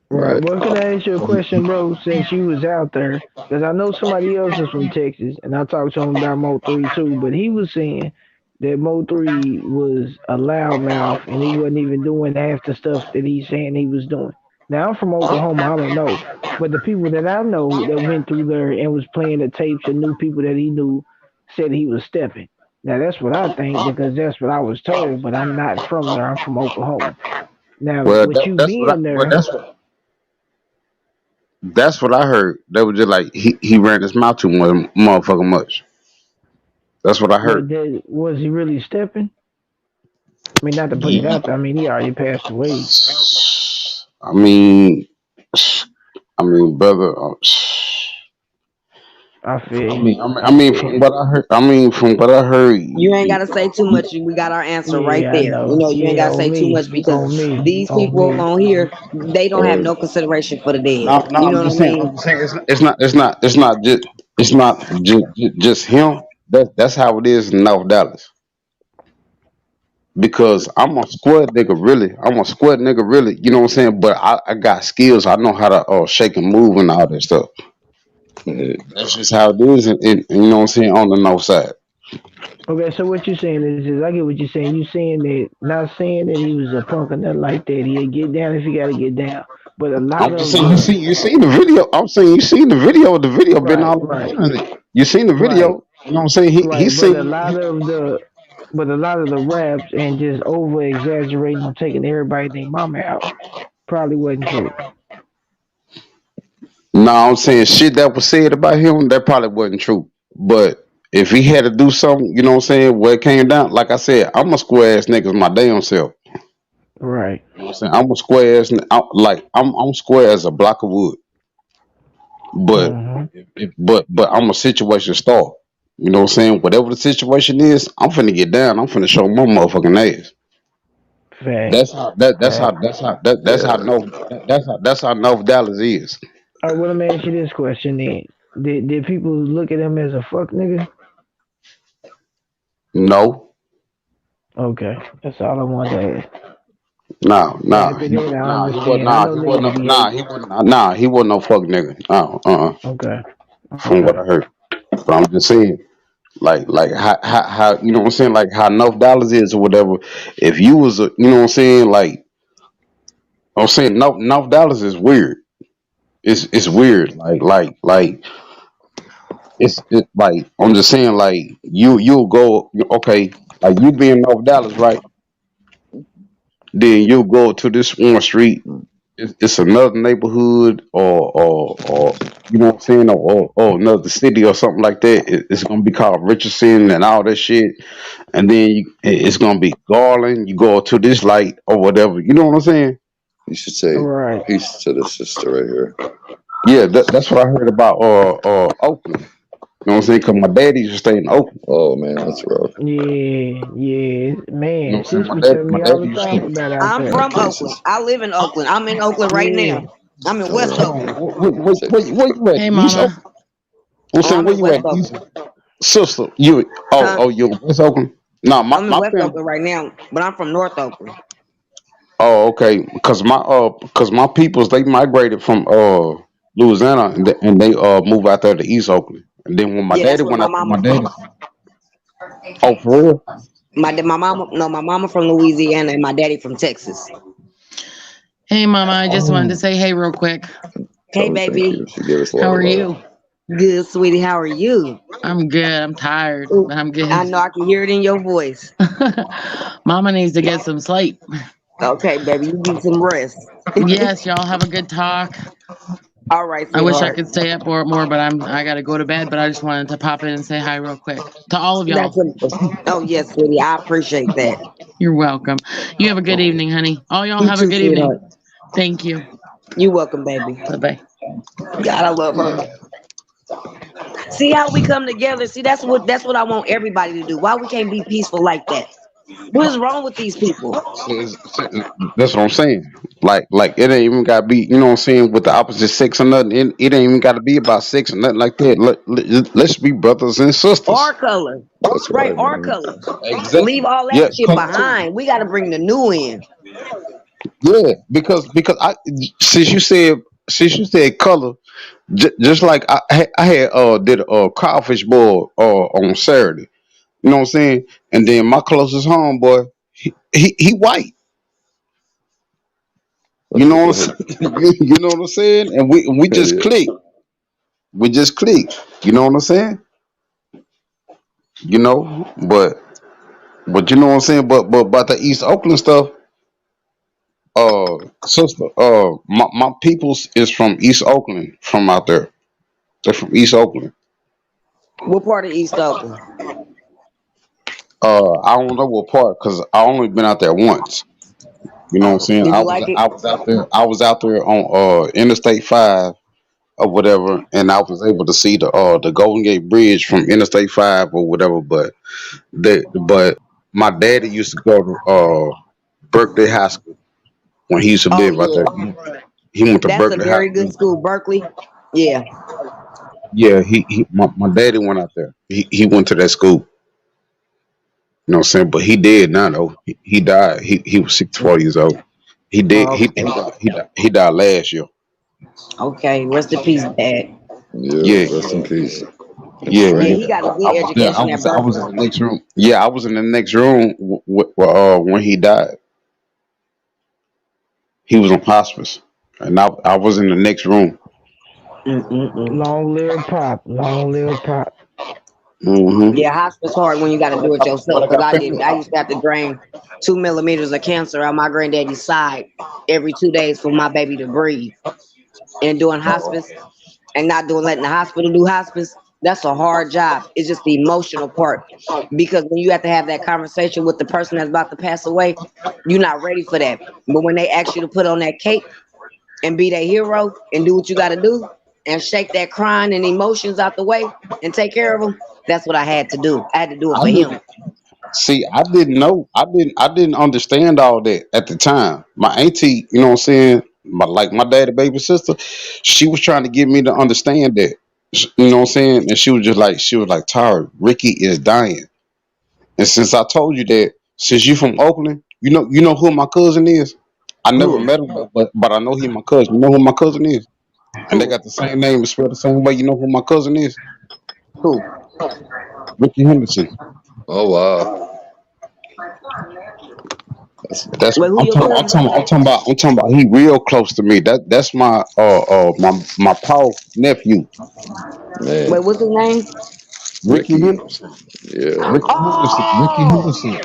Right. Right. Well, can I ask you a question, bro? Since you was out there, because I know somebody else is from Texas, and I talked to him about Mo 3 too. But he was saying that Mo 3 was a loudmouth, and he wasn't even doing half the stuff that he's saying he was doing. Now I'm from Oklahoma. I don't know, but the people that I know that went through there and was playing the tapes and knew people that he knew said he was stepping. Now that's what I think because that's what I was told. But I'm not from there. I'm from Oklahoma. Now, Well, with you being there, that's what I heard. They were just like he ran his mouth too much, motherfucking much. That's what I well, heard. was he really stepping? I mean, not to put it out there. I mean, he already passed away. I mean, brother. I feel I you. mean, I feel you. from what I heard, You ain't gotta say too much. We got our answer right Yeah, I there. You know. know, you ain't Yeah, gotta on say too me. much because On me. these On people me. on here, they don't have Right. no consideration for the dead. no, You know I'm what I just saying. mean? I'm just saying. It's not just him. That's how it is in North Dallas. Because I'm a square nigga, really. I'm a square nigga, really. You know what I'm saying? But I got skills. I know how to shake and move and all that stuff. That's just how it is. And you know what I'm saying, on the north side. Okay, so what you saying is I get what you're saying. You saying that, not saying that he was a punk or nothing like that. He'll get down if he got to get down. But a lot I'm just of saying, the you seen the video. I'm saying you seen the video. The video been right, all over the right, internet. You seen the right, video. You know what I'm saying? He right. But seen. a lot of the raps and just over exaggerating on taking everybody their mama out probably wasn't true. No, I'm saying shit that was said about him. That probably wasn't true. But if he had to do something, you know what I'm saying, where it came down, like I said, I'm a square ass nigga my damn self. Right. You know what I'm saying? I'm a square ass. Like I'm square as a block of wood. But Mm-hmm. but I'm a situation star. You know what I'm saying? Whatever the situation is, I'm finna get down. I'm finna show my motherfucking ass. Fact. Fact. That's how Yeah. North Dallas is. All right, well, let me ask you this question then. Did people look at him as a fuck nigga? No, Okay, that's all I wanted to ask. After that, I he wasn't. understand. I know niggas be hating. He wasn't no fuck nigga. No, Okay, from what okay. I heard. But I'm just saying, like how you know what I'm saying, like how North Dallas is or whatever. If you was a, you know what I'm saying, like I'm saying, North Dallas is weird. It's weird. It's like I'm just saying, like you'll go, okay, like you be in North Dallas, right? Then you'll go to this one street. It's another neighborhood, or you know what I'm saying, or another city or something like that. It's gonna be called Richardson and all that shit. And then it's gonna be Garland. You go to this light or whatever. You know what I'm saying? You should say Right. peace to the sister right here. Yeah, that's what I heard about Oakland. You know what I'm saying? Cause my daddy used to stay in Oakland. Oh man, that's rough. Yeah, yeah. You know Man, what I'm saying? sis be telling My me all daddy the used time to. about out I'm there. Got from Oakland. cases. I live in Oakland. I'm in Oakland right Yeah. now. I'm in All West right. Hold Oakland. on. Say Where you at? Hey, East Mama. Oakland? I'm saying, I'm where in you West at? East Oakland. sister. You Huh? you in West Oakland? No, I'm in my West family. Oakland right now, but I'm from North Oakland. Oh, okay. Cause my peoples, they migrated from Louisiana, and they moved out there to East Oakland. And then when my Yeah, daddy that's where went my out there, mama my from. daddy. Oh, for real? My mama, no, my mama from Louisiana and my daddy from Texas. Hey, Mama. I just wanted to Oh. say hey real quick. tell Hey, her thank baby. you. She gave us a How lot of are love. you? Good, sweetie. How are you? I'm good. I'm tired, Ooh, but I'm I good. know I can hear it in your voice. Mama needs to get some sleep. Okay, baby, you need some rest. Yes, y'all have a good talk. All right, I wish I sweetheart. could stay up more, but I gotta go to bed. But I just wanted to pop in and say hi real quick to all of That's y'all. a, oh yes, sweetie. I appreciate that. You're welcome. You have a good evening, honey. All y'all You have a too, good evening. sweetheart. Thank you. You welcome, baby. Bye bye. God, I love her. See how we come together. See, that's what I want everybody to do. Why we can't be peaceful like that? What is wrong with these people? That's what I'm saying. Like it ain't even gotta be, you know what I'm saying, with the opposite sex or nothing. It ain't even gotta be about sex or nothing like that. Let's be brothers and sisters. Our color, That's right? right, Our man. colors. Exactly. Leave all that Yeah, shit come to behind. We got to bring the new in. yeah, because I since you said color, just like I had did a crawfish boil on Saturday. You know what I'm saying? And then my closest homeboy, he white. You That's know what's what up. I'm saying? You know what I'm saying? And we just Yeah. click. We just click. You know what I'm saying? You know, but you know what I'm saying? But about the East Oakland stuff, sister, my peoples is from East Oakland, from out there. They're from East Oakland. What part of East Oakland? I don't know what part because I only been out there once. You know what I'm saying? Did you like it? I was out there. I was out there on Interstate 5 or whatever, and I was able to see the Golden Gate Bridge from Interstate 5 or whatever. But my daddy used to go to Berkeley High School when he used to Oh live out there. yeah, He went to that's a Berkeley High very good School. school, Berkeley. Yeah. Yeah, my daddy went out there. He went to that school. You know what I'm saying? But he did now though. He died. He was 64 years old. He did. Oh, He died last year. okay. Rest in peace, Dad. Yeah. Yeah, Rest in peace. yeah. Yeah, he got a I good was there. education at I was in Berkeley. the next room. Yeah, I was in the next room when he died. He was on hospice, and I was in the next room. Mm-mm-mm. Long live Pop. Long live Pop. Hmm. Yeah, hospice hard when you got to do it yourself. Cause I did it. I used to have to drain 2 millimeters of cancer out my granddaddy's side every 2 days for my baby to breathe. And doing hospice and not doing letting the hospital do hospice, that's a hard job. It's just the emotional part. Because when you have to have that conversation with the person that's about to pass away, you're not ready for that. But when they ask you to put on that cape and be their hero and do what you got to do and shake that crying and emotions out the way and take care of them, that's what I had to do. I had to do it I for him. didn't see. I didn't know. I didn't understand all that at the time. My auntie, you know what I'm saying, my daddy baby sister, she was trying to get me to understand that. You know what I'm saying? And she was like, Tara, Ricky is dying. And since I told you that, since you from Oakland, you know who my cousin is. I never Who? met him, but I know he my cousin. You know who my cousin is, and they Who? got the same name and spelled the same way. You know who my cousin is? Who? Ricky Henderson. Oh wow. That's That's Wait, who your cousin? I'm talking about he real close to me. That's my Paul nephew, man. Wait, what's his name? Ricky Ricky. Henderson. Yeah. Ricky Henderson. Ricky Oh, Henderson.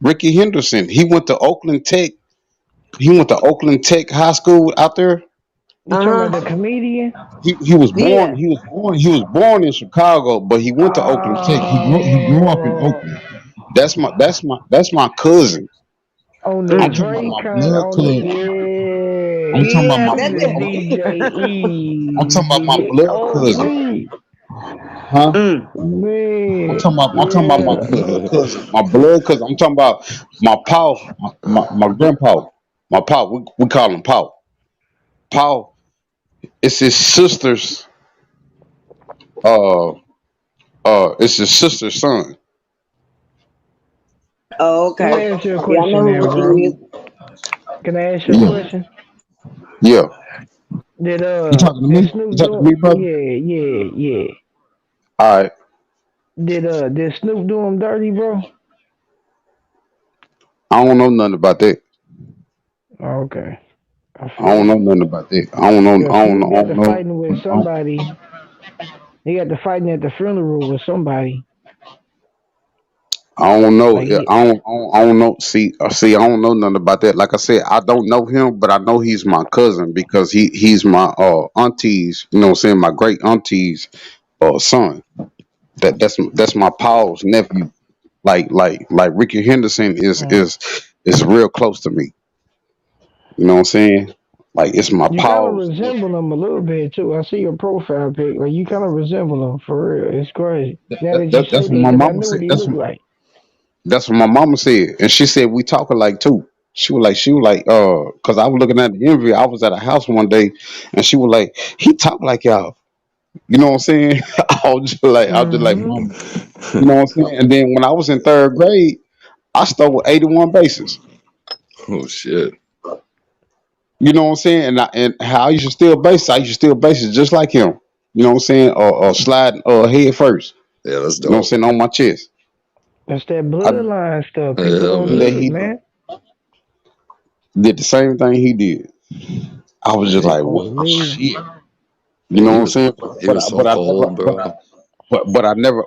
Ricky Henderson. He went to Oakland Tech. He went to Oakland Tech High School out there. You uh talking about the huh. comedian? Yeah. He was born in Chicago, but he went to Oakland Tech. He grew up in Oh, Oakland. That's my cousin. on the I'm Mm. talking about Dre my kind, blood on the cousin. yeah, I'm talking about Yeah, my that's the blood. DJ I'm E, talking about my DJ blood cousin. OG, Huh? mm. man, I'm talking about my yeah. blood cousin. My blood cousin. I'm talking about my Paul, my grandpa. My Paul. We call him Paul. Paul. It's his sister's. Uh. It's his sister's son. Oh, Let me okay. ask you a Yeah, I know question who now, Ricky bro. is. Can I ask you a Yeah. question? Yeah. Did You talking to did me? You Snoop talking to do? me, brother? Yeah. All right. Did Snoop do him dirty, bro? I don't know nothing about that. Okay, I I don't feel know you. nothing about that. I don't know. Cause Snoop I got don't to know. fighting with I don't, somebody. He got to fighting at the funeral with somebody. I don't know. Like, I don't know. See, I don't know nothing about that. Like I said, I don't know him, but I know he's my cousin because he's my auntie's. You know, what I'm saying, my great auntie's son. That's my Paul's nephew. Like Ricky Henderson is real close to me. You know what I'm saying? Like it's my you kind of Paul's resemble him a little bit too. I see your profile pic. Like you kind of resemble him for real. It's crazy. Now that you say that's that, what my because I mama knew said. what he looked like. That's what my mama said, and she said we talking like two. She was like, cause I was looking at the envy. I was at a house one day, and she was like, he talk like y'all. You know what I'm saying? I was just like, Mm-hmm. mama. You know what I'm saying? And then when I was in third grade, I stole 81 bases. Oh shit. You know what I'm saying? And how I used to steal bases, I used to steal bases just like him. You know what I'm saying? Or slide head first. Yeah, that's You know what I'm dope. saying? On my chest. That's that I bloodline stuff. People Yeah, don't that get it, man. he man. did the same thing he did. I was just like, what On me. shit? You Yeah, know he what I'm was saying? he was so But I never cold, bro.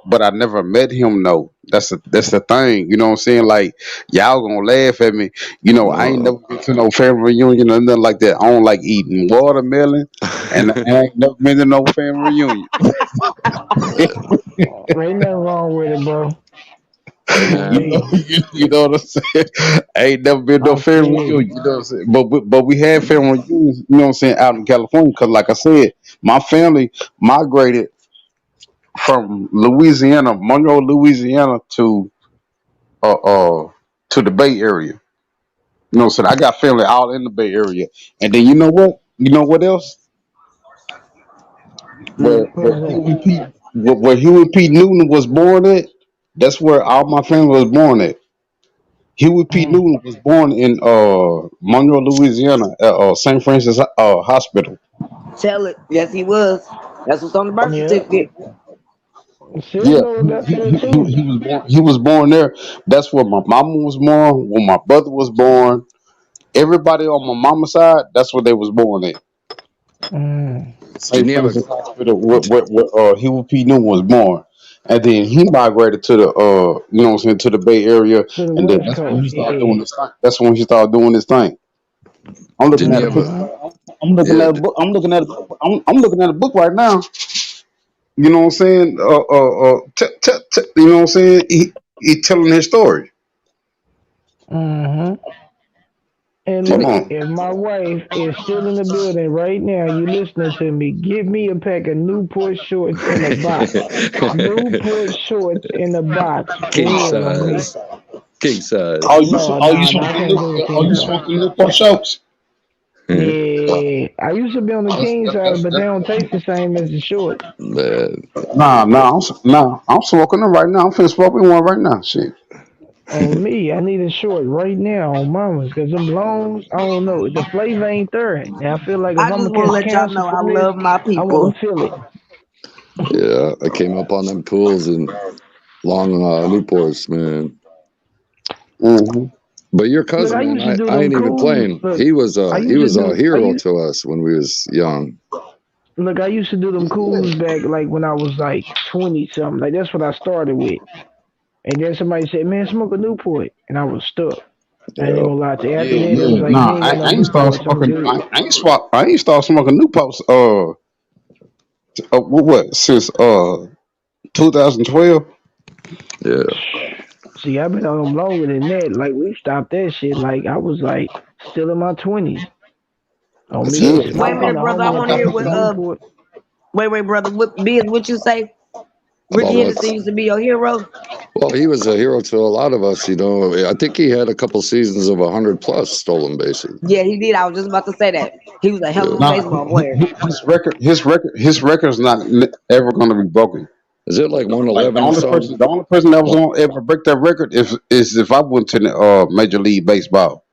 but I never met him though. That's the thing. You know what I'm saying? Like y'all gonna laugh at me. You know, I ain't No. never been to no family reunion or nothing like that. I don't like eating watermelon and I ain't never been to no family reunion. Ain't nothing wrong with it, bro. Hey On You know, man. me. you know what I'm saying? I ain't never been to a I family feel you. reunion. You know what I'm saying? But we had family reunions. You know what I'm saying? Out in California, because like I said, my family migrated from Louisiana, Monroe, Louisiana, uh, uh to the Bay Area. You know what I'm saying? I got family all in the Bay Area. And then you know what? You know what else? Where What where is that? Huey P where Huey P. Newton was born at, that's where all my family was born at. Huey P. Mm. Newton was born in Monroe, Louisiana, at St. Francis Hospital. Tell it. Yes, he was. That's what's on the birth Yeah. certificate. Sis Yeah, know about that too. he was born. He was born there. That's where my mama was born. Where my brother was born. Everybody on my mama's side, that's where they was born at. Mm. St. Didn't he have a Francis Hospital, where Huey P. Newton was born, and then he migrated to the you know what I'm saying, to the Bay Area, To the and then West that's when Coast. he started doing Yeah. this thing. That's when he started doing this thing. I'm looking didn't he at a have a picture. Mm-hmm. I'm looking yeah, at a book. I'm looking at a book right now. You know what I'm saying? You know what I'm saying? He telling his story. Mm-hmm. And Hold look, on. if my wife is still in the building right now, you listening to me, give me a pack of Newport shorts in a box. Newport shorts in a box. For king real on me. size. King size. Oh, No, you nah, nah, I smoking can't do a king size. Newport shows? Yeah. I used to be on the king side, but they don't taste the same as the shorts. Man. I'm smoking them right now. I'm finna smoke me one right now. Shit. On me, I need a short right now on mamas, because them longs, I don't know. The flavor ain't there. And I feel like if I I'm just going to want to catch let y'all cancer know I from this, love my I want people. to feel it. Yeah, I came up on them pools in long Newports, man. Hmm. But your Look, cousin, I man, used to do I them ain't even cools. playing. Look, He I he used to was a do, I hero used, to us when we was young. look, I used to do them cools back like when I was like 20 something. Like that's what I started with. And then somebody said, man, smoke a Newport. And I was stuck. I ain't even Yeah. gonna lie to you. After Yeah, that, it was yeah. like, Nah, he ain't got no I ain't start Newports. I'm smoking. good. I ain't start smoking Newports. What since 2012. Yeah. See, I've been on them longer than that. Like, we stopped that shit. Like, I was like still in my 20s. On That's me just Yeah, heavy, Wait a smoking. man. minute, The brother. I homie had want to I hear passed stopped the what smoking. Newport. wait, brother. What you say? Ricky About what? Henderson used to be your hero. Well, he was a hero to a lot of us, you know. I think he had a couple seasons of 100 plus stolen bases. Yeah, he did. I was just about to say that. He was a hell of Yeah. a Nah, baseball player. his record's not ever gonna be broken. Is it like Like 111 or something? the only person that was gonna ever break that record is if I went to the Major League Baseball.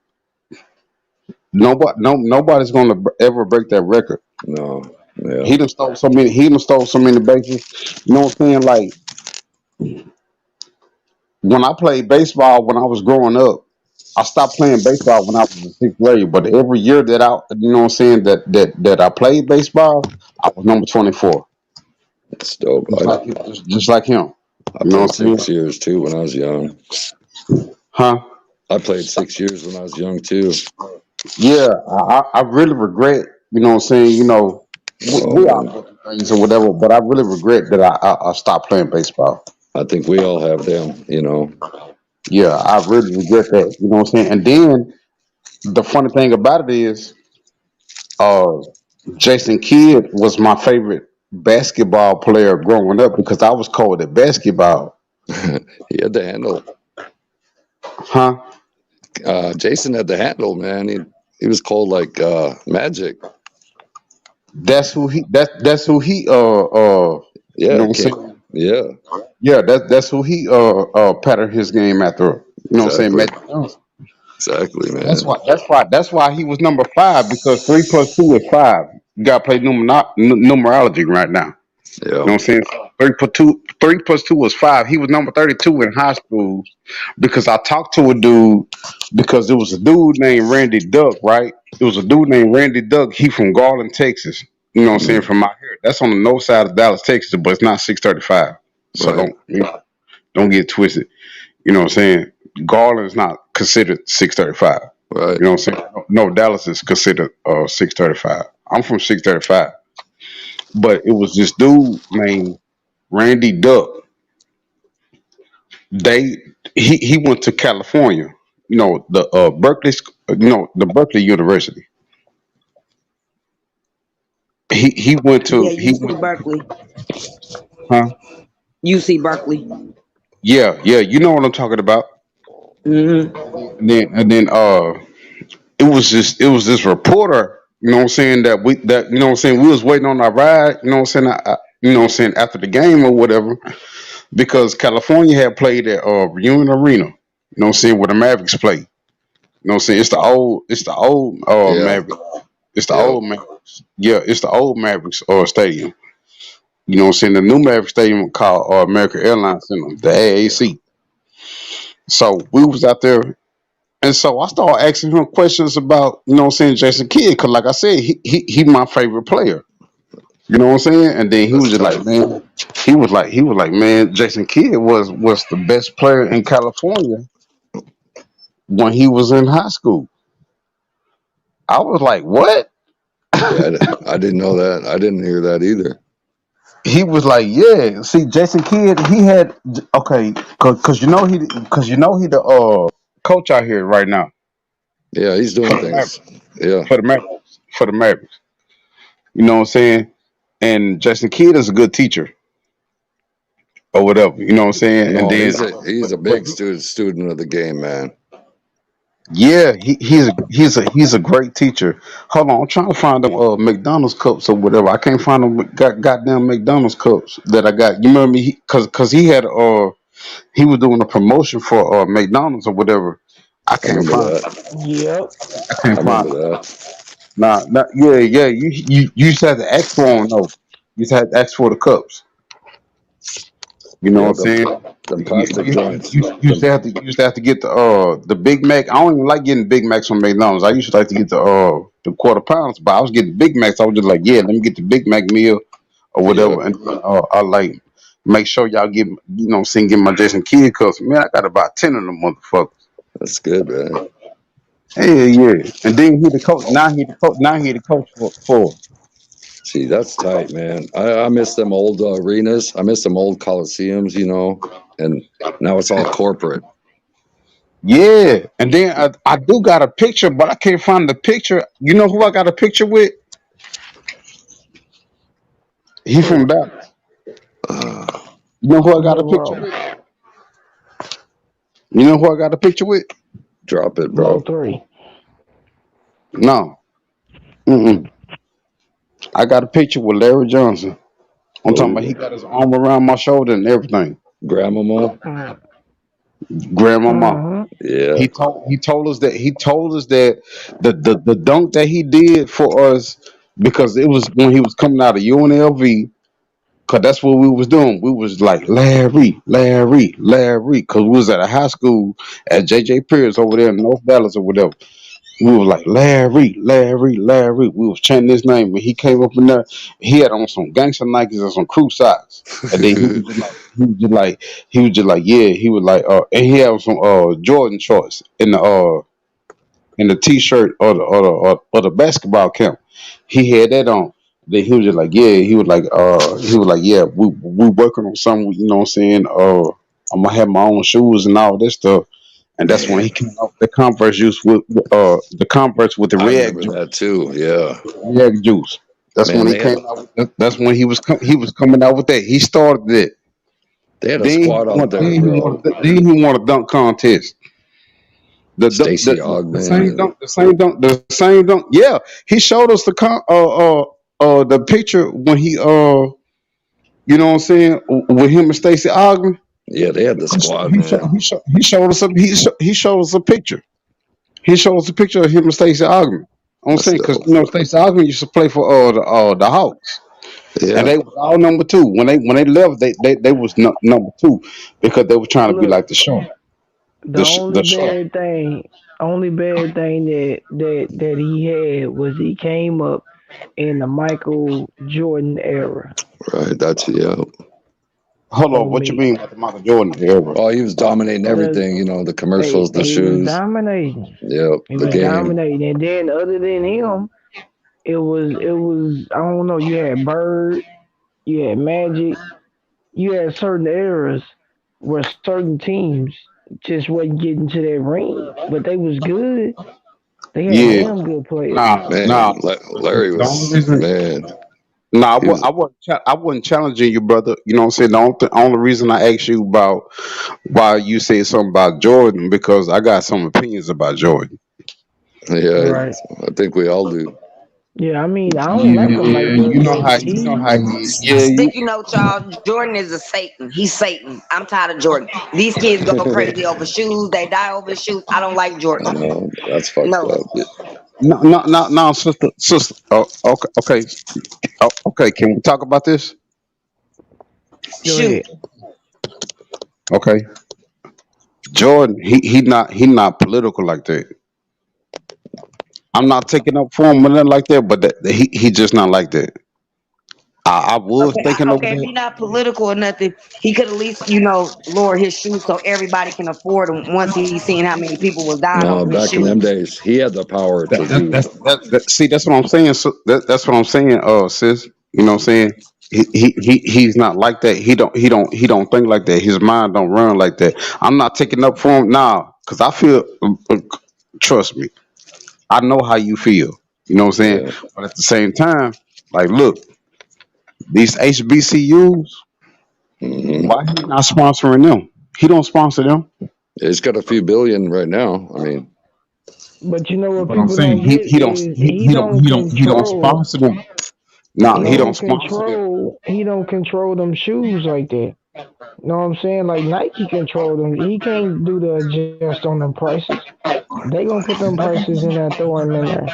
Nobody's gonna ever break that record. No. Yeah. He done stole so many. He done stole so many bases. You know what I'm saying? Like when I played baseball when I was growing up, I stopped playing baseball when I was in sixth grade. But every year that you know what I'm saying, that I played baseball, I was number 24, It's dope. just like him. I You know played what I'm saying? 6 years too when I was young. Huh? I played 6 years when I was young too. Yeah, I really regret, you know what I'm saying, Oh we all man, go through things or whatever, but I really regret that I stopped playing baseball. I think we all have them. Yeah, I really regret that, you know what I'm saying? And then the funny thing about it is, uh, Jason Kidd was my favorite basketball player growing up because I was cold at basketball. He had the handle. Huh? Jason had the handle, man. He was called like magic. That's who he you know Yeah, what I'm King. saying? Yeah, Yeah, that's who he patterned his game after. You know what I'm saying? exactly, Magic Johnson. exactly, That's man. why. That's why he was number five because 3 plus 2 is 5. You got to play numerology right now. You Yeah. know what I'm saying? So 3 plus 2 was 5. He was number 32 in high school because I talked to a dude because there was a dude named Randy Duck, right? It was a dude named Randy Duck. He from Garland, Texas. You know what I'm saying? Mm, From out here. That's on the north side of Dallas, Texas, but it's not 635. So right, don't get twisted. You know what I'm saying? Garland is not considered 635. right. You know what I'm saying? No, Dallas is considered 635. I'm from 635. But it was this dude named Randy Duck. They he went to California. The Berkeley, the Berkeley University. He went Yeah, to he UC went Berkeley. huh? UC Berkeley. Yeah, you know what I'm talking about. Hmm. And then it was this reporter, you know what I'm saying, that you know what I'm saying, we was waiting on our ride, you know what I'm saying, you know what I'm saying, after the game or whatever, because California had played at Reunion Arena, you know what I'm saying, where the Mavericks play. You know what I'm saying? It's the old Yeah, Mavericks. It's the yeah. old Mavericks. Yeah, it's the old Mavericks stadium. You know what I'm saying? The new Maverick Stadium called American Airlines Center, the AAC. So we was out there. And so I started asking him questions about, you know what I'm saying, Jason Kidd, because like I said, he my favorite player. You know what I'm saying? And then he was That's just like, tight. man, he was like, man, Jason Kidd was the best player in California when he was in high school. I was like, what? Yeah, I didn't know that. I didn't hear that either. He was like, yeah. See, Jason Kidd, he had okay, cause you know he the coach out here right now Yeah, he's for doing the Mavericks, things. Yeah. for the Mavericks, for the Mavericks. You know what I'm saying? And Jason Kidd is a good teacher or whatever. You know what I'm saying? And No, then, he's a but big student of the game, man. yeah, he's a great teacher. Hold on, I'm trying to find them McDonald's cups or whatever. I can't find them goddamn McDonald's cups that I got. You remember me? Cause he had he was doing a promotion for McDonald's or whatever. I I can't remember find. that. Yep. I I can't find. remember that. Nah, yeah. You used to have to ask for them though. You used to have to ask for the cups. You know what Yeah, I'm saying? them You, plastic you, joints. you used Them, to have to you used to have to get the Big Mac. I don't even like getting Big Macs from McDonald's. I used to like to get the quarter pounds, but I was getting Big Macs. I was just like, yeah, let me get the Big Mac meal or yeah, whatever, and I like make sure y'all get what I'm saying, get my Jason Kidd cups. Man, I got about 10 of them motherfuckers. that's good, man. Hell yeah! And then he the coach. Now he the coach. Now he the coach for. See, that's tight, man. I miss them old arenas. I miss them old coliseums, and now it's all corporate. Yeah, and then I do got a picture, but I can't find the picture. You know who I got a picture with? He Oh, from Dallas. uh, You know who I got a picture Monroe. with? You know who I got a picture with? drop it, Mo bro. 3. No. Mm-mm. I got a picture with Larry Johnson. I'm talking about he Oh, got his arm around my shoulder and everything. grandmama. Grandmama. Mm-hmm. Yeah, He told us that the dunk that he did for us because it was when he was coming out of UNLV. Cause that's what we was doing. We was like Larry. Cause we was at a high school at JJ Pierce over there in North Dallas or whatever. We was like Larry, Larry, Larry. We was chanting his name, and he came up in there. He had on some gangster Nikes and some crew socks, and then he was just like, yeah. He was like, and he had some Jordan shorts in the t-shirt or the basketball camp. He had that on. Then he was just like, yeah. He was like, yeah. We working on something. You know what I'm saying? I'm gonna have my own shoes and all this stuff. And that's when he Man, came out with the Converse juice the Converse with the I React remember juice. that too. Yeah, React juice. That's when man, he came out. That's when he was coming out with that. He started it. they had a squad out there, bro. Then he won a dunk contest. Stacy Ogman and The same dunk. Yeah, he showed us the picture when you know what I'm saying, with him and Stacey Ogman. yeah, they had the squad, man. He showed us a picture. He showed us a picture of him and Stacey Ogman. I'm That's saying because dope. you know Stacey Ogman used to play for the Hawks, and Yeah, they was all number two. When they left, they was number two because they were trying to be Look, like the show, the the show. only bad thing that he had was he came up in the Michael Jordan era right. That's yeah. Hold on, on what you me. mean about the Michael Jordan era? Oh, he was dominating The everything. You know, the commercials, the he was shoes. dominating. Yep, He the was game. dominating, and then other than him, it was I don't know. You had Bird, you had Magic, you had certain eras where certain teams just wasn't getting to that ring, but they was good. They had Yeah, damn good players. nah. Man, Larry The only was reason, man. nah, He was I wasn't challenging you, brother. You know what I'm saying? Only reason I asked you about why you said something about Jordan because I got some opinions about Jordan. yeah. Right. I think we all do. Yeah, I mean, I don't like him like Yeah, that, but you know he how he, yeah, Sticky note, y'all. Jordan is a Satan. He's Satan. I'm tired of Jordan. These kids go crazy over shoes. They die over shoes. I don't like I Jordan. know that's fucked No. up. no, sister. Oh, okay. Can we talk about this? go Shoot. ahead. Okay, Jordan, he not political like that. I'm not taking up for him or nothing like that, but he just not like that. I was Okay, thinking over okay. If that. he's not political or nothing, he could at least, lower his shoes so everybody can afford them. Once he's seen how many people was dying over No, his back in them shoes. days, he had the power to do. See, that's what I'm saying. So that's what I'm saying, sis. You know what I'm saying? He's not like that. He don't think like that. His mind don't run like that. I'm not taking up for him now because I feel. Trust me, I know how you feel. You know what I'm saying? Yeah. But at the same time, like, look, these HBCUs. Hmm. Why he not sponsoring them? He don't sponsor them. He's got a few billion right now. I mean, But you know what But I'm people saying don't get is he don't sponsor them. Nah, he don't sponsor them. he don't control them shoes like that. You know what I'm saying? Like Nike control them. He can't do the adjust on them prices. They gonna put them prices in there, throw them in there.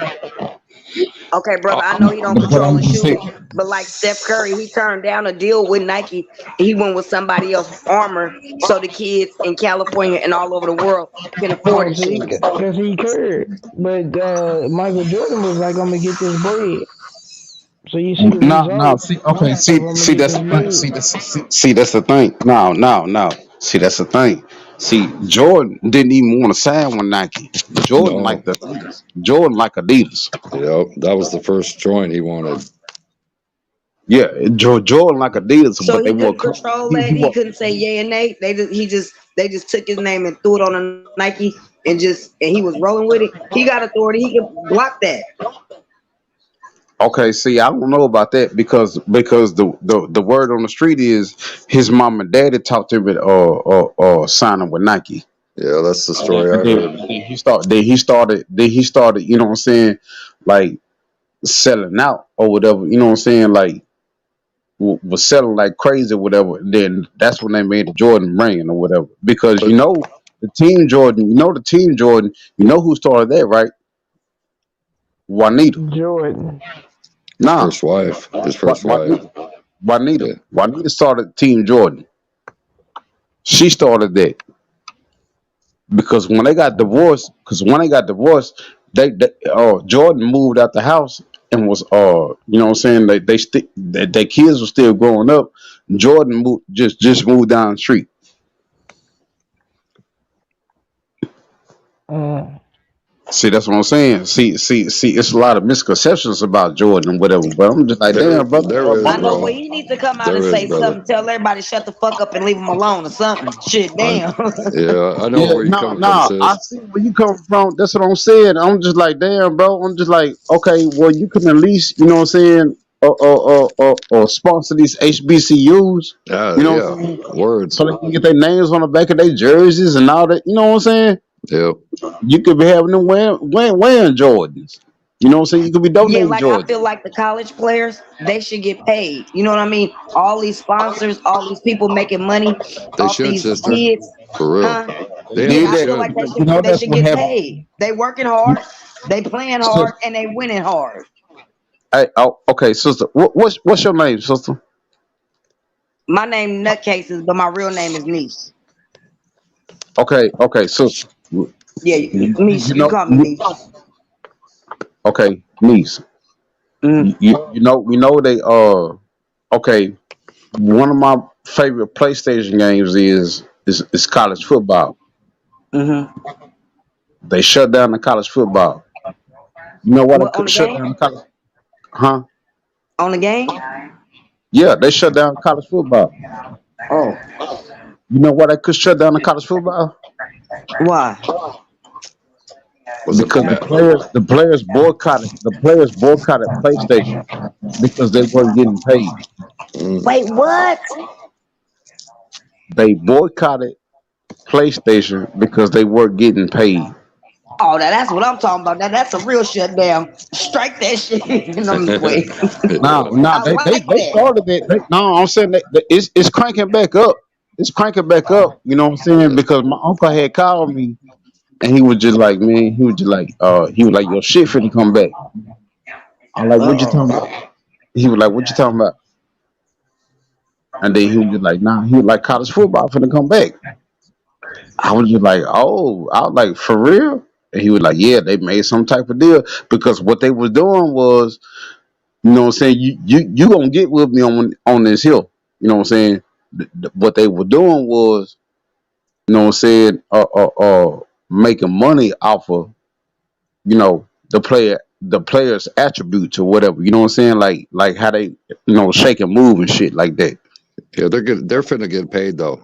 Okay, brother, I know he don't But control I'm the just shoes, saying. but like Steph Curry, he turned down a deal with Nike. He went with somebody else, Armor, so the kids in California and all over the world can afford Oh, the see, shoes. because he cared. But Michael Jordan was like, I'm gonna get this bread. So you see the No. results See, okay. of I'm gonna See, get that's this the thing. bread. See, that's the thing. No. See, that's the thing. See, Jordan didn't even want to sign with Nike. Jordan no. like the Adidas. Jordan like Adidas. Yep, that was the first joint he wanted. Yeah, Jordan like Adidas, So but they he were couldn't control he that. He was. couldn't say yay and nay. They just took his name and threw it on a Nike and he was rolling with it. He got authority. He could block that. Okay, see, I don't know about that because the word on the street is his mom and daddy talked him at signing with Nike. Yeah, that's the And then, story and I then, heard. and then he started, you know what I'm saying, like selling out or whatever, you know what I'm saying, like was selling like crazy or whatever. Then that's when they made the Jordan brand or whatever. Because But the team Jordan, you know who started that, right? Juanita. Jordan. his Nah, first wife, his Wa- first wife. Juanita. Juanita. Yeah. Juanita started Team Jordan. She started that because when they got divorced, Jordan moved out the house and was you know what I'm saying, their kids were still growing up. Jordan just moved down the street. Mm. See, that's what I'm saying. See, it's a lot of misconceptions about Jordan and whatever. But I'm just like, There damn, brother. there is, I know, bro. but he needs to come out There and is, say brother. something, tell everybody shut the fuck up and leave him alone or something. Shit, I damn. Yeah, I know Yeah, where you're no, coming from, no. I sis. see where you come from. That's what I'm saying. I'm just like, damn, bro. I'm just like, okay, well, you can at least, you know what I'm saying, or sponsor these HBCUs. You know what Yeah, I'm saying? word. So they can get their names on the back of their jerseys and all that. You know what I'm saying? Yep. You could be having them wearing Jordans. You know what I'm saying? You could be Yeah, donating like I Jordans. feel like the college players, they should get paid. You know what I mean? All these sponsors, all these people making money They off should, these sister. kids, For real. huh? They They did Yeah, actually I that, feel should. like but you know they that's should what get happened. paid. They working hard, they playing So, hard, and they winning hard. hey, oh, okay, sister. What's your name, sister? My name Nutcases, but my real name is Niche. Okay, sister. Yeah, Niche. You You know, call me Niche. okay, niece. Mm, You know, we know they okay. One of my favorite PlayStation games is college football. mm-hmm. They shut down the college football. You know why they What on could the shut game? down the college? Huh? On the game? Yeah, they shut down college football. Oh, You know why they could shut down the college football? why? What's up, Because Matt? the players boycotted PlayStation because they weren't getting paid. Mm. Wait, what? They boycotted PlayStation because they weren't getting paid. Oh, now that's what I'm talking about. Now that's a real shutdown. Strike that shit. No, I'm just playing. No, Yeah. no, I like they that. started it. No, I'm saying that it's cranking back up. It's cranking back up. You know what I'm saying? Because my uncle had called me and he was just like, man, he was like, your shit finna come back. I'm like, what you Uh talking oh. about? He was like, what you talking about? And then he was just like, nah, he was like, college football finna come back. I was just like, oh, I was like, for real? And he was like, yeah, they made some type of deal because what they was doing was, you know what I'm saying, you gonna get with me on this hill. You know what I'm saying? What they were doing was, you know what I'm saying, making money off of, you know, the player's attributes or whatever. You know what I'm saying? Like how they, shake and move and shit like that. Yeah, they're finna get paid though.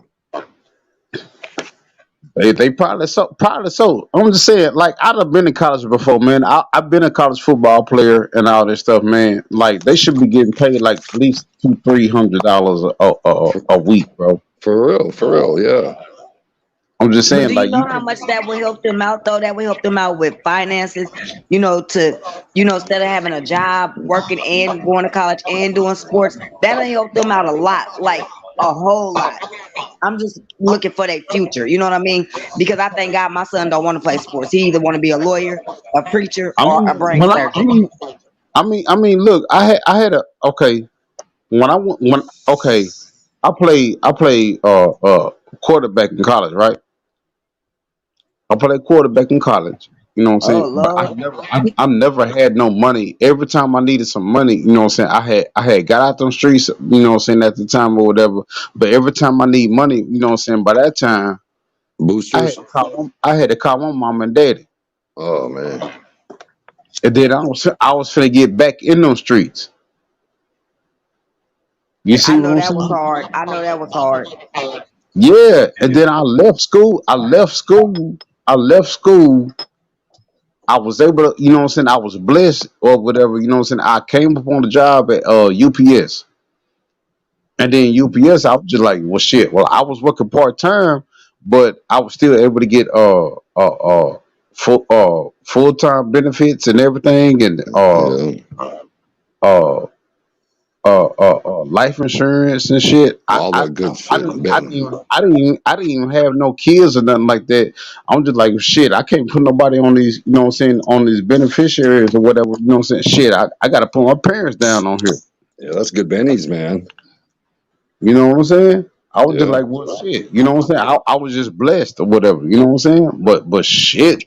They probably so. I'm just saying, like I'd have been in college before, man. I've been a college football player and all this stuff, man. Like they should be getting paid like at least $200-300 a week, bro. For real, yeah. I'm just But saying, do you like know you how could. much that will help them out though? That will help them out with finances, instead of having a job, working and going to college and doing sports, that'll help them out a lot, like a whole lot. I'm just looking for their future. You know what I mean? Because I thank God my son don't want to play sports. He either want to be a lawyer, a preacher, I or a mean, brain when surgeon. look, I had a okay when I went when okay, I played quarterback in college, right? I played quarterback in college. You know what I'm Oh saying? But Lord. I never had no money. Every time I needed some money, you know what I'm saying, I had got out them streets, you know what I'm saying, at the time or whatever. But every time I need money, you know what I'm saying, by that time Boosters. I had to call my mom and daddy. Oh man. And then I was finna get back in them streets. You I see what know I'm that was saying? hard. I know that was hard. Yeah. And then I left school. I left school. I was able to, you know what I'm saying? I was blessed or whatever, you know what I'm saying? I came up on the job at UPS. And then UPS, I was just like, well, shit. Well, I was working part time, but I was still able to get full time benefits and everything, and Yeah. uh life insurance and shit. I All I, that good I shit. didn't I didn't Ben. even I didn't even I didn't even have no kids or nothing like that. I'm just like shit. I can't put nobody on these, you know what I'm saying, on these beneficiaries or whatever. You know what I'm saying? Shit, I gotta put my parents down on here. Yeah, that's good bennies, man. You know what I'm saying? I was just Yeah. like, well, shit. You know what I'm saying? I was just blessed or whatever. You know what I'm saying? But shit,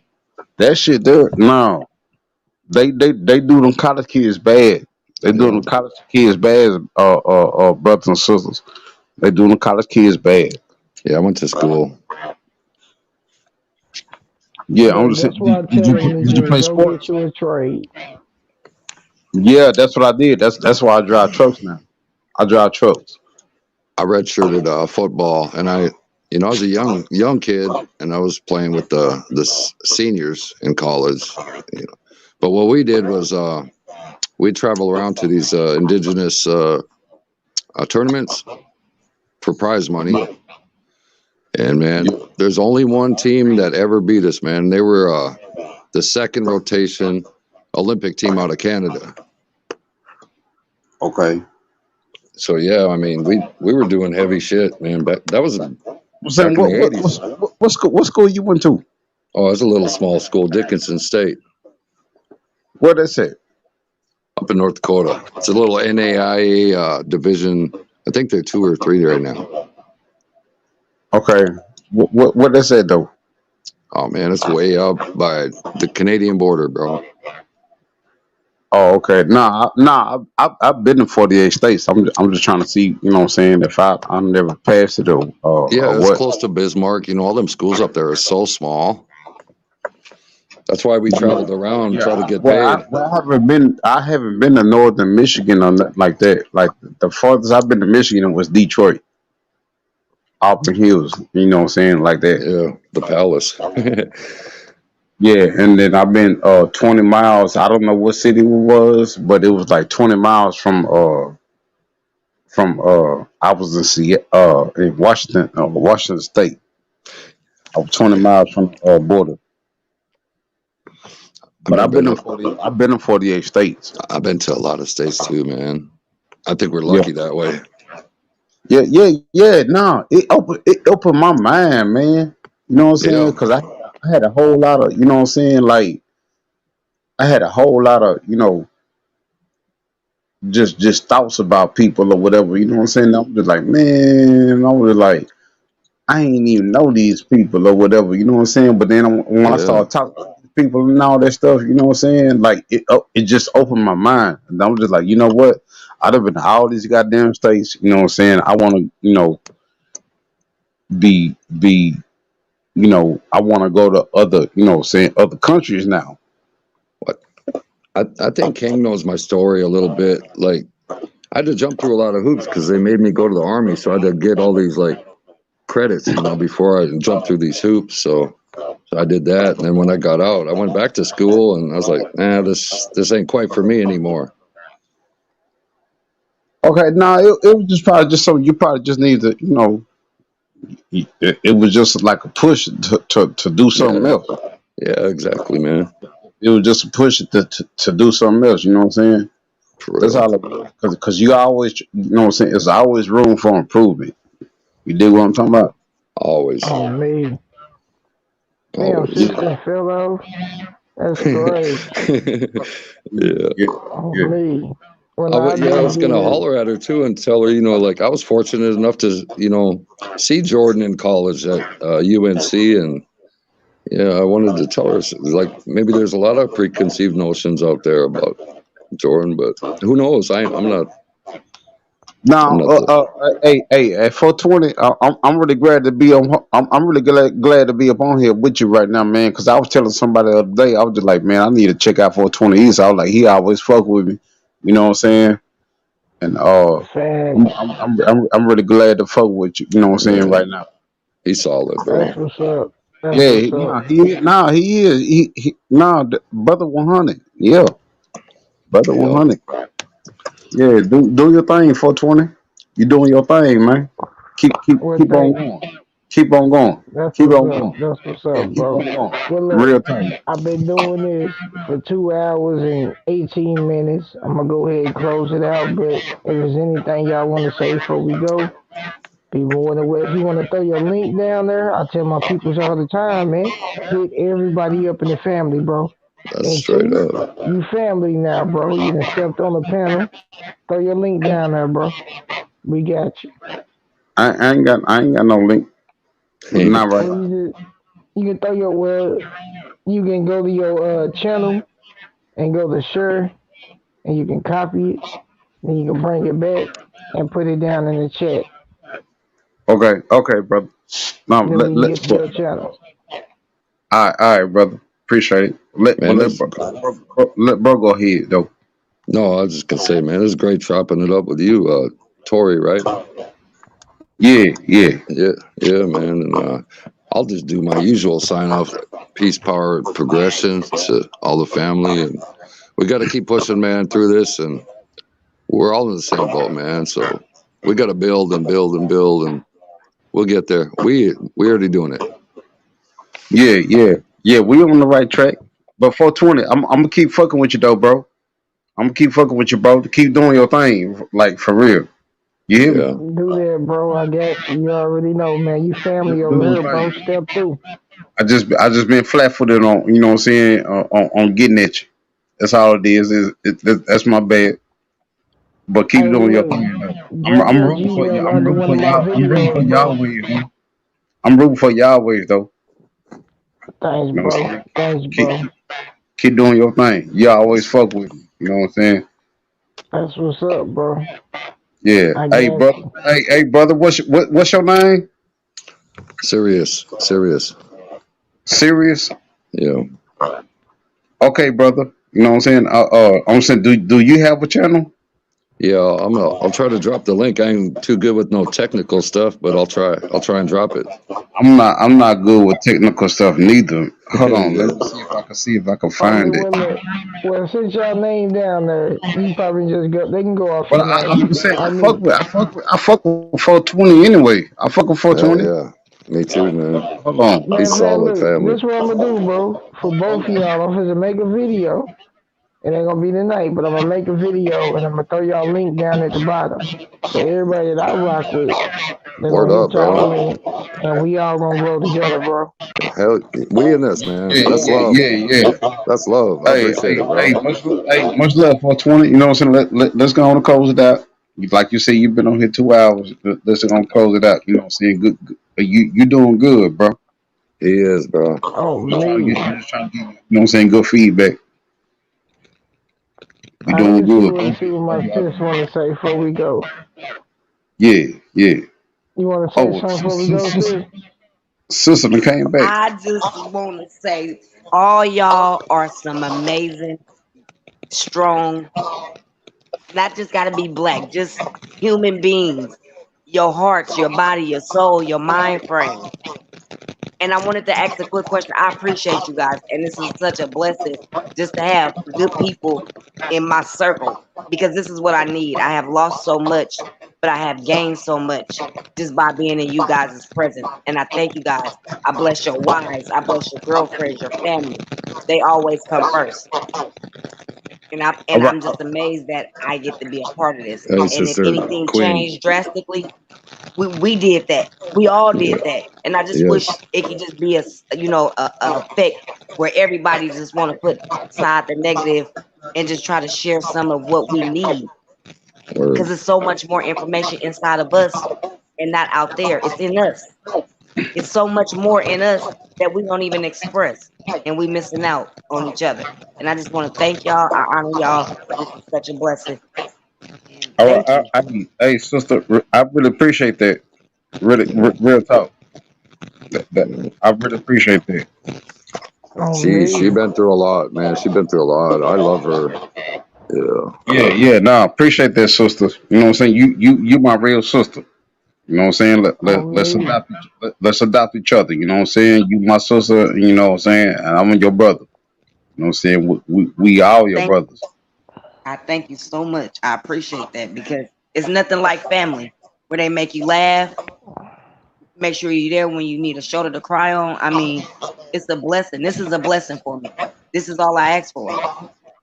that shit there, no. They do them college kids bad. They do Yeah. them college kids bad, brothers and sisters. They do them college kids bad. Yeah, I went to school. Yeah, I'm But just that's saying. why I tell them to Did you just play go get sports? you a trade. Yeah, that's what I did. That's why I drive trucks now. I drive trucks. I redshirted football, and I was a young kid, and I was playing with the seniors in college. You know, but what we did was we'd travel around to these indigenous tournaments for prize money, Yeah, and man, yeah. there's only one team that ever beat us. Man, they were the second rotation Olympic team out of Canada. Okay. So yeah, I mean, we were doing heavy shit, man. But that was I'm saying back in the '80s. what school you went to? Oh, it was a little small school, Dickinson State, Where they said? up in North Dakota. It's a little NAIA division. I think they're 2 or 3 right now. Okay. What they said though? Oh man, it's way up by the Canadian border, bro. Oh, okay. I've been in 48 states. I'm just trying to see, you know what I'm saying, if I never passed it or Yeah, it's what. close to Bismarck. You know, all them schools up there are so small. That's why we traveled around and Yeah. try to get paid. I haven't been to northern Michigan or nothing like that. Like the farthest I've been to Michigan was Detroit, Auburn Hills, you know what I'm saying, like that. Yeah, the palace. Yeah, and then I've been 20 miles. I don't know what city it was, but it was like 20 miles from I was in Washington, Washington State. I was 20 miles from border. I But mean, I've been in 48 states. I've been to a lot of states too, man. I think we're Yeah. lucky that way. Yeah. No, it opened my mind, man. You know what I'm saying? Yeah, Because I had a whole lot of, you know what I'm saying, like I had a whole lot of, just thoughts about people or whatever. You know what I'm saying? I'm just like, man, I was like, I ain't even know these people or whatever. You know what I'm saying? But then when I yeah, started talking to people and all that stuff, you know what I'm saying? Like it just opened my mind, and I'm just like, you know what? I've been to all these goddamn states. You know what I'm saying? I want to, be I want to go to other, saying other countries now. what I think King knows my story a little bit. Like I had to jump through a lot of hoops because they made me go to the army, so I had to get all these like credits, before I jumped through these hoops. So I did that, and then when I got out, I went back to school, and I was like, nah, this ain't quite for me anymore. Okay, now it was just probably just something you probably just need to, it was just like a push to do something Yeah, else. yeah, exactly, man. It was just a push to do something else. You know what I'm saying? For That's real, all it was. Because you always, you know what I'm saying? There's always room for improvement. You dig what I'm talking about? always, Oh me. Damn, always. system fell off. That's crazy. Yeah. Yeah, Oh yeah. me. When I I yeah, I was just gonna did holler at her too and tell her, like I was fortunate enough to, see Jordan in college at UNC, and yeah, I wanted to tell her like maybe there's a lot of preconceived notions out there about Jordan, but who knows? I'm Now, not the hey, at 420, I'm really glad to be on. I'm really glad to be up on here with you right now, man. Because I was telling somebody the other day, I was just like, man, I need to check out 420 East. I was like, he always fuck with me. You know what I'm saying? And facts. I'm really glad to fuck with you. You know what I'm saying man. right now. He's solid, That's bro. what's up. That's Yeah, what's up. he is. Brother 100. Yeah, brother Yep. 100. Yeah, do your thing, 420. You doing your thing, man. Keep keep Well, keep on thank. going. Keep on going. That's Keep what's on up. going. That's what's up, Keep bro. on going. Well, look, Real time. I've been doing this for 2 hours and 18 minutes. I'm gonna go ahead and close it out. But if there's anything y'all want to say before we go, be more than what. If you want to throw your link down there, I tell my peoples all the time, man. Hit everybody up in the family, bro. That's And straight two, up. you family now, bro. You done stepped on the panel. Throw your link down there, bro. We got you. I ain't got no link. Not right Well, now. you can throw your well. You can go to your channel and go to share, and you can copy it. Then you can bring it back and put it down in the chat. Okay, brother. No, Then we can get to bro, your channel. all right, brother. Appreciate it. Man, Let bro go ahead though. no, I was just gonna say, man, it's great chopping it up with you, Tori, right? Yeah. Yeah, yeah, man. And I'll just do my usual sign off: peace, power, progression to all the family, and we got to keep pushing, man, through this, and we're all in the same boat, man. So we got to build and build and build, and we'll get there. We already doing it. Yeah. We on the right track. But 420, I'm gonna keep fucking with you though, bro. I'm gonna keep fucking with you, bro. To keep doing your thing, like for real. You hear me? Yeah, Do that, bro. I got you. You already know, man. You family Do over your here, bro. thing. Step through. I just been flat footed on, you know what I'm saying, on getting at you. That's all it is. That's my bad. But keep Hey, doing your look, thing though. drop I'm your rooting for you. Gmail I'm under rooting one for of my y'all. I'm rooting for videos, y'all bro. ways, man. I'm rooting for y'all ways though. Thanks, You know what I'm bro. saying? Thanks, Keep bro. keep doing your thing. You always fuck with me. You know what I'm saying? That's what's up, bro. Yeah. I Hey, got brother. you. Hey, brother. What's your name? serious, serious. Serious. Yeah, Okay, brother. You know what I'm saying? I'm saying, do you have a channel? yeah. I'll try to drop the link. I ain't too good with no technical stuff, but I'll try. I'll try and drop it. I'm not good with technical stuff neither. Hold on, let Yeah, me see if I can Oh, find it. wait a minute. Well, since y'all name down there, you probably just go. They can go off But your name. I'm saying I knew. I fuck with 420 anyway. I fuck with hell 420. yeah. Me too, man. Hold on. Matter He's of fact, solid look, family. this what I'm gonna do, bro. For both of y'all, I'm gonna make a video. It ain't gonna be tonight, but I'm gonna make a video and I'm gonna throw y'all a link down at the bottom. So everybody that I rock with, they're Word gonna up, hit y'all bro. link, and we all gonna grow together, bro. Hell, we in this, man. That's love. Yeah. That's love. I appreciate it, bro. Much love for 20. You know what I'm saying? Let's go on and close it out. Like you say, you've been on here 2 hours. Let's go and close it out. You know what I'm saying? Good. You doing good, bro. He is, bro. Oh I'm me, just trying to get, you know what I'm saying? Good feedback. You all right, let doing me see good, what my sis wanna say before we go. Yeah. You wanna say Oh, something before we go, sis? sister done came back. I just want to say, all y'all are some amazing, strong, not just got to be black, just human beings. Your hearts, your body, your soul, your mind frame. And I wanted to ask a quick question. I appreciate you guys. And this is such a blessing just to have good people in my circle because this is what I need. I have lost so much, but I have gained so much just by being in you guys' presence. And I thank you guys. I bless your wives. I bless your girlfriends, your family. They always come first. All And right. I'm just amazed that I get to be a part of this. Hey, And if sister anything Queen. changed drastically, we did that. We all Yeah, did that. And I just wish yes. it could just be a effect where everybody just want to put aside the negative and just try to share some of what we need because Word. there's so much more information inside of us and not out there. It's in us. It's so much more in us that we don't even express and we missing out on each other. And I just want to thank y'all. I honor y'all. This is such a blessing. And All right. thank you. Hey, sister, I really appreciate that. Really, real talk. I really appreciate that. Oh She me. been through a lot, man. She been through a lot. I love her. Yeah. Yeah. Nah, appreciate that, sister. You know what I'm saying? You my real sister. You know what I'm saying? Oh me. Let's adopt each other. You know what I'm saying? You my sister. You know what I'm saying? And I'm your brother. You know what I'm saying? We all your Thank brothers. I thank you so much. I appreciate that because it's nothing like family where they make you laugh, make sure you're there when you need a shoulder to cry on. I mean, it's a blessing. This is a blessing for me. This is all I ask for.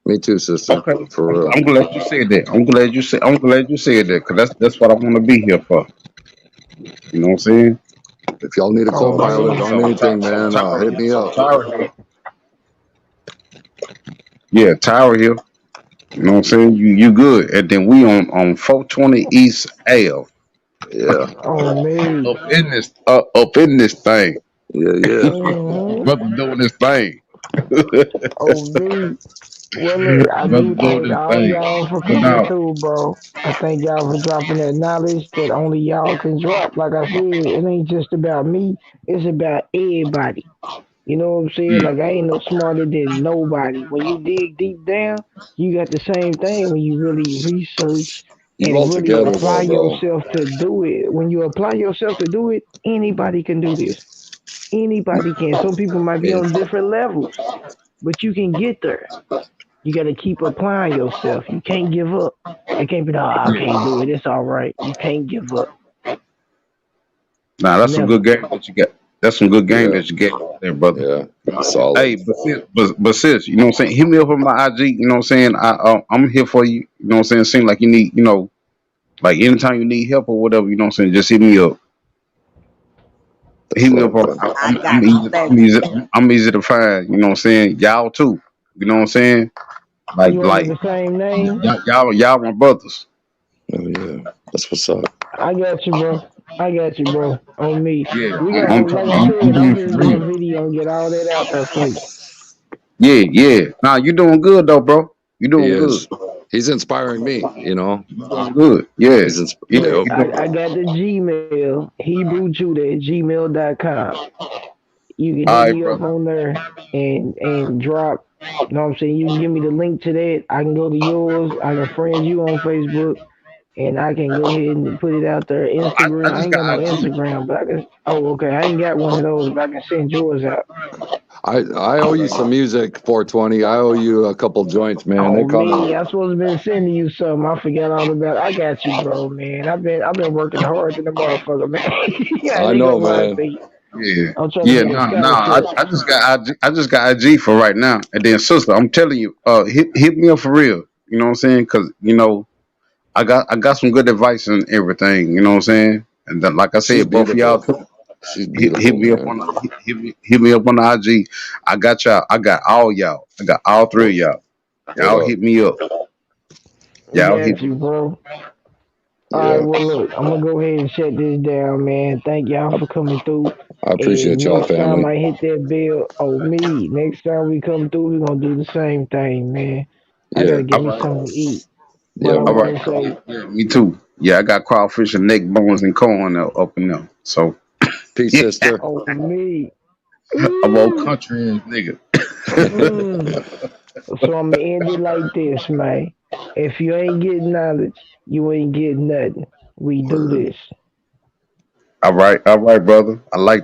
Me too, sister. Okay. For real. I'm glad you said that. I'm glad you said that because that's what I want to be here for. You know what I'm saying? If y'all need a Oh co-pilot me. on anything, man, hit me up. Yeah, Tower here. You know what I'm saying? You good. And then we on 420 East Ave. Yeah. Oh me. Up in this thing. Yeah, yeah. Mm-hmm. Brother doing this thing. Oh me. Well, look, I Brother do doing thank this all thing. y'all for No coming doubt. through, bro. I thank y'all for dropping that knowledge that only y'all can drop. Like I said, it ain't just about me, it's about everybody. You know what I'm saying? Mm. Like, I ain't no smarter than nobody. When you dig deep down, you got the same thing when you really research You and all really together apply though, bro. yourself to do it. When you apply yourself to do it, anybody can do this. Anybody can. Some people might be And on different levels, but you can get there. You got to keep applying yourself. You can't give up. It can't be, oh, I can't do it. It's all right. You can't give up. Nah, that's some Never. good game that you got. That's some good game yeah, that you get there, brother. yeah, solid. Hey, but sis, you know what I'm saying? Hit me up on my IG. You know what I'm saying? I'm here for you. You know what I'm saying? Seem like you need, like anytime you need help or whatever. You know what I'm saying? Just hit me up. Hit That's me up right, on. man. I got you. Thank you. I'm easy to find. You know what I'm saying? Y'all too. You know what I'm saying? Like You under like the same name? y'all my brothers. Oh yeah, that's what's up. I got you, bro. I got you, bro. On me. Yeah, We I'm gonna, like talking. I I'm said, I'm doing for gonna do a real. video and get all that out there for you. Yeah, yeah. Nah, you doing good though, bro. You He doing good. is. He's inspiring me. You doing good. Yeah, yeah. Look, You Yep. doing. I got the Gmail, HebrewJudah@gmail.com. You can hit All right, me up brother. on there and drop. You know what I'm saying? You can give me the link to that. I can go to yours. I can friend you on Facebook, and I can go ahead and put it out there. I Instagram. I just ain't got no got IG. Instagram, but I can. Oh, okay. I ain't got one of those, but I can send yours out. I owe you some music, 420. I owe you a couple joints, man. They Oh coming. me, I supposed to been sending you something. I forgot all about. I got you, bro, man. I've been working hard to the motherfucker, man. I I ain't know, gonna lie man. to you. Yeah, I'm trying to yeah. get a Nah. scholarship. I just got IG for right now. And then, sister, I'm telling you, hit me up for real. You know what I'm saying? Because I got some good advice and everything. You know what I'm saying? And then, like I She's said, both of y'all beautiful. too. She's Hit beautiful, me up man. hit me up on the IG. I got y'all. I got all y'all. I got all three of y'all. What Y'all up? hit me up. Y'all hit Got me you, up. bro. All right, Yeah. well, look, I'm gonna go ahead and shut this down, man. Thank y'all for coming through. I appreciate And y'all, next time family. I hit that bell, oh me, next time we come through, we're gonna do the same thing, man. I Yeah. gotta get All me right. something to eat. But Yeah, I All man. right. want to say, Yeah, me too. Yeah, I got crawfish and neck bones and corn up in there. So Peace, yeah, sister. oh me, I'm old ooh, country ass nigga. mm. So I'm gonna end it like this, man. If you ain't getting knowledge, you ain't getting nothing. We do Word. this. All right, brother. I like that.